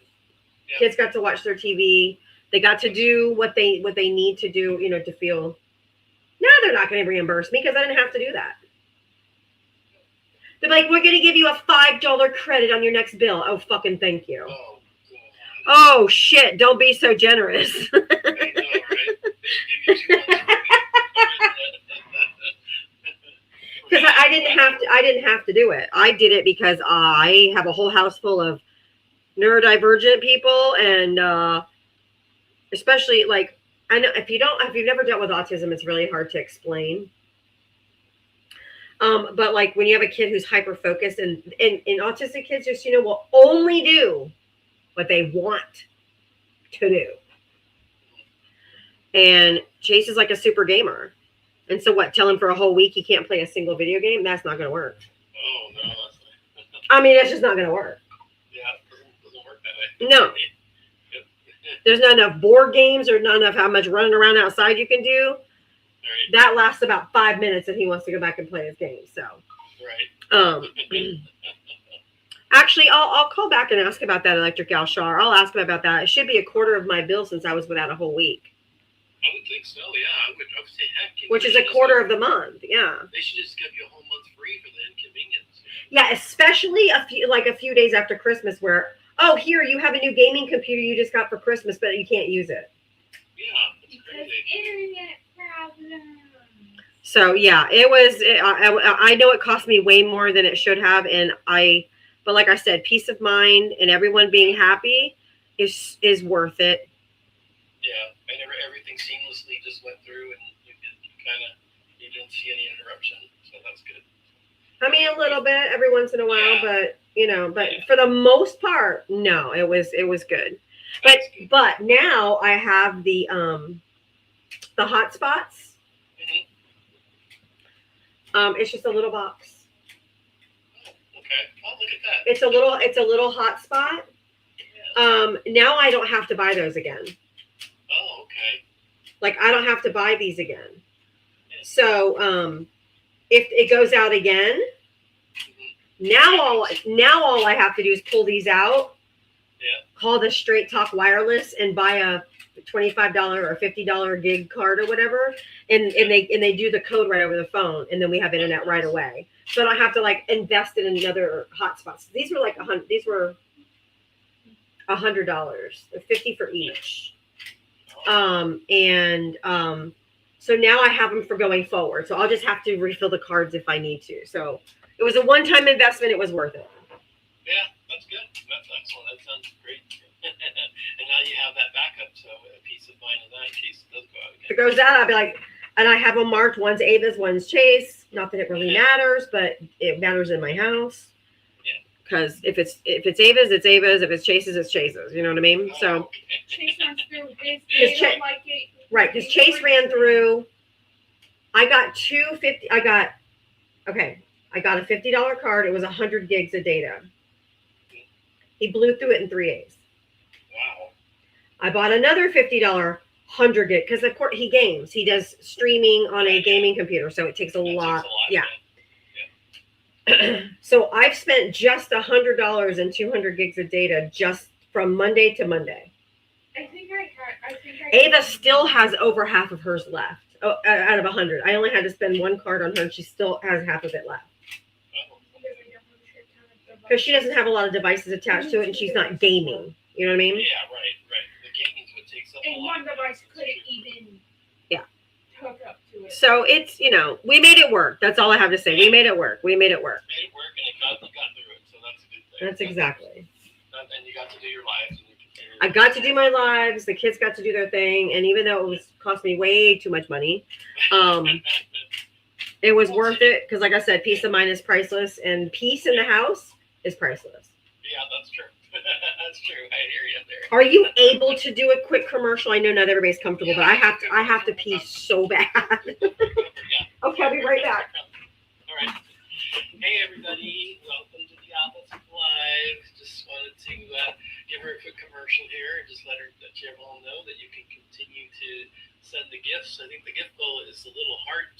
Yeah. Kids got to watch their TV. They got to do what they need to do, to feel. Now they're not going to reimburse me because I didn't have to do that. They're like, we're going to give you a $5 credit on your next bill. Oh, fucking thank you. Oh, shit. Don't be so generous. I know, right? Because I didn't have to do it. I did it because I have a whole house full of neurodivergent people, and especially like, I know if you've never dealt with autism, it's really hard to explain. But like when you have a kid who's hyper focused, and autistic kids just will only do what they want to do. And Chase is like a super gamer. And so what, tell him for a whole week he can't play a single video game? That's not going to work. Oh, no. That's not. I mean, it's just not going to work. Yeah, it doesn't work that way. No. There's not enough board games or not enough how much running around outside you can do. Right. That lasts about 5 minutes and he wants to go back and play his game. So, right. Actually, I'll call back and ask about that, Electric Al Shar. I'll ask him about that. It should be a quarter of my bill since I was without a whole week. I would think so, yeah. I would say heck. Which is a quarter of the month, yeah. They should just give you a whole month free for the inconvenience. Yeah, especially a few days after Christmas where, oh, here, you have a new gaming computer you just got for Christmas, but you can't use it. Yeah, that's crazy. Internet problem. So, yeah, it was, I know it cost me way more than it should have, but like I said, peace of mind and everyone being happy is worth it. Yeah, and everything seamlessly just went through, and you didn't see any interruption, so that's good. I mean, a little bit every once in a while, but you know, but for the most part, no, it was good. But now I have the hotspots. It's just a little box. Okay. Oh, look at that. It's a little hotspot. Now I don't have to buy those again. Oh, okay. Like I don't have to buy these again. So if it goes out again, now all I have to do is pull these out. Yeah. Call the Straight Talk Wireless and buy a $25 or $50 gig card or whatever, and they do the code right over the phone, and then we have internet right away. So I don't have to like invest in another hotspot. So these were like $100. These were $100, $50 for each. So now I have them for going forward. So I'll just have to refill the cards if I need to. So it was a one-time investment. It was worth it. Yeah, that's good. That's excellent. That sounds great. And now you have that backup, so a peace of mind in that in case it does go out again. If it goes out, I'll be like, and I have them marked. One's Ava's, one's Chase. Not that it really matters, but it matters in my house. Because if it's Ava's, it's Ava's. If it's Chase's, it's Chase's. You know what I mean? So Chase runs through his. They don't like it. right, because Chase ran through. I got $250. I got a $50 card. It was 100 gigs of data. He blew through it in 3 days. Wow. I bought another $50 100 gig because of course he games. He does streaming on a gaming computer, so it takes a lot. Yeah. So I've spent just $100 and 200 gigs of data just from Monday to Monday. I think Ava still has over half of hers left. Oh, out of 100. I only had to spend one card on her, and she still has half of it left. Because she doesn't have a lot of devices attached to it, and she's not gaming. You know what I mean? Yeah, right. The gaming's what takes up a And lot. one device couldn't even hook up to it. So it's, we made it work. That's all I have to say. We made it work. Made it work, and you got through it, so that's a good thing. That's exactly. And you got to do your lives. I got to do my lives. The kids got to do their thing. And even though it was cost me way too much money, it was worth it. Because like I said, peace of mind is priceless. And peace in the house is priceless. Yeah, that's true. That's true. I hear you there. Are you able to do a quick commercial? I know not everybody's comfortable, but I have to pee so bad. Okay, I'll be right back. All right. Hey, everybody. Welcome to Diavatalks Live. Just wanted to give her a quick commercial here and just let everyone know that you can continue to send the gifts. I think the gift goal is the little heart,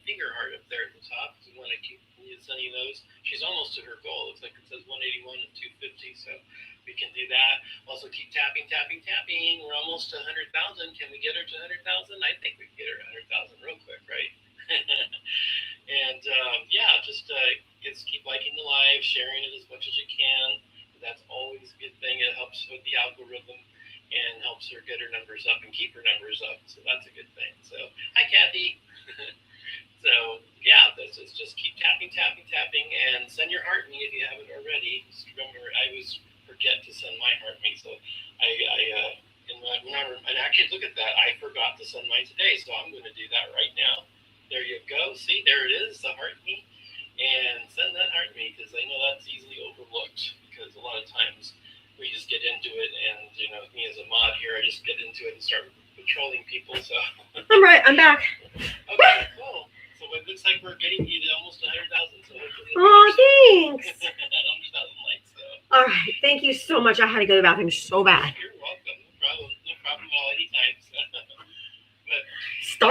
finger heart up there at the top. We want to keep sending those. She's almost to her goal. Looks like it says 181 and 250, so we can do that. Also keep tapping. We're almost to 100,000. Can we get her to 100,000? I think we can get her to 100,000 real quick, right? And just keep liking the live, sharing it as much as you can. That's always a good thing. It helps with the algorithm and helps her get her numbers up and keep her numbers up. So that's a good thing. So hi, Kathy. So yeah, this is just keep tapping, and send your heart me if you haven't already. Just remember, I always forget to send my heart me, so and actually look at that. I forgot to send mine today, so I'm going to do that right now. There you go. See, there it is, the heart me, and send that heart me because I know that's easily overlooked because a lot of times we just get into it, and me as a mod here, I just get into it and start patrolling people. So I'm right. I'm back. Okay, cool. So it looks like we're getting you to almost 100,000. So oh, thanks. 100,000 likes. So. All right. Thank you so much. I had to go to the bathroom so bad. You're welcome. No problem at all. Anytime. So. But,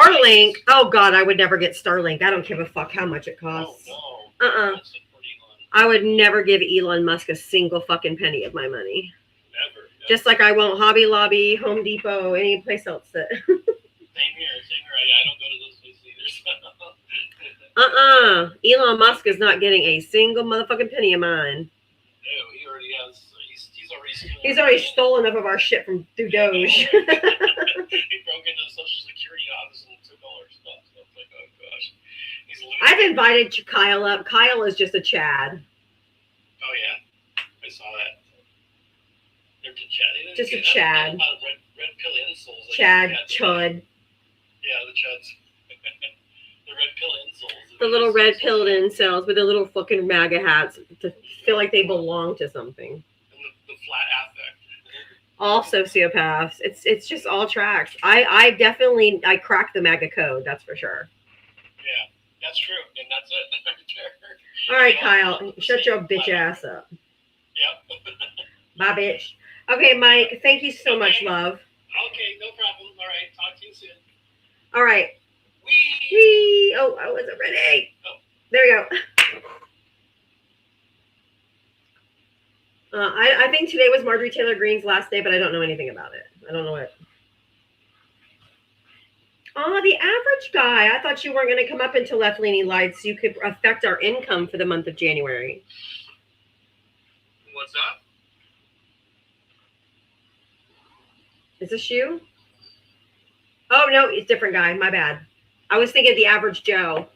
Starlink. Oh, God. I would never get Starlink. I don't give a fuck how much it costs. Oh, no. I would never give Elon Musk a single fucking penny of my money. Never. Just like I won't Hobby Lobby, Home Depot, any place else that. Same here. I don't go to those places either. Elon Musk is not getting a single motherfucking penny of mine. No, he already has. He's already stolen enough of our shit through Doge. He broke into the Social Security office and took all our stuff. So it's like, oh gosh. He's I've invited Kyle up. Kyle is just a Chad. Oh yeah, I saw that. They're Chad. Just a Chad. A lot of red pill insoles. Chad, Chud. Yeah, the Chuds. The red pill insoles. The little red pilled incels with their little fucking MAGA hats to feel like they belong to something. And the flat affect. All sociopaths. It's just all tracks. I definitely crack the MAGA code. That's for sure. Yeah, that's true, and that's it. All right, Kyle, shut your bitch ass up. Yep. Bye, bitch. Okay, Mike. Thank you so much, love. Okay, no problem. All right, talk to you soon. All right. Wee. Oh, I wasn't ready. Oh. There you go. I think today was Marjorie Taylor Greene's last day, but I don't know anything about it. I don't know it. Oh, the average guy. I thought you weren't going to come up until left-leaning lights so you could affect our income for the month of January. What's up? Is this you? Oh, no, it's a different guy. My bad. I was thinking of the average Joe.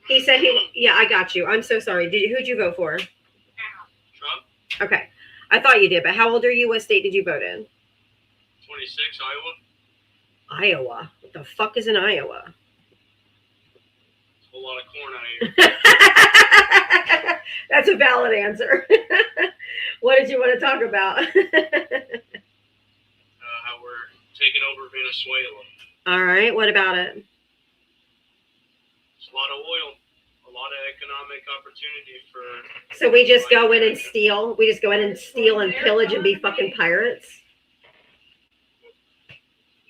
He said yeah, I got you. I'm so sorry. Who'd you vote for? Trump. Okay. I thought you did, but how old are you? What state did you vote in? 26, Iowa. Iowa. What the fuck is in Iowa? A lot of corn out here. That's a valid answer. What did you want to talk about? How we're taking over Venezuela. All right. What about it? It's a lot of oil. A lot of economic opportunity for... So we just go in and steal? We just go in and steal and pillage and be fucking pirates?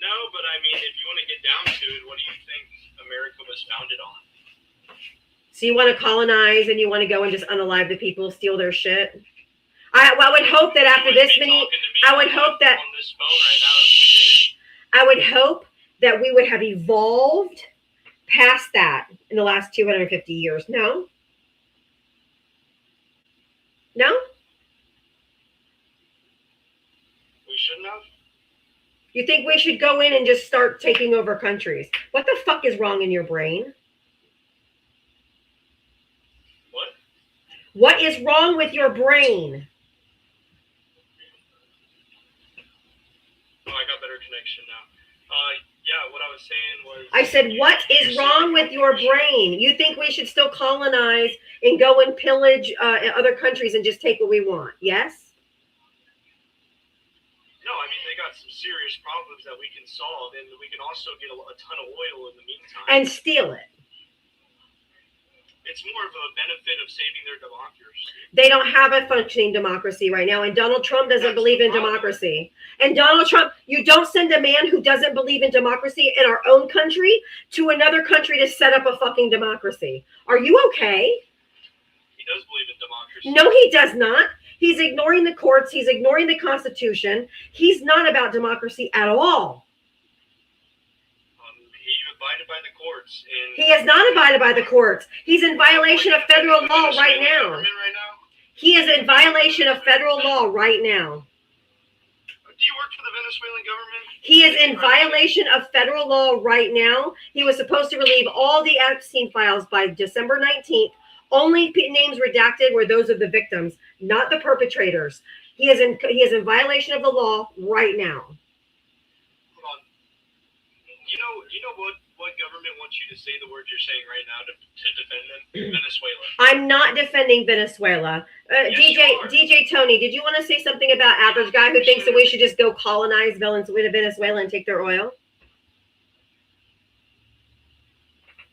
No, but I mean, if you want to get down to it, what do you think America was founded on? So you want to colonize and you want to go and just unalive the people, steal their shit? I would hope that after this many... I would hope that... On this phone right now if we did it. I would hope that we would have evolved past that in the last 250 years. No? No? We shouldn't have? You think we should go in and just start taking over countries? What the fuck is wrong in your brain? What? What is wrong with your brain? Oh, I got better connection now. Yeah, what I was saying was... I said, what is wrong with your brain? You think we should still colonize and go and pillage other countries and just take what we want? Yes? No, I mean, they got some serious problems that we can solve, and we can also get a ton of oil in the meantime. And steal it. It's more of a benefit of saving their democracy. They don't have a functioning democracy right now, and Donald Trump doesn't believe in democracy. And Donald Trump, you don't send a man who doesn't believe in democracy in our own country to another country to set up a fucking democracy. Are you okay? He does believe in democracy. No, he does not. He's ignoring the courts. He's ignoring the Constitution. He's not about democracy at all. He abided by the courts. And He has not abided by the courts. He's in violation of federal law right now. He is in violation of federal law right now. Do you work for the Venezuelan government? He is in violation of federal law right now. He was supposed to relieve all the Epstein files by December 19th. Only names redacted were those of the victims, not the perpetrators. He is in violation of the law right now. Hold on. You know what government wants you to say the words you're saying right now to defend them? Venezuela. I'm not defending Venezuela. Yes, DJ Tony, did you want to say something about average guy who thinks that we should just go colonize Venezuela and take their oil?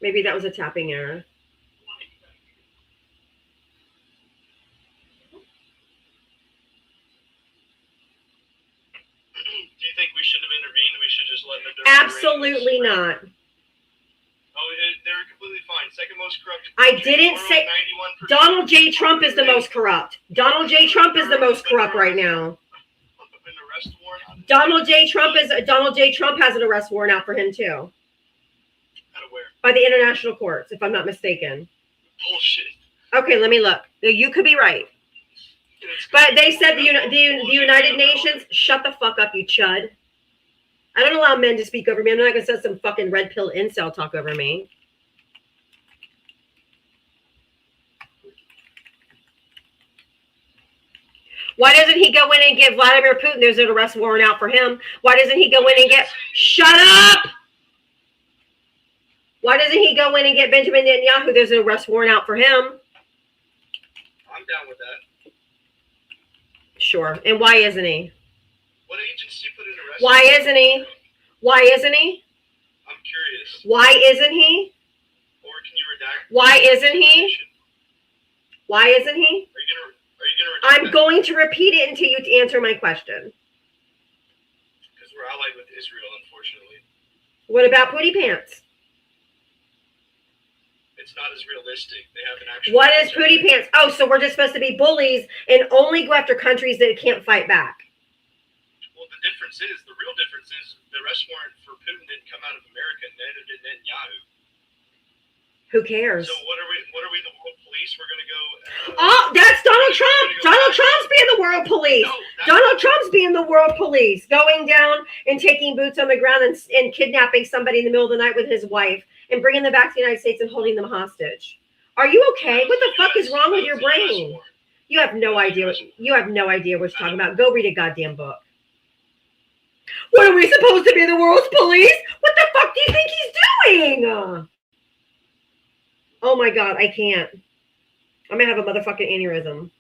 Maybe that was a tapping error. Do you think we should have intervened? We should just let them do it? Absolutely not. Oh, they're completely fine. Second most corrupt. I didn't say 91%. Donald J. Trump is the most corrupt. Donald J. Trump is the most corrupt right now. An arrest warrant? Donald J. Trump has an arrest warrant out for him too. Out of where? By the international courts, if I'm not mistaken. Bullshit. Okay, let me look. You could be right. But they said the United Nations, shut the fuck up, you chud. I don't allow men to speak over me. I'm not going to set some fucking red pill incel talk over me. Why doesn't he go in and get Vladimir Putin? There's an arrest warrant out for him. Why doesn't he go in and get... Shut up! Why doesn't he go in and get Benjamin Netanyahu? There's an arrest warrant out for him. I'm down with that. Sure. And why isn't he? What agency put an arrest? Why isn't he? Why isn't he? I'm curious. Why isn't he? Or can you redact? Why isn't he? Why isn't he? Are you gonna I'm going to repeat it until you answer my question. Because we're allied with Israel, unfortunately. What about Pootie Pants? It's not as realistic. They have an actual. What is Pootie Pants? Oh, so we're just supposed to be bullies and only go after countries that can't fight back. Well, the real difference is the arrest warrant for Putin didn't come out of America, neither did Netanyahu. Who cares? So what are we, the world police? We're going to go... Oh, that's Donald Trump. Donald Trump's being the world police. Donald Trump's being the world police, going down and taking boots on the ground and kidnapping somebody in the middle of the night with his wife and bringing them back to the United States and holding them hostage. Are you okay? What the fuck is wrong with your brain? You have no idea. You have no idea what you're talking about. Go read a goddamn book. What are we supposed to be, the world's police? What the fuck do you think he's doing? Oh my God, I can't. I'm gonna have a motherfucking aneurysm.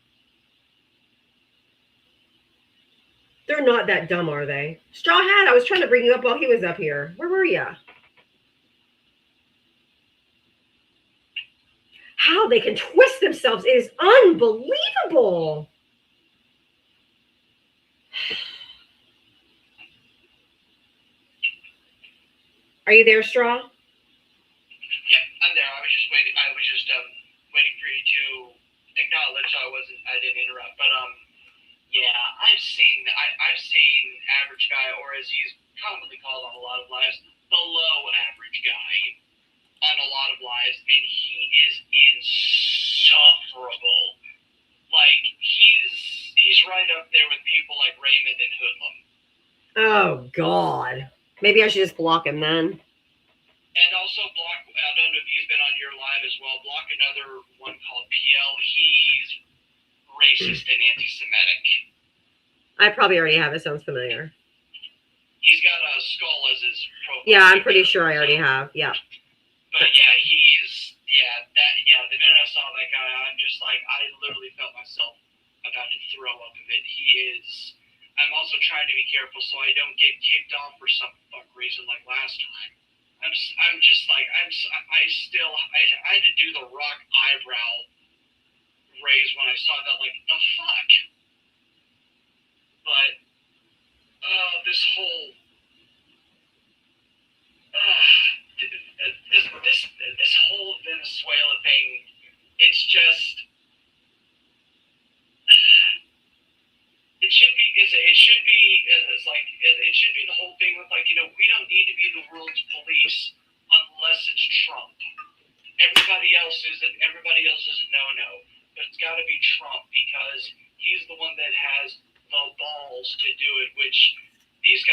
They're not that dumb, are they? Straw Hat, I was trying to bring you up while he was up here. Where were you? How they can twist themselves is unbelievable. Are you there, Straw? Yep, I'm there. I was just waiting. Waiting for you to acknowledge I didn't interrupt. But yeah, I've seen average guy, or as he's commonly called on a lot of lives, below average guy on a lot of lives, and he is insufferable. Like he's right up there with people like Raymond and Hoodlum. Oh God. Maybe I should just block him then. And also block, I don't know if he's been on your live as well, block another one called PL. He's racist and anti-Semitic. I probably already have. It sounds familiar. He's got a skull as his profile. Yeah, I'm pretty sure I already have. Yeah. But yeah, the minute I saw that guy, I'm just like, I literally felt myself about to throw up a bit. I'm also trying to be careful so I don't get kicked off for some fuck reason like last time. I'm just like, I had to do the rock eyebrow raise when I saw that, like, the fuck? But, this whole, this whole Venezuela thing, it's just, it should be the whole thing with, like, you know, we don't need to be the world's police unless it's Trump. Everybody else is a no-no, but it's got to be Trump because he's the one that has the balls to do it, which these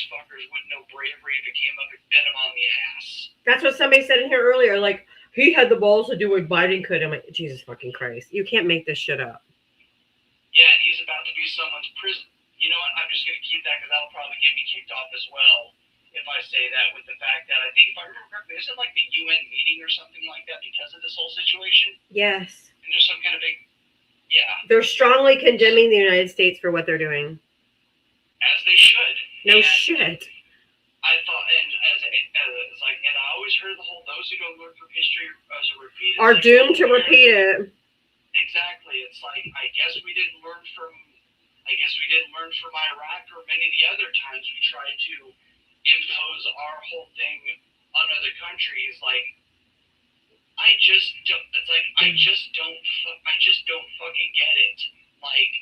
fuckers wouldn't know bravery if it came up and bit him on the ass. That's what somebody said in here earlier. Like, he had the balls to do what Biden could. I'm like, Jesus fucking Christ. You can't make this shit up. Yeah, and he's about to be someone's prison. You know what? I'm just going to keep that because that'll probably get me kicked off as well if I say that, with the fact that I think, if I remember correctly, isn't like the UN meeting or something like that because of this whole situation? Yes. And there's some kind of big, yeah. They're strongly condemning the United States for what they're doing. As they should. No and shit. I thought, and it's like, and I always heard the whole, those who don't learn from history as a repeat Are doomed to repeat it. Exactly. It's like, I guess we didn't learn from Iraq or many of the other times we tried to impose our whole thing on other countries. Like, I just don't fucking get it. Like,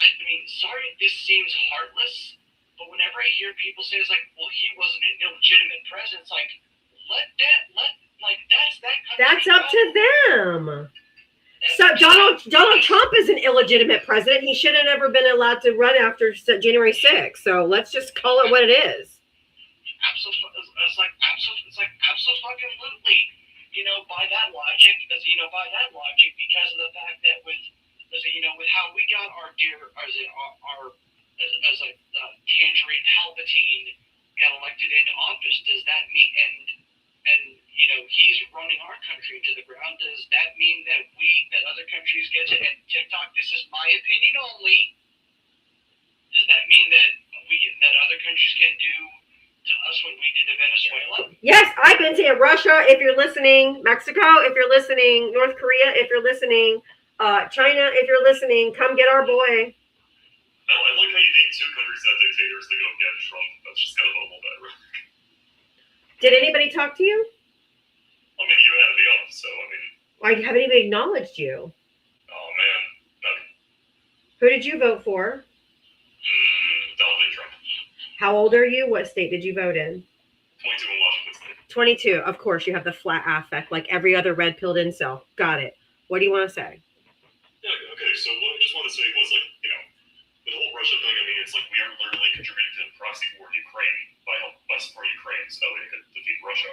I mean, sorry, this seems heartless, but whenever I hear people say it's like, well, he wasn't an illegitimate president, it's like, that's that country. That's up to them. So Donald Trump is an illegitimate president. He should have never been allowed to run after January 6th. So let's just call it what it is. Absolutely. You know, by that logic, because of the fact that with how we got our Tangerine Palpatine got elected into office, does that mean, and and he's running our country to the ground. Does that mean that other countries get to? And TikTok, this is my opinion only. Does that mean that other countries can do to us what we did to Venezuela? Yes, I've been saying Russia, if you're listening, Mexico, if you're listening, North Korea, if you're listening, China, if you're listening, come get our boy. I like how you named two countries that dictators to go get Trump. That's just kind of a little bit. Did anybody talk to you? I mean, you had me on, so I mean. I haven't even acknowledged you. Oh man, none. Who did you vote for? Donald Trump. How old are you? What state did you vote in? 22 in Washington State. 22. Of course, you have the flat affect like every other red-pilled incel. Got it. What do you want to say? Yeah, okay, so what I just want to say was, like, the whole Russia thing, I mean, it's like we are literally contributing to the proxy war in Ukraine by supporting Ukraine so that way they could defeat Russia.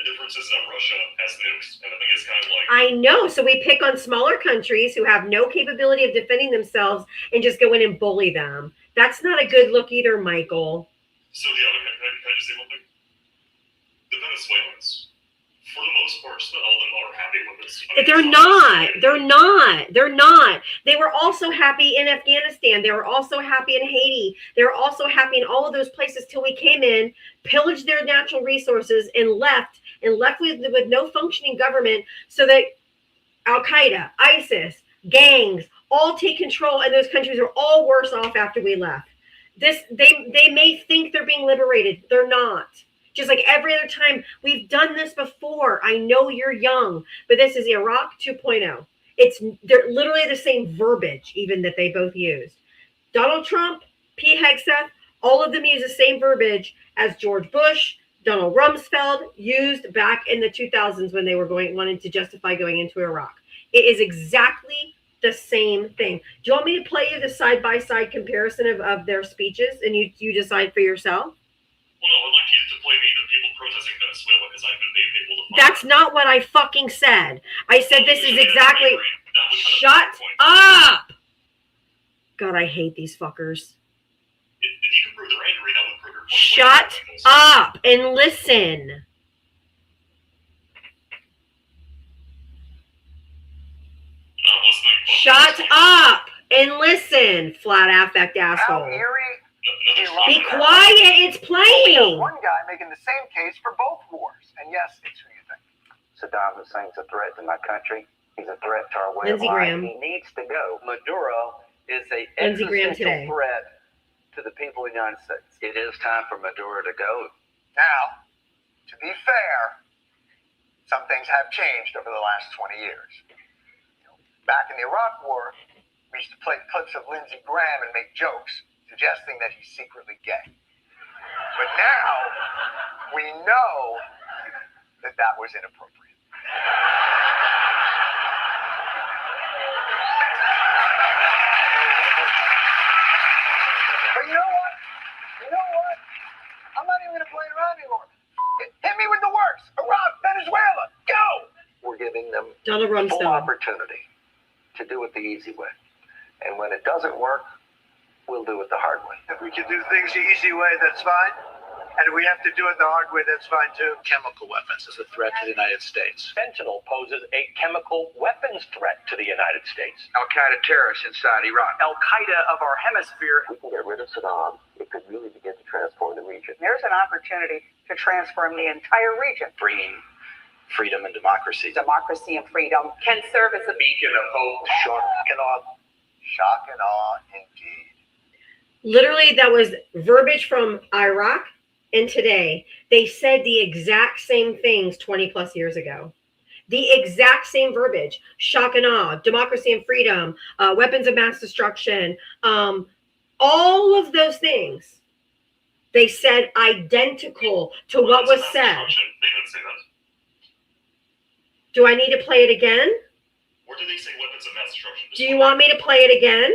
The difference is that Russia has nukes, and I think it's kind of like... I know, so we pick on smaller countries who have no capability of defending themselves and just go in and bully them. That's not a good look either, Michael. So, yeah, can I just say one thing? The Venezuelans, for the most part, just not all of them are happy with this. I mean, They're not. They were also happy in Afghanistan. They were also happy in Haiti. They were also happy in all of those places till we came in, pillaged their natural resources, and left with no functioning government so that Al-Qaeda, ISIS, gangs, all take control, and those countries are all worse off after we left. They may think they're being liberated. They're not. Just like every other time, we've done this before. I know you're young, but this is Iraq 2.0. They're literally the same verbiage, even that they both used. Donald Trump, P. Hegseth, all of them use the same verbiage as George Bush, Donald Rumsfeld used back in the 2000s when they were wanting to justify going into Iraq. It is exactly the same thing. Do you want me to play you the side-by-side comparison of their speeches, and you decide for yourself? Well, no, I'd like you to play me the people protesting Venezuela because I've been able to find That's not what I fucking said. I said this is exactly... Shut up! God, I hate these fuckers. If you can prove they're angry, that would prove your point. Shut up and listen. Shut up and listen, flat affect asshole. How eerie. Be quiet, it's playing. One guy making the same case for both wars. And yes, it's who you think. Saddam Hussein's a threat to my country. He's a threat to our way Lindsey of life. Graham. He needs to go. Maduro is a Lindsey Graham existential today. threat to the people of the United States. It is time for Maduro to go. Now, to be fair, some things have changed over the last 20 years. Back in the Iraq War, we used to play clips of Lindsey Graham and make jokes suggesting that he's secretly gay. But now, we know that was inappropriate. But you know what? I'm not even going to play around anymore. Hit me with the works. Iraq, Venezuela, go! We're giving them Donald full Rumsfeld. opportunity to do it the easy way. And when it doesn't work, we'll do it the hard way. If we can do things the easy way, that's fine. And if we have to do it the hard way, that's fine too. Chemical weapons is a threat to the United States. Fentanyl poses a chemical weapons threat to the United States. Al-Qaeda terrorists inside Iraq. Al-Qaeda of our hemisphere. If we can get rid of Saddam, it could really begin to transform the region. There's an opportunity to transform the entire region. Bringing freedom and democracy. Democracy and freedom can serve as a Beacon of hope. Shock and awe. Shock and awe, indeed. Literally, that was verbiage from Iraq and today. They said the exact same things 20 plus years ago. The exact same verbiage. Shock and awe, democracy and freedom, weapons of mass destruction, all of those things. They said identical to what was said. They didn't say that. Do I need to play it again? Or did they say weapons of mass destruction? Do you want me to play it again?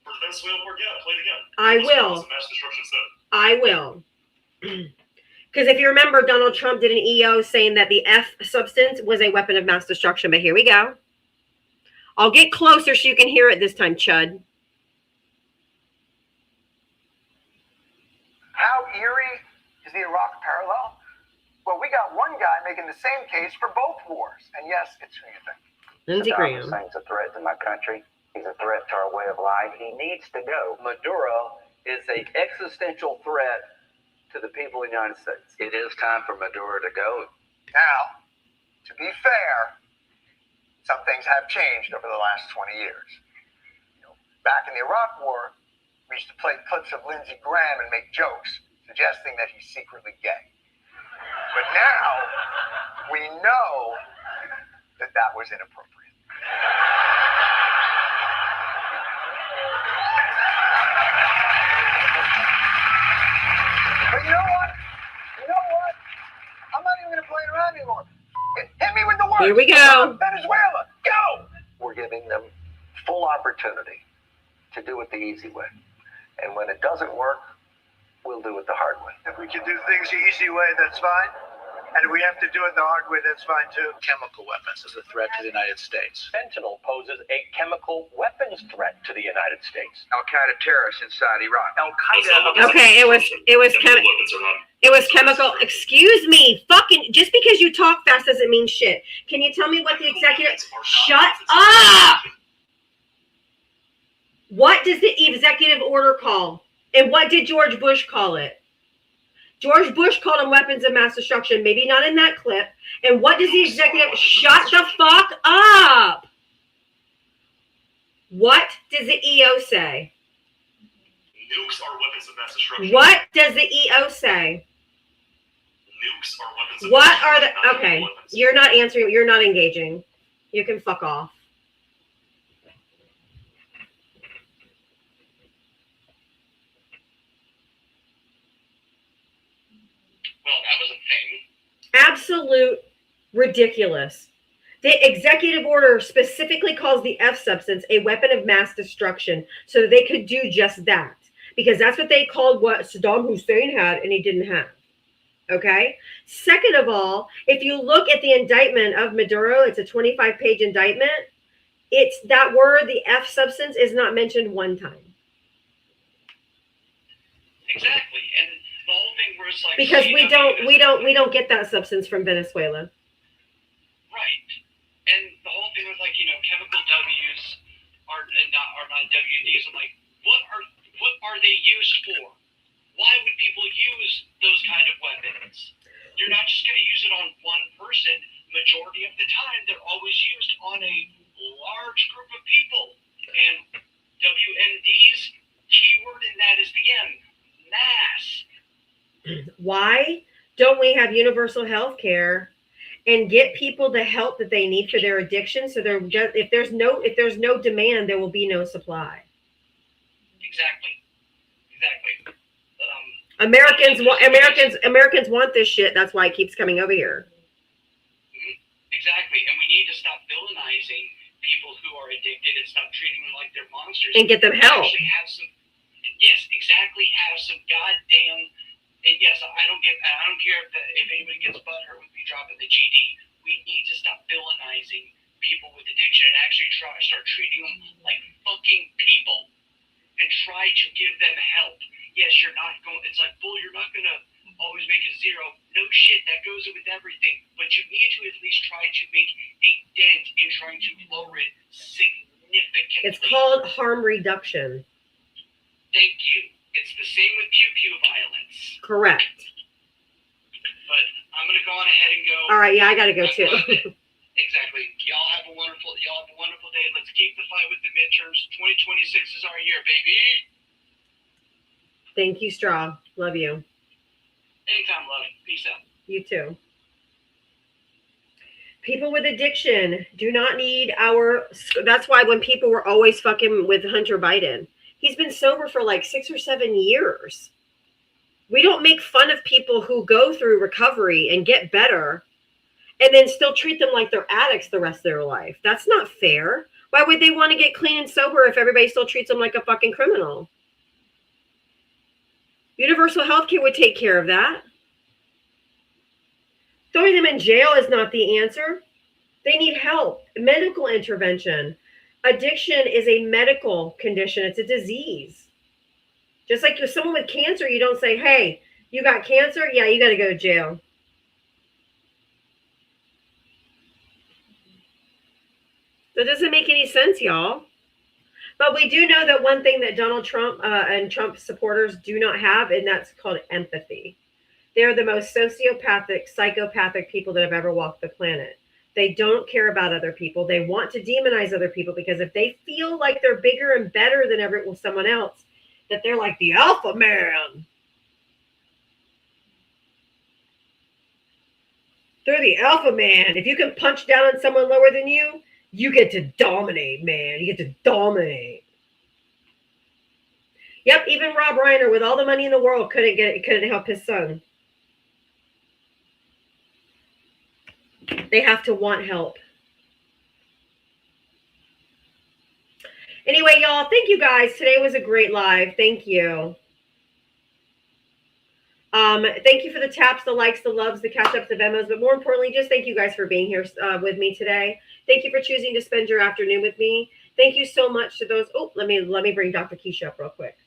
For the Venezuela part, yeah, play it again. I will. Weapons of mass destruction said. I will. Because if you remember, Donald Trump did an EO saying that the F substance was a weapon of mass destruction. But here we go. I'll get closer so you can hear it this time, Chud. How eerie is the Iraq parallel? Well, we got one guy making the same case for both wars. And yes, it's who you think. Lindsey Graham. Hussein's a threat to my country. He's a threat to our way of life. He needs to go. Maduro is an existential threat to the people of the United States. It is time for Maduro to go. Now, to be fair, some things have changed over the last 20 years. Back in the Iraq War, we used to play clips of Lindsey Graham and make jokes, suggesting that he's secretly gay. But now, we know that that was inappropriate. But you know what? I'm not even going to play around anymore. Hit me with the words. Here we go. Venezuela, go! We're giving them full opportunity to do it the easy way. And when it doesn't work, we'll do it the hard way. If we can do things the easy way, that's fine. And if we have to do it the hard way, that's fine too. Chemical weapons is a threat to the United States. Fentanyl poses a chemical weapons threat to the United States. Al-Qaeda terrorists inside Iraq. Al-Qaeda. Okay, it was chemical. Excuse me, fucking. Just because you talk fast doesn't mean shit. Can you tell me what the executive? Shut up. What does the executive order call? And what did George Bush call it? George Bush called them weapons of mass destruction, maybe not in that clip. And what does the executive... Shut the fuck up! What does the EO say? Nukes are weapons of mass destruction. What does the EO say? Nukes are weapons of What mass are destruction. the... Okay, you're not answering. You're not engaging. You can fuck off. Well, that was a thing. Absolute ridiculous. The executive order specifically calls the F substance a weapon of mass destruction so that they could do just that. Because that's what they called what Saddam Hussein had and he didn't have. Okay? Second of all, if you look at the indictment of Maduro, it's a 25-page indictment. It's that word, the F substance, is not mentioned one time. Exactly. And the whole thing where it's like... Because we don't get that substance from Venezuela. Right. And the whole thing was like, chemical W's are not WDs. I'm like, what are they used for? Why would people use those kind of weapons? You're not just going to use it on one person. Majority of the time, they're always used on a large group of people. And WMDs, keyword in that is the M, mass. Why don't we have universal health care and get people the help that they need for their addiction? So if there's no demand, there will be no supply. Exactly. Americans want this shit. That's why it keeps coming over here. Exactly, and we need to stop villainizing people who are addicted and stop treating them like they're monsters. And get them help. Actually have some goddamn. And yes, I don't care if anybody gets butthurt with me dropping the GD. We need to stop villainizing people with addiction and actually start treating them like fucking people and try to give them help. Yes, you're not going. It's like, bull. You're not gonna always make it zero. No shit, that goes with everything. But you need to at least try to make a dent in trying to lower it significantly. It's called harm reduction. Thank you. It's the same with pew violence. Correct. But I'm gonna go on ahead and go. All right, yeah, I gotta go too. Exactly. Y'all have a wonderful day. Let's keep the fight with the midterms. 2026 is our year, baby. Thank you, Straw. Love you. Anytime, love. Peace out. You too. People with addiction do not need our... That's why when people were always fucking with Hunter Biden, he's been sober for like 6 or 7 years. We don't make fun of people who go through recovery and get better and then still treat them like they're addicts the rest of their life. That's not fair. Why would they want to get clean and sober if everybody still treats them like a fucking criminal? Universal health care would take care of that. Throwing them in jail is not the answer. They need help, medical intervention. Addiction is a medical condition. It's a disease. Just like with someone with cancer, you don't say, hey, you got cancer? Yeah, you got to go to jail. That doesn't make any sense, y'all. But we do know that one thing that Donald Trump and Trump supporters do not have, and that's called empathy. They're the most sociopathic, psychopathic people that have ever walked the planet. They don't care about other people. They want to demonize other people because if they feel like they're bigger and better than someone else, that they're like the alpha man. They're the alpha man. If you can punch down on someone lower than you, you get to dominate, man. You get to dominate. Yep, even Rob Reiner, with all the money in the world, couldn't help his son. They have to want help. Anyway, y'all, thank you guys. Today was a great live. Thank you. Thank you for the taps, the likes, the loves, the cash ups, the Venmos, but more importantly, just thank you guys for being here with me today. Thank you for choosing to spend your afternoon with me. Thank you so much to those. Oh, let me bring Dr. Keisha up real quick.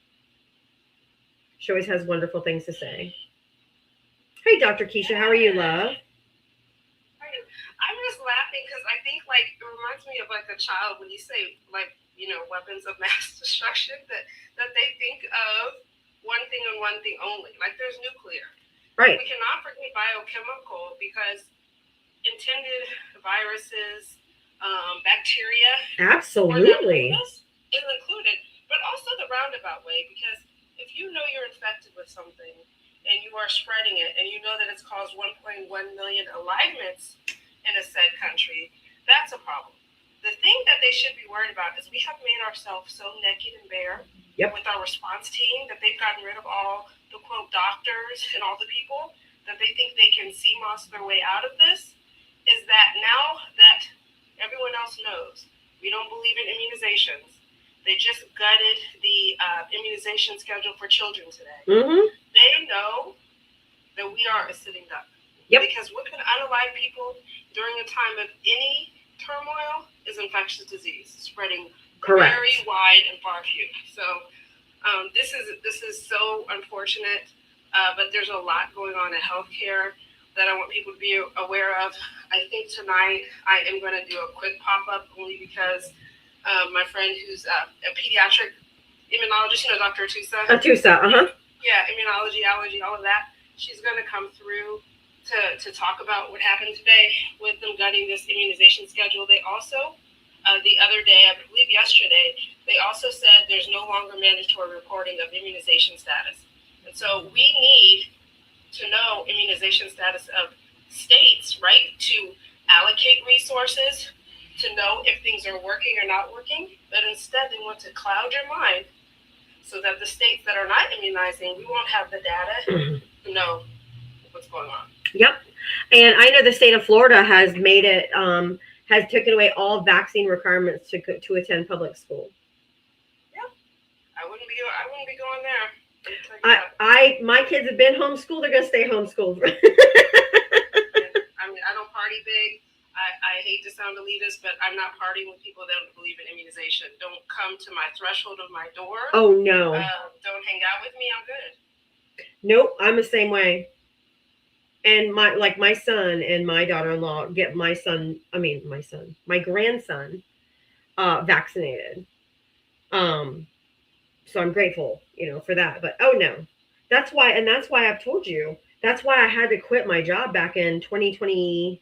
She always has wonderful things to say. Hey, Dr. Keisha, how are you, love? I'm just laughing because I think like it reminds me of like a child when you say like, you know, weapons of mass destruction that they think of one thing and one thing only. Like there's nuclear. Right. We cannot forget biochemical because intended viruses, bacteria, absolutely is included, but also the roundabout way because if you know you're infected with something and you are spreading it and you know that it's caused 1.1 million alignments in a said country, that's a problem. The thing that they should be worried about is we have made ourselves so naked and bare with our response team that they've gotten rid of all the quote doctors and all the people that they think they can CMOS their way out of this. Is that now that everyone else knows we don't believe in immunizations, they just gutted the immunization schedule for children today. Mm-hmm. They know that we are a sitting duck. Yep. Because what can unalive people during a time of any turmoil is infectious disease spreading very wide and far few. So this is so unfortunate, but there's a lot going on in healthcare that I want people to be aware of. I think tonight I am going to do a quick pop-up only because my friend who's a pediatric immunologist, you know, Dr. Atusa. Yeah, immunology, allergy, all of that. She's going to come through to talk about what happened today with them gutting this immunization schedule. They also, the other day, I believe yesterday, they also said there's no longer mandatory reporting of immunization status. And so we need to know immunization status of states, right, to allocate resources, to know if things are working or not working. But instead, they want to cloud your mind so that the states that are not immunizing, we won't have the data to know what's going on. Yep. And I know the state of Florida has made it, has taken away all vaccine requirements to attend public school. Yep. I wouldn't be going there. My kids have been homeschooled. They're going to stay homeschooled. I mean, I don't party big. I hate to sound elitist, but I'm not partying with people that don't believe in immunization. Don't come to my threshold of my door. Oh, no. Don't hang out with me. I'm good. Nope. I'm the same way. And my son and my daughter-in-law get my grandson vaccinated. So I'm grateful, for that. But oh no, that's why I've told you, that's why I had to quit my job back in 2021.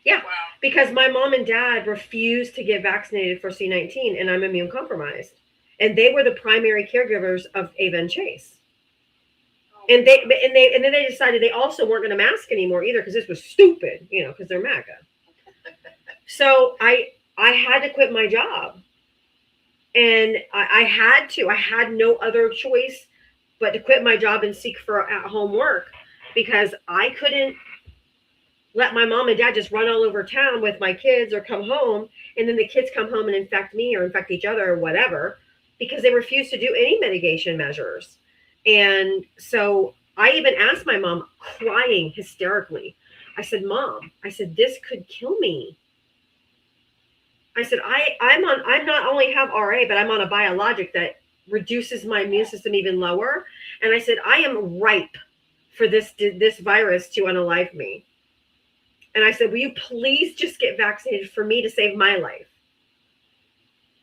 Yeah, wow. Because my mom and dad refused to get vaccinated for C-19 and I'm immune compromised. And they were the primary caregivers of Ava and Chase. And then they decided they also weren't going to mask anymore either because this was stupid, because they're MAGA. So I had to quit my job. And I had no other choice but to quit my job and seek for at-home work because I couldn't let my mom and dad just run all over town with my kids or come home and then the kids come home and infect me or infect each other or whatever. Because they refused to do any mitigation measures. And so I even asked my mom, crying hysterically. I said, Mom, this could kill me. I said, I not only have RA, but I'm on a biologic that reduces my immune system even lower. And I said, I am ripe for this virus to unalive me. And I said, will you please just get vaccinated for me to save my life?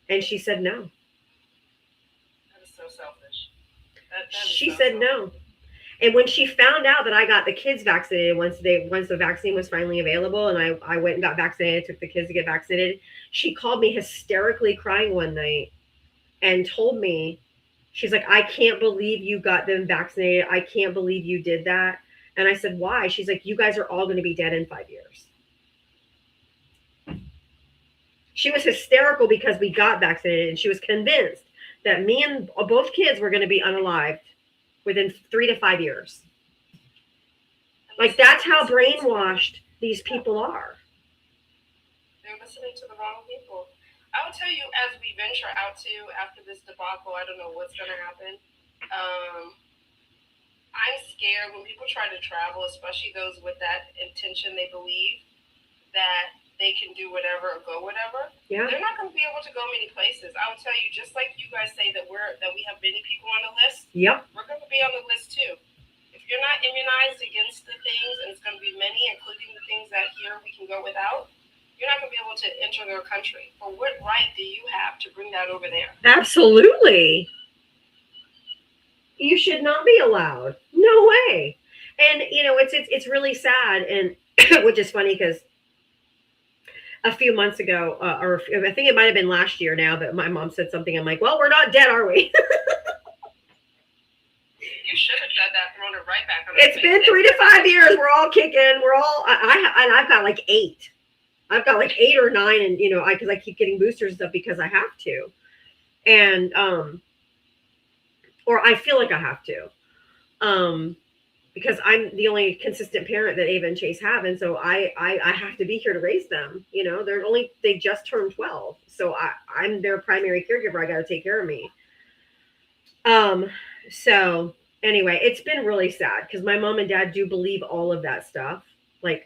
And she said no. That is so selfish. She said no. And when she found out that I got the kids vaccinated once the vaccine was finally available, and I went and got vaccinated, took the kids to get vaccinated, she called me hysterically crying one night and told me, she's like, I can't believe you got them vaccinated. I can't believe you did that. And I said, why? She's like, you guys are all going to be dead in 5 years. She was hysterical because we got vaccinated, and she was convinced that me and both kids were going to be unalived within 3 to 5 years. Like, that's how brainwashed these people are. They're listening to the wrong people. I will tell you, as we venture out to after this debacle, I don't know what's going to happen. I'm scared when people try to travel, especially those with that intention, they believe that they can do whatever or go whatever. Yeah. They're not going to be able to go many places. I will tell you, just like you guys say that we have many people on the list. Yep. We're going to be on the list too. If you're not immunized against the things, and it's going to be many, including the things that here we can go without, you're not going to be able to enter their country. For what right do you have to bring that over there? Absolutely. You should not be allowed. No way. And it's really sad, and which is funny because a few months ago, or I think it might have been last year now, but my mom said something. I'm like, well, we're not dead, are we? You should have done that, thrown it right back on. It's been 3 to 5 years. We're all kicking. We're all. I've got like 8. I've got like 8 or 9, and because I keep getting boosters and stuff because I have to, and or I feel like I have to, because I'm the only consistent parent that Ava and Chase have, and so I have to be here to raise them. They just turned 12, so I'm their primary caregiver. I got to take care of me. So anyway, it's been really sad because my mom and dad do believe all of that stuff, but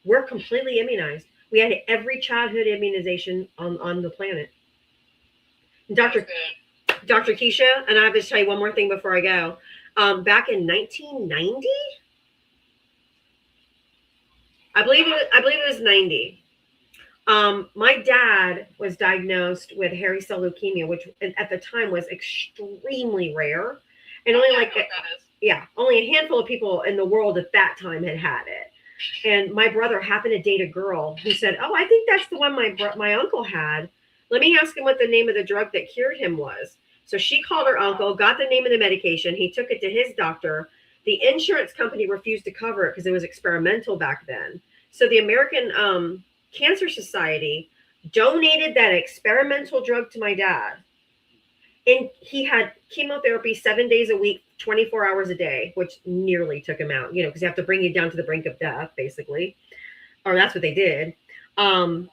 we're completely immunized. We had every childhood immunization on the planet. Dr. Keisha, and I have to tell you one more thing before I go. Back in 1990, I believe it was 90. My dad was diagnosed with hairy cell leukemia, which at the time was extremely rare, and only only a handful of people in the world at that time had it. And my brother happened to date a girl who said, "Oh, I think that's the one my uncle had. Let me ask him what the name of the drug that cured him was." So she called her uncle, got the name of the medication. He took it to his doctor. The insurance company refused to cover it because it was experimental back then. So the American Cancer Society donated that experimental drug to my dad. And he had chemotherapy 7 days a week, 24 hours a day, which nearly took him out, because you have to bring you down to the brink of death, basically. Or that's what they did. And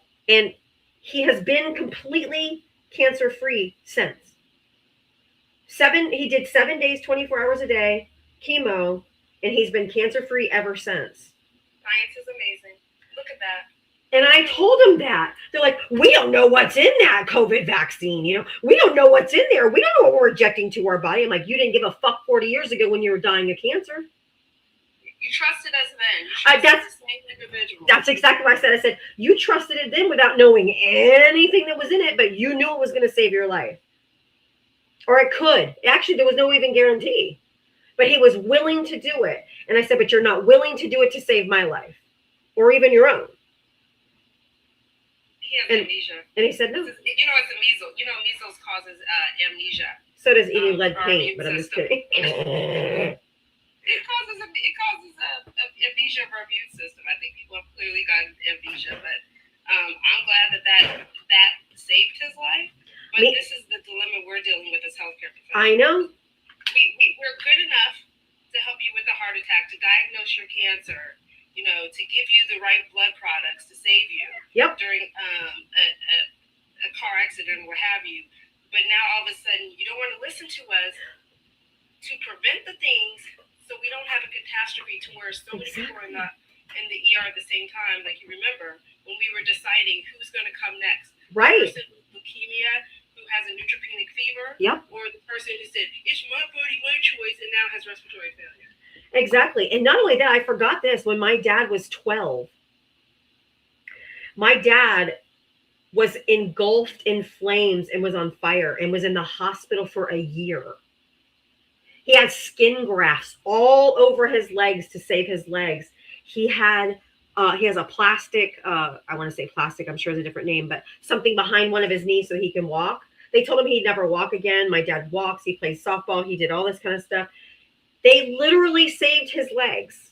he has been completely cancer-free since. He did 7 days, 24 hours a day, chemo, and he's been cancer-free ever since. Science is amazing. Look at that. And I told them that. They're like, we don't know what's in that COVID vaccine. We don't know what's in there. We don't know what we're injecting to our body. I'm like, you didn't give a fuck 40 years ago when you were dying of cancer. You trusted us then. You trusted the same individual. That's exactly what I said. I said, you trusted it then without knowing anything that was in it, but you knew it was going to save your life. Or it could. Actually, there was no even guarantee. But he was willing to do it. And I said, but you're not willing to do it to save my life. Or even your own. He has amnesia. And he said no. It's a measles. Measles causes amnesia. So does eating lead paint, but I'm just kidding. It causes amnesia of our immune system. I think people have clearly gotten amnesia, but I'm glad that saved his life. But this is the dilemma we're dealing with as healthcare professionals. I know. We're good enough to help you with a heart attack, to diagnose your cancer, to give you the right blood products to save you during a car accident or what have you. But now all of a sudden you don't want to listen to us to prevent the things so we don't have a catastrophe to where so many people are in the ER at the same time. Like you remember when we were deciding who's going to come next. Right. The person with leukemia who has a neutropenic fever. Yep. Or the person who said, it's my body, my choice, and now has respiratory failure. Exactly. And not only that, I forgot this. When my dad was 12, My dad was engulfed in flames and was on fire and was in the hospital for a year. He had skin grafts all over his legs to save his legs. He has a plastic, I want to say plastic, I'm sure it's a different name, but something behind one of his knees so he can walk. They told him he'd never walk again. My dad walks, he plays softball, he did all this kind of stuff. They literally saved his legs.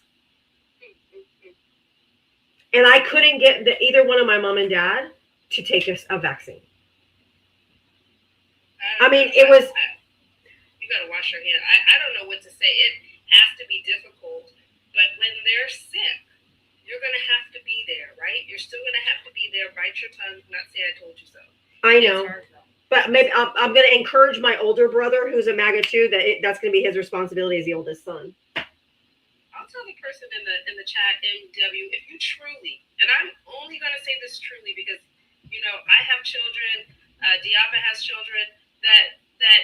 And I couldn't get either one of my mom and dad to take a vaccine. I mean, it was... You got to wash your hands. I don't know what to say. It has to be difficult. But when they're sick, you're going to have to be there, right? You're still going to have to be there. Bite your tongue. Not say I told you so. I know. But maybe I'm going to encourage my older brother, who's a MAGA too, that's going to be his responsibility as the oldest son. I'll tell the person in the chat, MW, if you truly, and I'm only going to say this truly because, you know, I have children, Diava has children, that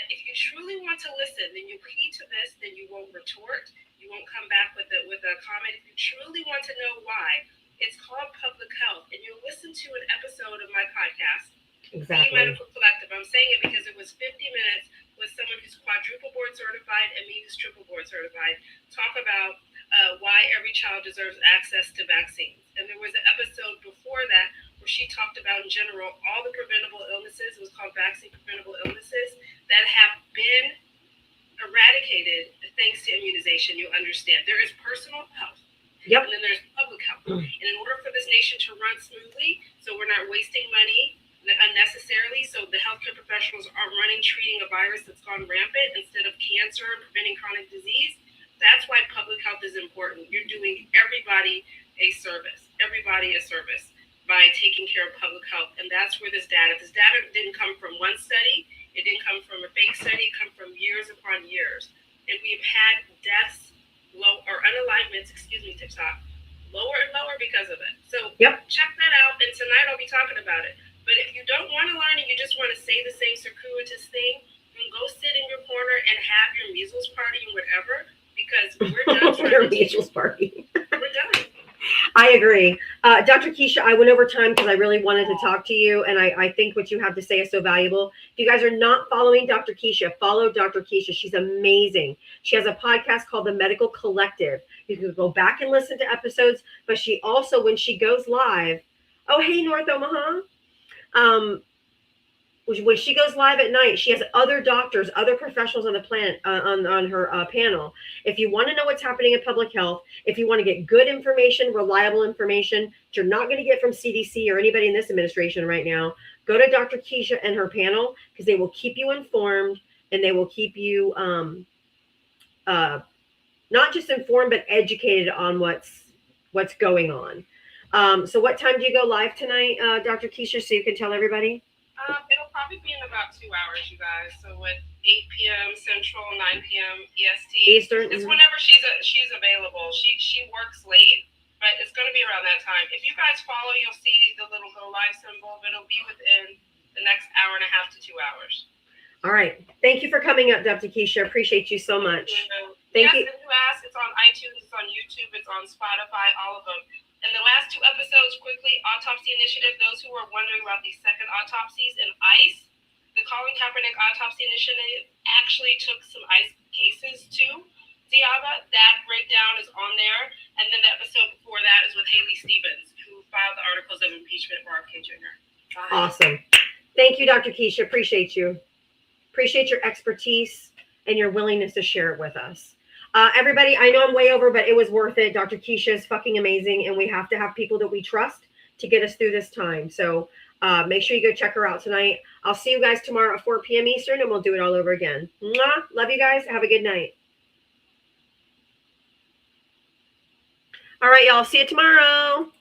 if you truly want to listen, then you heed to this, then you won't retort, you won't come back with a comment. If you truly want to know why, it's called Public Health, and you'll listen to an episode of my podcast, Exactly. Medical Collective. I'm saying it because it was 50 minutes with someone who's quadruple board certified and me who's triple board certified. Talk about why every child deserves access to vaccines. And there was an episode before that where she talked about, in general, all the preventable illnesses. It was called Vaccine Preventable Illnesses that have been eradicated thanks to immunization. You understand. There is personal health. Yep. And then there's public health. And in order for this nation to run smoothly, so we're not wasting money unnecessarily, so the healthcare professionals are treating a virus that's gone rampant instead of cancer and preventing chronic disease. That's why public health is important. You're doing everybody a service by taking care of public health. And that's where this data didn't come from one study. It didn't come from a fake study. It come from years upon years. And we've had deaths unalignments, TikTok, lower and lower because of it. So Check that out. And tonight I'll be talking about it. But if you don't want to learn and you just want to say the same circuitous thing, then go sit in your corner and have your measles party and whatever, because we're done. Your measles party. We're done. I agree. Dr. Keisha, I went over time because I really wanted to talk to you, and I think what you have to say is so valuable. If you guys are not following Dr. Keisha, follow Dr. Keisha. She's amazing. She has a podcast called The Medical Collective. You can go back and listen to episodes, but she also, when she goes live, oh, hey, North Omaha. When she goes live at night, she has other doctors, other professionals on the planet on her panel. If you want to know what's happening in public health, if you want to get good information, reliable information that you're not going to get from CDC or anybody in this administration right now, go to Dr. Keisha and her panel, because they will keep you informed and they will keep you not just informed, but educated on what's going on. So what time do you go live tonight, Dr. Keisha, so you can tell everybody? It'll probably be in about 2 hours, you guys. So at 8 p.m. Central, 9 p.m. EST. Eastern. It's whenever she's available. She works late, but it's going to be around that time. If you guys follow, you'll see the little go live symbol, but it'll be within the next hour and a half to 2 hours. All right. Thank you for coming up, Dr. Keisha. Appreciate you so much. Thank you. If you ask, it's on iTunes, it's on YouTube, it's on Spotify, all of them. And the last 2 episodes, quickly, Autopsy Initiative, those who are wondering about the second autopsies in ICE, the Colin Kaepernick Autopsy Initiative actually took some ICE cases to Diava. That breakdown is on there. And then the episode before that is with Haley Stevens, who filed the articles of impeachment for RFK Jr. Awesome. Thank you, Dr. Keisha. Appreciate you. Appreciate your expertise and your willingness to share it with us. Everybody, I know I'm way over, but it was worth it. Dr. Keisha is fucking amazing, and we have to have people that we trust to get us through this time. So make sure you go check her out tonight. I'll see you guys tomorrow at 4 p.m. Eastern, and we'll do it all over again. Mwah! Love you guys. Have a good night. All right, y'all. See you tomorrow.